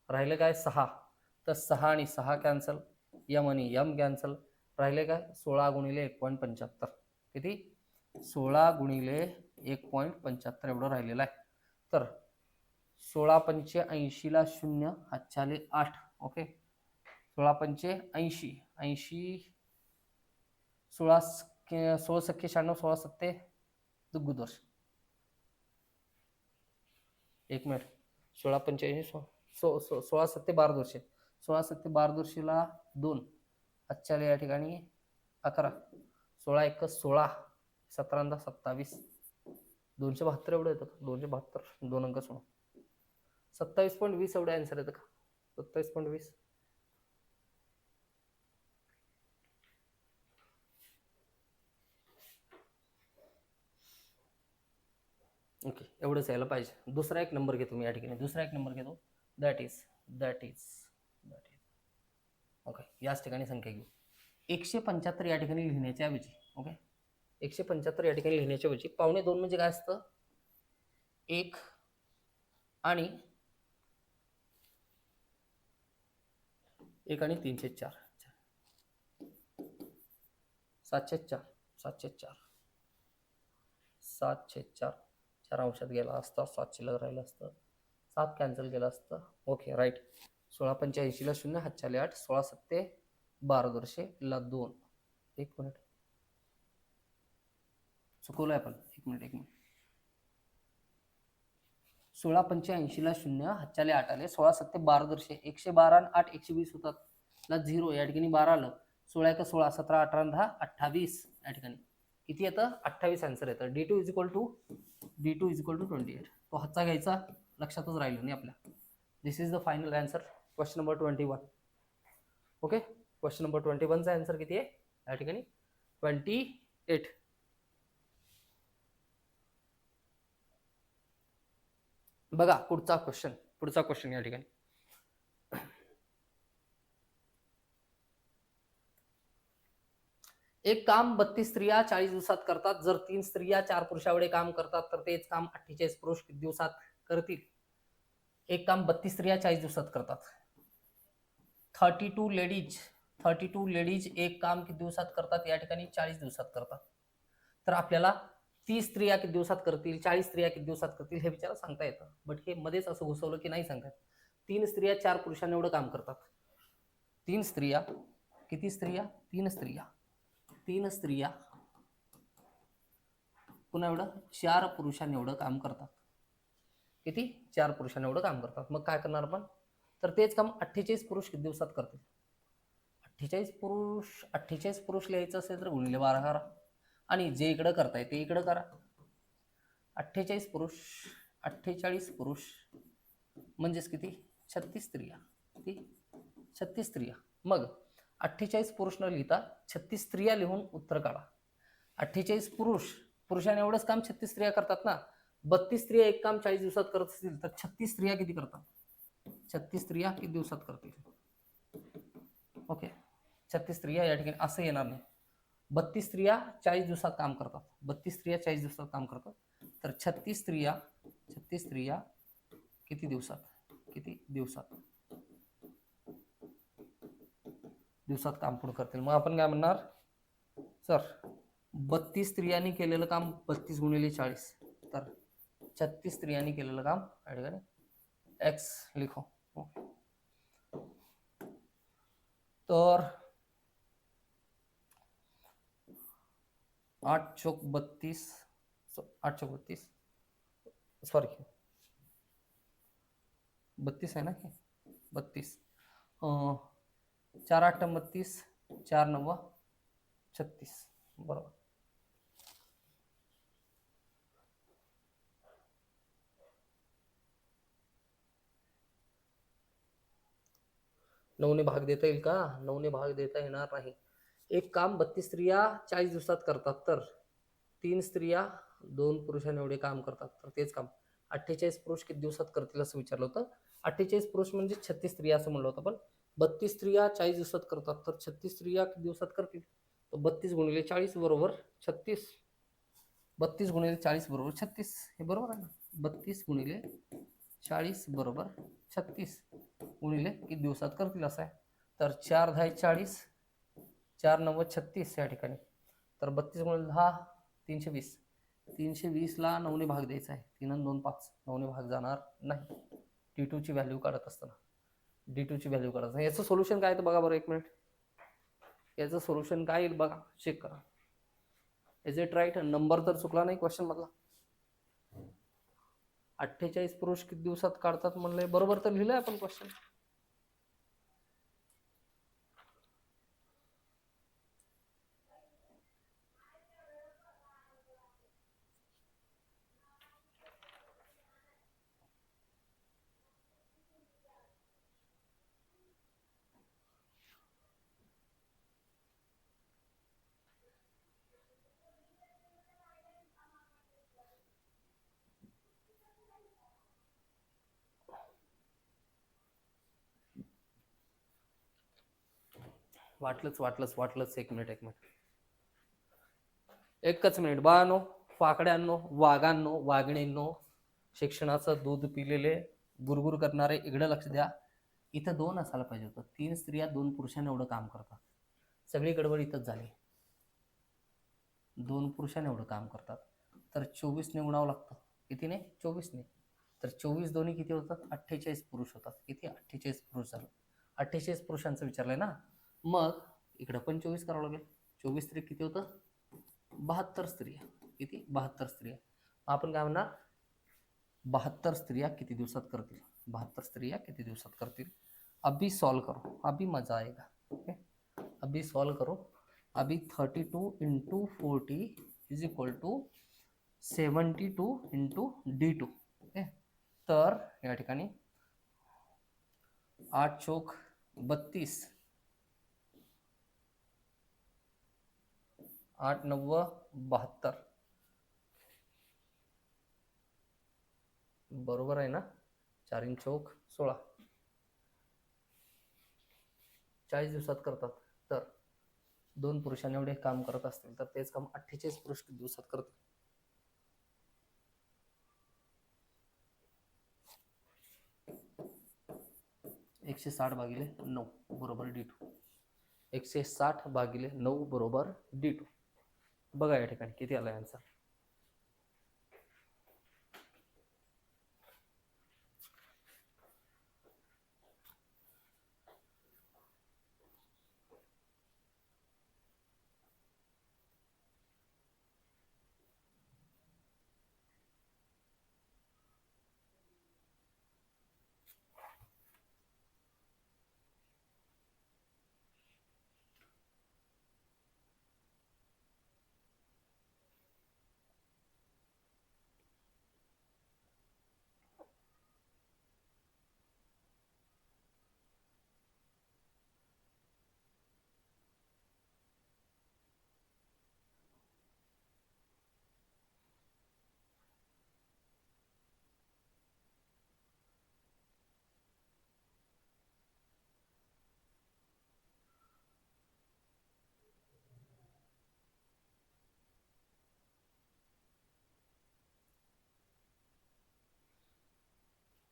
राहिले काय 6. तर 6 आणि 6 कॅन्सल. यम आणि यम कॅन्सल. राहिले काय 16 गुणिले 1.75. किती? 16 गुणिले 1.75 एवढं राहिलेलं आहे. तर 16 पंचे 80 ला 0 हातच्याले 8. ओके 16 पंचे 80 16 सख्खे 96 16 सत्ते दुग्गुदर्श. एक मिनिट 16 पंच्याऐंशी 16 सत्ते 12 दोरशे. 16 सत्ते 12 दोरशेला 2 आजच्याला या ठिकाणी 11. 16 1 16 17 27 272 एवढं येतं. 272 2 अंक सोडा 27.20 एवढं आन्सर येतं का? 27.20. ओके एवढंच यायला पाहिजे. दुसरा एक नंबर घेतो मी या ठिकाणी. दॅट इज ओके याच ठिकाणी संख्या घेऊ. 175 या ठिकाणी लिहिण्याच्या ऐवजी. ओके 175 या ठिकाणी लिहिण्याच्या ऐवजी 2.25 म्हणजे काय असतं? 1 आणि 304 704 704 4 अंशात गेला असता, 7 शिल्लक राहिलं असतं, 7 कॅन्सल केलं असतं. Okay right. 16 × 85 = 0, 7 × 8 = 16 × 7 = 12 वर्षे ला 2. एक मिनिट चुकवलंय आपण. एक मिनिट. 16 × 85 = 0, 7 × 8 आले, 16 × 7 = 12 वर्षे. 112 आणि 8 120 होतात ला 0, या ठिकाणी 12 आलं. 16 × 16 17 18 10 28, या ठिकाणी किती येतं? 28 आन्सर येतं. D2 = 28. तो हातचा घ्यायचा, लक्षातच राहिलं नाही आपल्या. This is the final answer. Question number 21. Okay, question number 21 चा आन्सर किती आहे या ठिकाणी? 28. बघा पुढचा क्वेश्चन या ठिकाणी. एक काम 32 स्त्रिया 40 दिवसात करतात. जर 3 स्त्रिया 4 पुरुषाएवढे काम करतात तर तेच काम 48 पुरुष किती दिवसात करतील? एक काम 32 स्त्रिया 40 दिवसात करतात. 32 लेडीज एक काम किती दिवसात करतात? या ठिकाणी 40 दिवसात करतात. तर आपल्याला 30 स्त्रिया किती दिवसात करतील, 40 स्त्रिया किती दिवसात करतील हे विचार सांगता येतं. बट हे मध्येच असं घुसवलं की नाही सांगतात. 3 स्त्रिया 4 पुरुषांना एवढं काम करतात. 3 स्त्रिया, किती स्त्रिया? 3 स्त्रिया पुन्हा एवढं 4 पुरुषांनी एवढं काम करतात. किती? 4 पुरुषांनी एवढं काम करतात. मग काय करणार आपण? तर तेच काम 48 पुरुष किती दिवसात करतील? 48 पुरुष लिहायचं असेल तर गुणिले 12 करा, आणि जे इकडं करताय ते इकडं करा. 48 पुरुष म्हणजेच किती? 36 स्त्रिया. किती? 36 स्त्रिया. मग 48 पुरुष न लिहिता 36 स्त्रिया लिहून उत्तर काढा. 48 पुरुषाने एवढंच काम 36 स्त्रिया करतात ना. 32 स्त्रिया एक काम 40 दिवसात करत असतील तर 36 स्त्रिया किती करतात? 36 स्त्रिया किती दिवसात करतील? ओके, 36 स्त्रिया या ठिकाणी असं येणार नाही. 32 स्त्रिया 40 दिवसात काम करतात. 32 स्त्रिया 40 दिवसात काम करतात. तर 36 स्त्रिया किती दिवसात काम पूर्ण करतील? मग आपण काय म्हणणार? सर 32 स्त्रियांनी केलेलं काम 32 × 40, तर 36 स्त्रियांनी केलेलं काम या ठिकाणी x लिखो. तर 8 चौक 32, सॉरी 32 आहे ना, 32, 4 8 32, 4 9 36, बरोबर. नऊने भाग देता येईल का? 9ने भाग देता येणार नाही. एक काम 32 स्त्रिया 40 दिवसात करतात तर 3 स्त्रिया 2 पुरुषांनी एवढे काम करतात तर तेच काम 48 पुरुष किती दिवसात करतील असं विचारलं होतं. 48 पुरुष म्हणजे 36 स्त्रिया असं म्हणलं होतं. पण 32 स्त्रिया 40 दिवसात करतात तर 36 स्त्रिया किती दिवसात करतील? तर 32 × 40 बरोबर 36. 32 × 40 बरोबर 36, हे बरोबर आहे ना. 32 × 40 बरोबर 36 गुणिले किती दिवसात करतील असं आहे. तर 4 10 40, 4 9 36 या ठिकाणी. तर 32 × 10 320. 320 ला 9ने भाग द्यायचा आहे. 3 आणि 2 5, 9ने भाग जाणार नाही. D2 ची व्हॅल्यू काढत असताना याचं सोल्युशन काय आहे बघा बरं. एक मिनिट, याचं सोल्युशन काय येईल बघा, चेक करा. Is it right? नंबर तर चुकला नाही क्वेश्चन मधला. 48 पुरुष किती दिवसात काढतात म्हणलंय, बरोबर तर लिहिलंय आपण क्वेश्चन. वाटलंच. एक मिनिट एकच मिनिट बाळांनो, फाकड्यांनो, वाघांनो, वाघिणींनो, शिक्षणाचं दूध पिलेले गुरगुर करणारे, इकडे लक्ष द्या. इथं 2 असायला पाहिजे होतं. 3 स्त्रिया 2 पुरुषांना एवढं काम करतात. सगळी गडबड इथंच झाली. 2 पुरुषांना एवढं काम करतात तर 24 ने गुणावं लागतं. कितीने? 24ने. तर 24 दोन्ही किती होतात? 48 पुरुष होतात. किती? 48 पुरुष झालं. 48 पुरुषांचं विचारलंय ना, मग इकडं पण 24 करावं लागेल. 24 स्त्री किती होतं? 72 स्त्रिया. किती? 72 स्त्रिया. आपण काय म्हणणार? 72 स्त्रिया किती दिवसात करतील? 72 स्त्रिया किती दिवसात करतील? अभी सॉल्व करो, अभी मजा आएगा. ओके, अभी सॉल्व करो. अभी 32 into 40 is equal to 72 into D2. Okay, तर या ठिकाणी 8 चौक 32, 8 9 72, बरोबर आहे ना? 4 चौक 16, 40 दिवसात करतात. तर 2 पुरुषांनी एवढे काम करत असतील तर तेच काम 48 पुरुष दिवसात करतील. एकशे 60 भागिले 9 बरोबर D2. 160 भागिले 9 बरोबर D2. बघा या ठिकाणी किती आला आन्सर.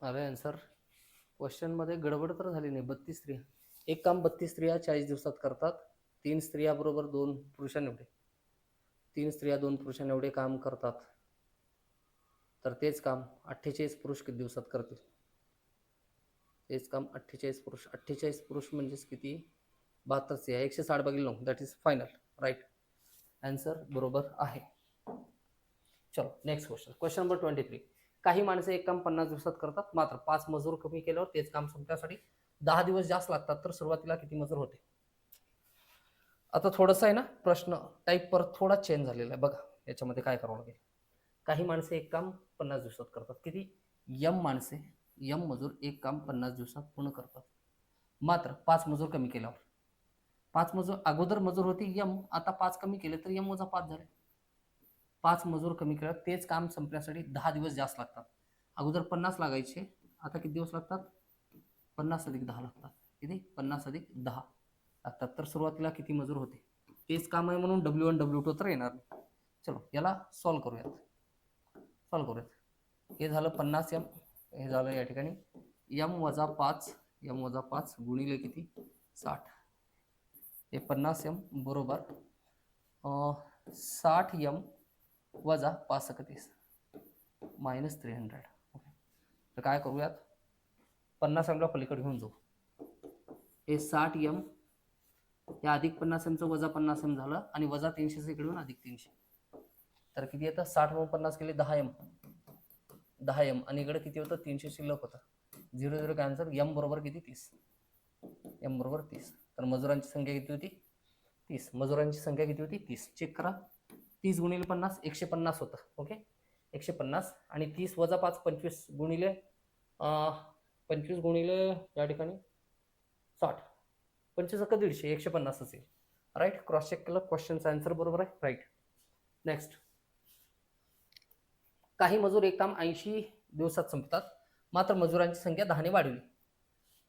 अरे आन्सर क्वेश्चन मध्ये गडबड तर झाली नाही. 32 स्त्रिया, एक काम 32 स्त्रिया 40 दिवसात करतात. 3 स्त्रिया बरोबर 2 पुरुषांएवढे, 3 स्त्रिया 2 पुरुषांएवढे काम करतात. तर तेच काम 48 पुरुष किती दिवसात करतील? तेच काम 48 पुरुष, 48 पुरुष म्हणजेच किती? 72 स्त्रिया. 160 भागिले 9, that is final. Right answer बरोबर आहे. चलो नेक्स्ट क्वेश्चन. Question number 23. काही माणसे एक काम 50 दिवसात करतात, मात्र 5 मजूर कमी केल्यावर तेच काम संपण्यासाठी 10 दिवस जास्त लागतात. तर सुरुवातीला किती मजूर होते? आता थोडंसं आहे ना, प्रश्न टाईप परत थोडा चेंज झालेला आहे. बघा याच्यामध्ये काय करावं लागेल. काही माणसे एक काम 50 दिवसात करतात. किती? यम माणसे, यम मजूर एक काम 50 दिवसात पूर्ण करतात, मात्र 5 मजूर कमी केल्यावर. 5 मजूर अगोदर मजूर होते यम, आता 5 कमी केले तर यम वजा 5 झाले. 5 मजूर कमी केल्यावर तेच काम संपण्यासाठी 10 दिवस जास्त लागतात. अगोदर 50 लागायचे, आता किती दिवस लागतात? 50 अधिक 10 लागतात. किती? 50 अधिक 10 लागतात. तर सुरुवातीला किती मजूर होते? तेच काम आहे म्हणून W1 W2 तर येणार नाही. चलो याला सॉल्व करूयात. सॉल्व करूयात. हे झालं 50 एम, हे झालं या ठिकाणी एम वजा 5, एम वजा 5 गुणिले किती? 60. हे 50 एम बरोबर 60 एम वजा 531 मायनस 300. ओके, तर काय करूयात? 50 एमला पलीकडे घेऊन जाऊ. हे 60 एम, या अधिक 50 एमचं वजा 50 एम झालं आणि वजा 300चं इकडे येऊन अधिक 300. तर किती येतं? 60 म्हणून 50 केले 10 एम, 10 एम आणि इकडे किती होतं? 300 शिल्लक होतं. 0 0 कॅन्सर. एम बरोबर किती? 30. एम बरोबर 30. तर मजुरांची संख्या किती होती? 30. मजुरांची संख्या किती होती? 30. चेक करा. 30 गुणिले 50 150 होतं. ओके, 150 आणि 30 वजा 5 25 गुणिले 25 गुणिले या ठिकाणी 60, 25 का 150, 150 असेल. राईट, क्रॉस चेक केलं, क्वेश्चनचा आन्सर बरोबर आहे. राईट. नेक्स्ट. काही मजूर एक काम 80 दिवसात संपतात, मात्र मजुरांची संख्या 10ने वाढवली.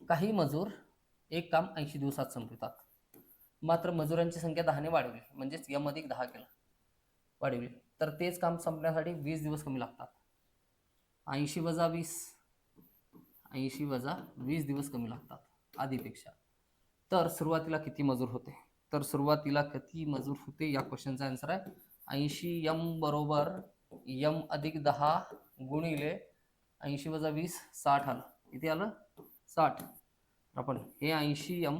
काही मजूर एक काम 80 दिवसात संपवतात, मात्र मजुरांची संख्या 10ने वाढवली, म्हणजेच यम अधिक 10 केलं, वाढवली. तर तेच काम संपण्यासाठी 20 दिवस कमी लागतात. 80 वजा 20, 80 वजा 20 दिवस कमी लागतात आधीपेक्षा. तर सुरुवातीला किती मजूर होते? तर सुरुवातीला किती मजूर होते या क्वेश्चनचा आन्सर आहे 80 एम बरोबर एम अधिक 10 गुणिले 80 वजा 20 60 आलं. किती आलं? 60. आपण हे 80m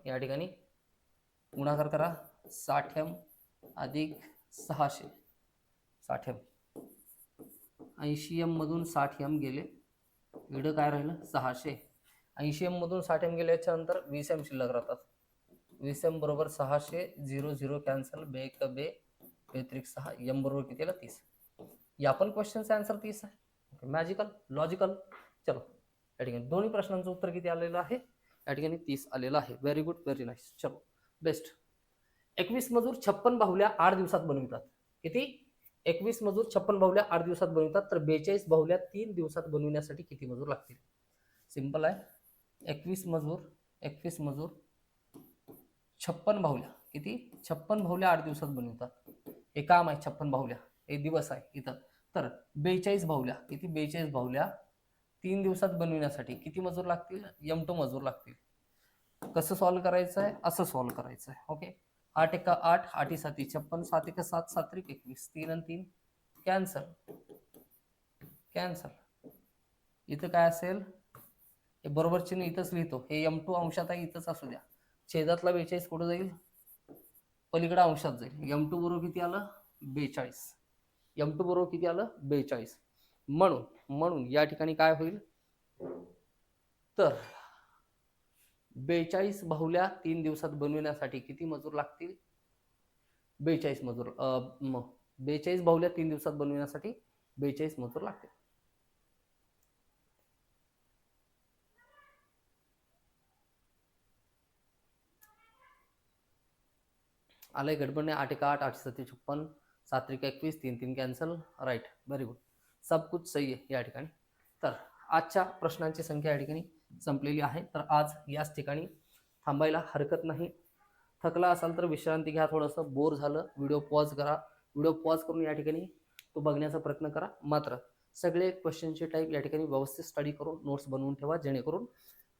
या ठिकाणी गुणाकार करा. 60m अधिक 600. 60m 80m मधून 60m गेले, इकडं काय राहिलं? 600. 80m मधून 60m गेल्याच्या नंतर 20m शिल्लक राहतात. 20m बरोबर 600, 0 0 कॅन्सल, बे एक बे, बेत्रिक 6, m बरोबर किती आलं? 30. या पण क्वेश्चनचा आन्सर 30 आहे. Magical, logical. चलो, या ठिकाणी दोन्ही प्रश्नांचं उत्तर किती आलेलं आहे? या ठिकाणी 30 आलेलं आहे. Very good, very nice. चलो, बेस्ट. 21 मजूर 56 बाहुल्या 8 दिवसात बनवितात. किती? 21 मजूर 56 बाहुल्या 8 दिवसात बनवितात, तर 42 बाहुल्या 3 दिवसात बनविण्यासाठी किती मजूर लागतील? सिंपल आहे. 21 मजूर 56 बाहुल्या, किती? 56 बाहुल्या 8 दिवसात बनवितात. हे काम आहे 56 बाहुल्या, हे दिवस आहे इथं. तर 42 बाहुल्या, किती? 42 बाहुल्या 3 दिवसात बनविण्यासाठी किती मजूर लागतील? m2 मजूर लागतील. कसं सॉल्व्ह करायचं आहे? असं सॉल्व्ह करायचं आहे. ओके. 8 एका 8, 8 7 56, 7 एका 7, 7 त्रिक 21, 3 आणि 3 कॅन्सल. इथं काय असेल? हे बरोबर चिन्ह इथंच लिहितो. हे m2 अंशात आहे, इथंच असू द्या. छेदातला 42 कुठं जाईल? पलीकडे अंशात जाईल. m2 बरोबर किती आलं? 42. m2 बरोबर किती आलं? 42. म्हणून या ठिकाणी काय होईल? तर 42 बाहुल्या 3 दिवसात बनविण्यासाठी किती मजूर लागतील? 42 मजूर. 42 बाहुल्या 3 दिवसात बनविण्यासाठी 42 मजूर लागतील. आलंय गडबड नाही. 8 एका 8, 8 7 56, 7 त्रिक 21, 3 3 कॅन्सल. Right, very good. सब कुछ सही आहे या ठिकाणी. तर आजच्या प्रश्नांची संख्या या ठिकाणी संपलेली आहे. तर आज याच ठिकाणी थांबायला हरकत नाही. थकला असाल तर विश्रांती घ्या. थोडंसं बोर झालं, व्हिडिओ पॉज करा. व्हिडिओ पॉज करून या ठिकाणी तो बघण्याचा प्रयत्न करा. मात्र सगळे क्वेश्चनचे टाईप या ठिकाणी व्यवस्थित स्टडी करून नोट्स बनवून ठेवा, जेणेकरून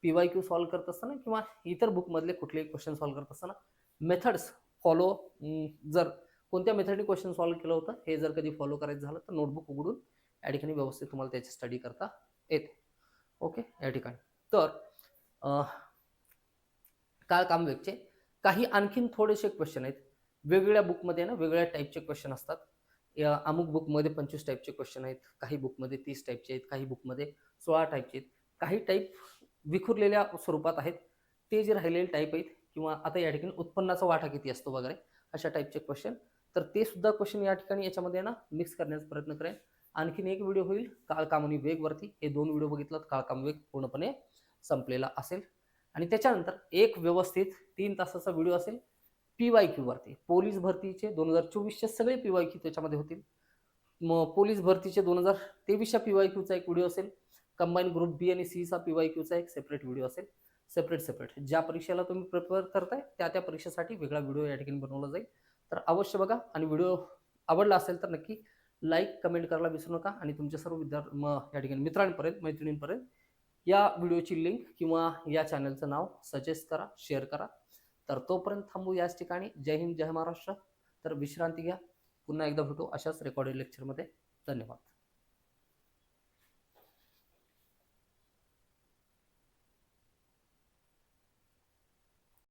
PYQ सॉल्व्ह करत असताना किंवा इतर बुकमधले कुठलेही क्वेश्चन सॉल्व्ह करत असताना मेथड्स फॉलो, जर कोणत्या मेथडने क्वेश्चन सॉल्व्ह केलं होतं हे जर कधी फॉलो करायचं झालं तर नोटबुक उघडून या ठिकाणी व्यवस्थित तुम्हाला त्याची स्टडी करता येते. ओके. या ठिकाणी तर काळ कामवेगचे काही आणखीन थोडेसे क्वेश्चन आहेत. वेगवेगळ्या बुकमध्ये ना वेगवेगळ्या टाईपचे क्वेश्चन असतात. अमुक बुकमध्ये 25 टाईपचे क्वेश्चन आहेत, काही बुकमध्ये 30 टाईपचे आहेत, काही बुकमध्ये 16 टाईपचे आहेत. काही टाईप विखुरलेल्या स्वरूपात आहेत. ते जे राहिलेले टाईप आहेत किंवा आता या ठिकाणी उत्पन्नाचा वाटा किती असतो वगैरे अशा टाईपचे क्वेश्चन, तर ते सुद्धा क्वेश्चन या ठिकाणी याच्यामध्ये ना मिक्स करण्याचा प्रयत्न करेन. आणखीन एक व्हिडिओ होईल काळ काम आणि वेग वरती. हे 2 व्हिडिओ बघितलात, काळ काम वेग पूर्णपणे संपलेला असेल. आणि त्याच्यानंतर एक व्यवस्थित 3 तासाचा व्हिडिओ असेल PYQ वरती. पोलीस भरतीचे 2024चे सगळे PYQ त्याच्यामध्ये होतील. मग पोलीस भरतीचे 2023च्या PYQचा एक व्हिडिओ असेल. कंबाईन ग्रुप B आणि C चा PYQचा एक सेपरेट व्हिडिओ असेल. सेपरेट ज्या परीक्षेला तुम्ही प्रिपेअर करताय त्या परीक्षेसाठी वेगळा व्हिडिओ या ठिकाणी बनवला जाईल. तर अवश्य बघा. आणि व्हिडिओ आवडला असेल तर नक्की लाईक कमेंट करायला विसरू नका. आणि तुमच्या सर्व या ठिकाणी मित्रांपर्यंत मैत्रिणींपर्यंत या व्हिडिओची लिंक किंवा या चॅनलचं नाव सजेस्ट करा, शेअर करा. तर तोपर्यंत थांबू याच ठिकाणी. जय हिंद, जय महाराष्ट्र. तर विश्रांती घ्या. पुन्हा एकदा भेटू अशाच रेकॉर्डेड लेक्चरमध्ये. धन्यवाद.